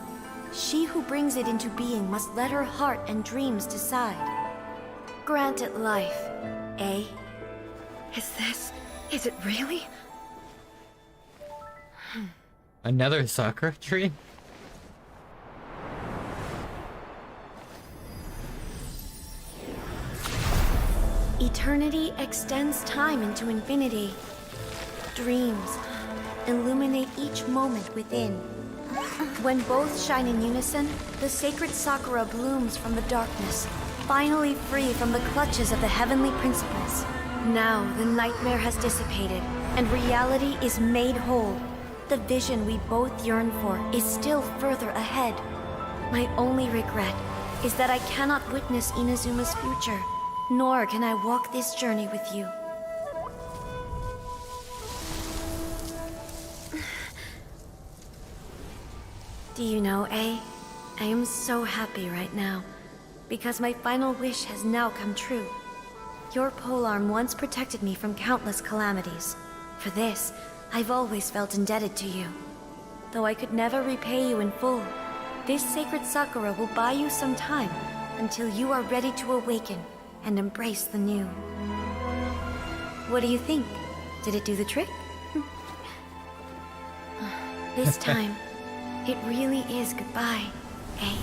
She who brings it into being must let her heart and dreams decide. Grant it life, eh? Is it really? Another sakura tree? Eternity extends time into infinity. Dreams illuminate each moment within. When both shine in unison, the sacred sakura blooms from the darkness, finally free from the clutches of the heavenly principles. Now the nightmare has dissipated, and reality is made whole. The vision we both yearn for is still further ahead. My only regret is that I cannot witness Inazuma's future, nor can I walk this journey with you. Do you know, I am so happy right now, because my final wish has now come true. Your polearm once protected me from countless calamities. For this, I've always felt indebted to you. Though I could never repay you in full, this sacred sakura will buy you some time until you are ready to awaken and embrace the new. What do you think? Did it do the trick? This time, it really is goodbye, eh?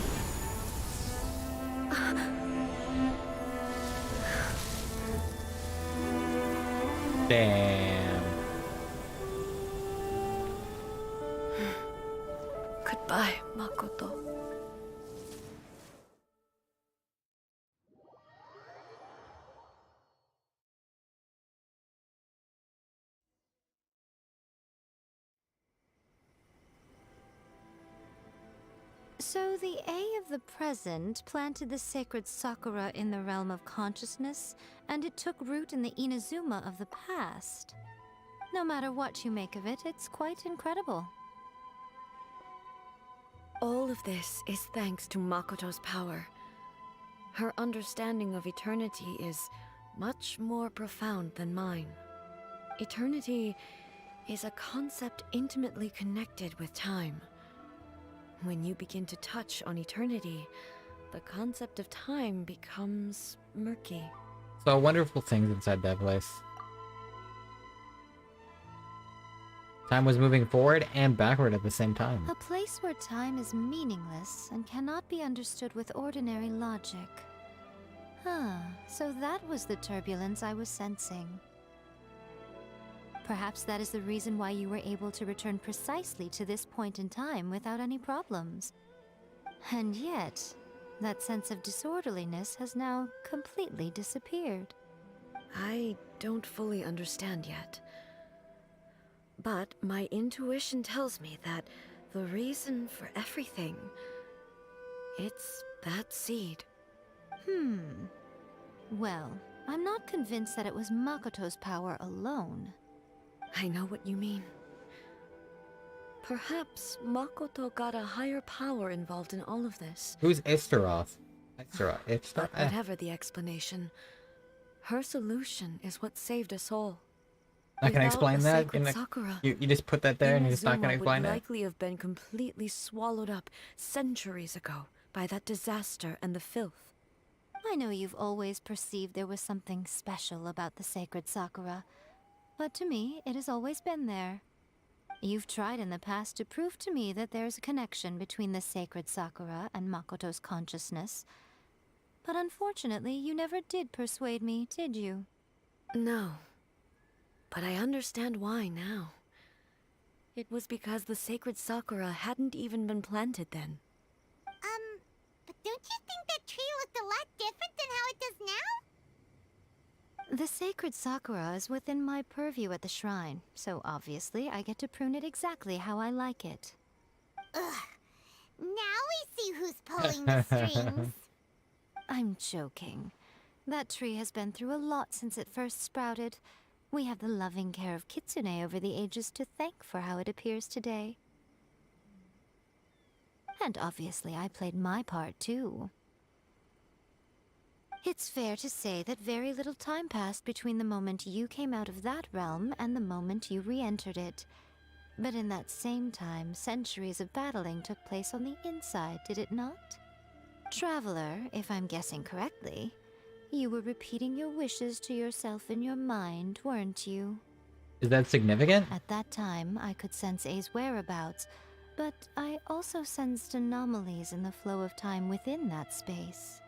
Damn. Goodbye, Makoto. So the A of the present planted the sacred sakura in the realm of consciousness, and it took root in the Inazuma of the past. No matter what you make of it, it's quite incredible. All of this is thanks to Makoto's power. Her understanding of eternity is much more profound than mine. Eternity is a concept intimately connected with time. When you begin to touch on eternity, the concept of time becomes murky. So wonderful things inside that place. Time was moving forward and backward at the same time. A place where time is meaningless and cannot be understood with ordinary logic. So that was the turbulence I was sensing. Perhaps that is the reason why you were able to return precisely to this point in time without any problems. And yet, that sense of disorderliness has now completely disappeared. I don't fully understand yet. But my intuition tells me that the reason for everything, it's that seed. Well, I'm not convinced that it was Makoto's power alone. I know what you mean. Perhaps Makoto got a higher power involved in all of this. Who's Istaroth? But whatever the explanation, her solution is what saved us all. I can explain that? Sakura, You just put that there and you're just not going to explain would it? likely have been completely swallowed up centuries ago by that disaster and the filth. I know you've always perceived there was something special about the sacred Sakura, but to me, it has always been there. You've tried in the past to prove to me that there's a connection between the sacred Sakura and Makoto's consciousness, but unfortunately, you never did persuade me, did you? No. But I understand why now. It was because the sacred Sakura hadn't even been planted then. But don't you think that tree looked a lot different than how it does now? The sacred sakura is within my purview at the shrine, so obviously I get to prune it exactly how I like it. Ugh. Now we see who's pulling the strings. I'm joking. That tree has been through a lot since it first sprouted. We have the loving care of Kitsune over the ages to thank for how it appears today. And obviously I played my part too. It's fair to say that very little time passed between the moment you came out of that realm and the moment you re-entered it. But in that same time, centuries of battling took place on the inside, did it not? Traveler, if I'm guessing correctly, you were repeating your wishes to yourself in your mind, weren't you? Is that significant? At that time, I could sense A's whereabouts, but I also sensed anomalies in the flow of time within that space.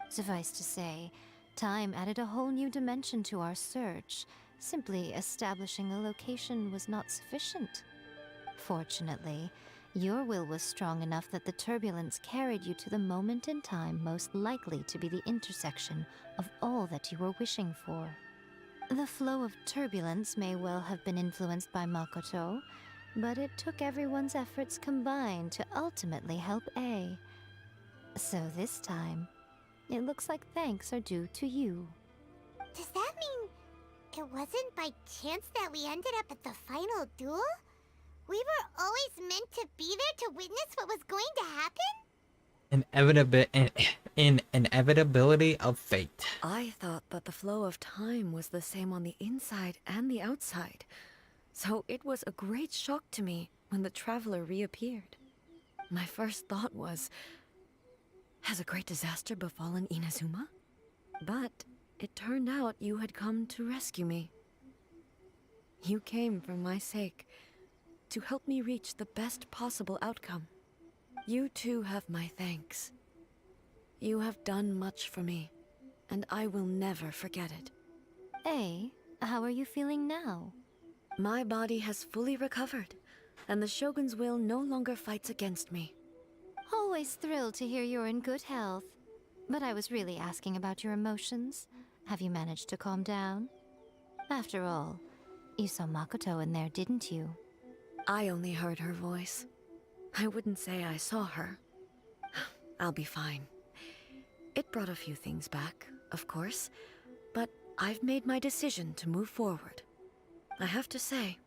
Suffice to say, time added a whole new dimension to our search. Simply establishing a location was not sufficient. Fortunately, your will was strong enough that the turbulence carried you to the moment in time most likely to be the intersection of all that you were wishing for. The flow of turbulence may well have been influenced by Makoto, but it took everyone's efforts combined to ultimately help A. So this time, it looks like thanks are due to you. Does that mean it wasn't by chance that we ended up at the final duel? We were always meant to be there to witness what was going to happen? Inevitability of fate. I thought that the flow of time was the same on the inside and the outside. So it was a great shock to me when the traveler reappeared. My first thought was, has a great disaster befallen Inazuma? But it turned out you had come to rescue me. You came for my sake, to help me reach the best possible outcome. You too have my thanks. You have done much for me, and I will never forget it. A, how are you feeling now? My body has fully recovered, and the Shogun's will no longer fights against me. Always thrilled to hear you're in good health. But I was really asking about your emotions. Have you managed to calm down? After all, you saw Makoto in there, didn't you? I only heard her voice. I wouldn't say I saw her. I'll be fine. It brought a few things back, of course, but I've made my decision to move forward. I have to say,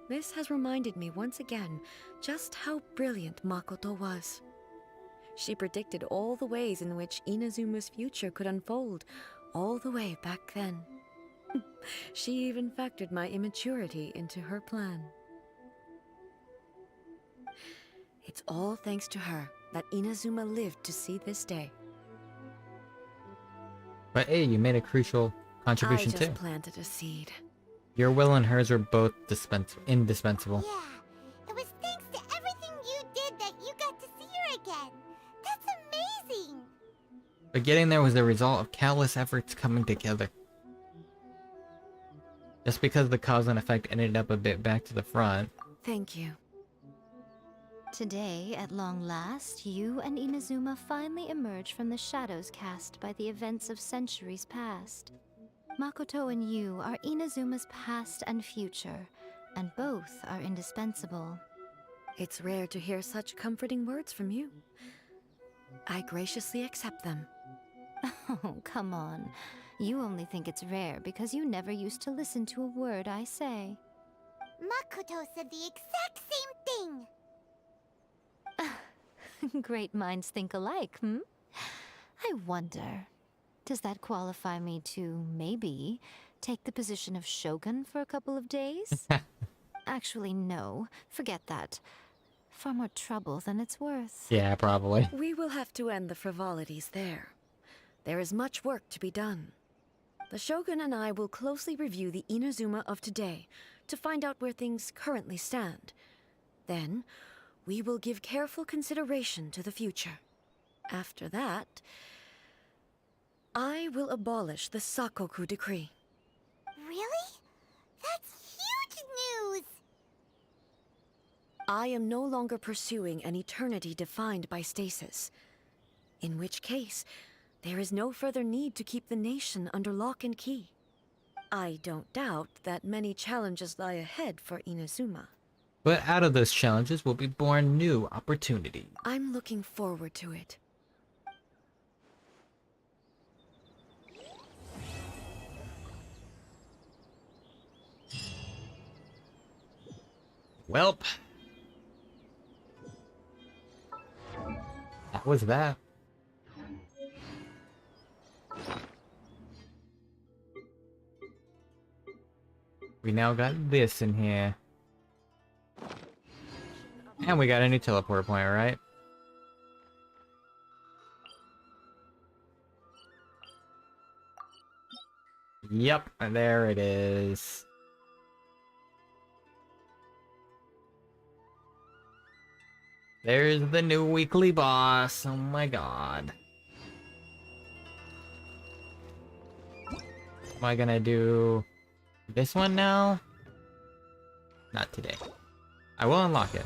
this has reminded me once again just how brilliant Makoto was. She predicted all the ways in which Inazuma's future could unfold, all the way back then. She even factored my immaturity into her plan. It's all thanks to her that Inazuma lived to see this day. But hey, you made a crucial contribution I just too. planted a seed. Your will and hers are both indispensable. Yeah, it was thanks to everything you did that you got to see her again. That's amazing! But getting there was the result of countless efforts coming together. Just because the cause and effect ended up a bit back to the front. Thank you. Today, at long last, you and Inazuma finally emerge from the shadows cast by the events of centuries past. Makoto and you are Inazuma's past and future, and both are indispensable. It's rare to hear such comforting words from you. I graciously accept them. Oh, come on. You only think it's rare because you never used to listen to a word I say. Makoto said the exact same thing! Great minds think alike, hmm? I wonder, does that qualify me to, maybe, take the position of Shogun for a couple of days? Actually, no. Forget that. Far more trouble than it's worth. Yeah, probably. We will have to end the frivolities there. There is much work to be done. The Shogun and I will closely review the Inazuma of today to find out where things currently stand. Then, we will give careful consideration to the future. After that, I will abolish the Sakoku decree. Really? That's huge news! I am no longer pursuing an eternity defined by stasis. In which case, there is no further need to keep the nation under lock and key. I don't doubt that many challenges lie ahead for Inazuma. But out of those challenges will be born new opportunities. I'm looking forward to it. Welp. That was that. We now got this in here. And we got a new teleport point, right? Yep, there it is. There's the new weekly boss. Oh my god. Am I gonna do this one now? Not today. I will unlock it.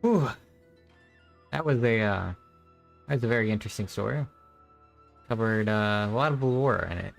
Whew. That was a very interesting story. Covered a lot of lore in it.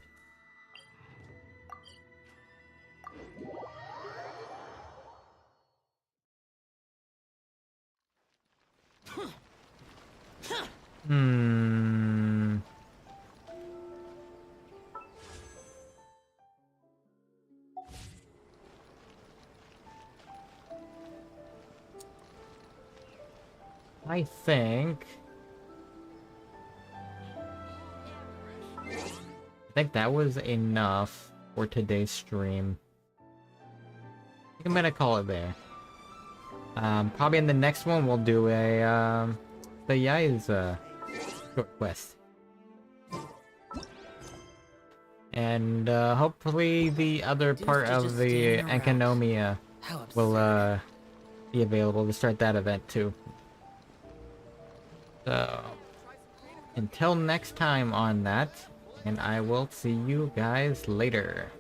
I think that was enough for today's stream. I think I'm gonna call it there. Probably in the next one we'll do a the Yae's short quest. And hopefully the other part of the Enkanomiya will be available to start that event too. So until next time on that, and I will see you guys later.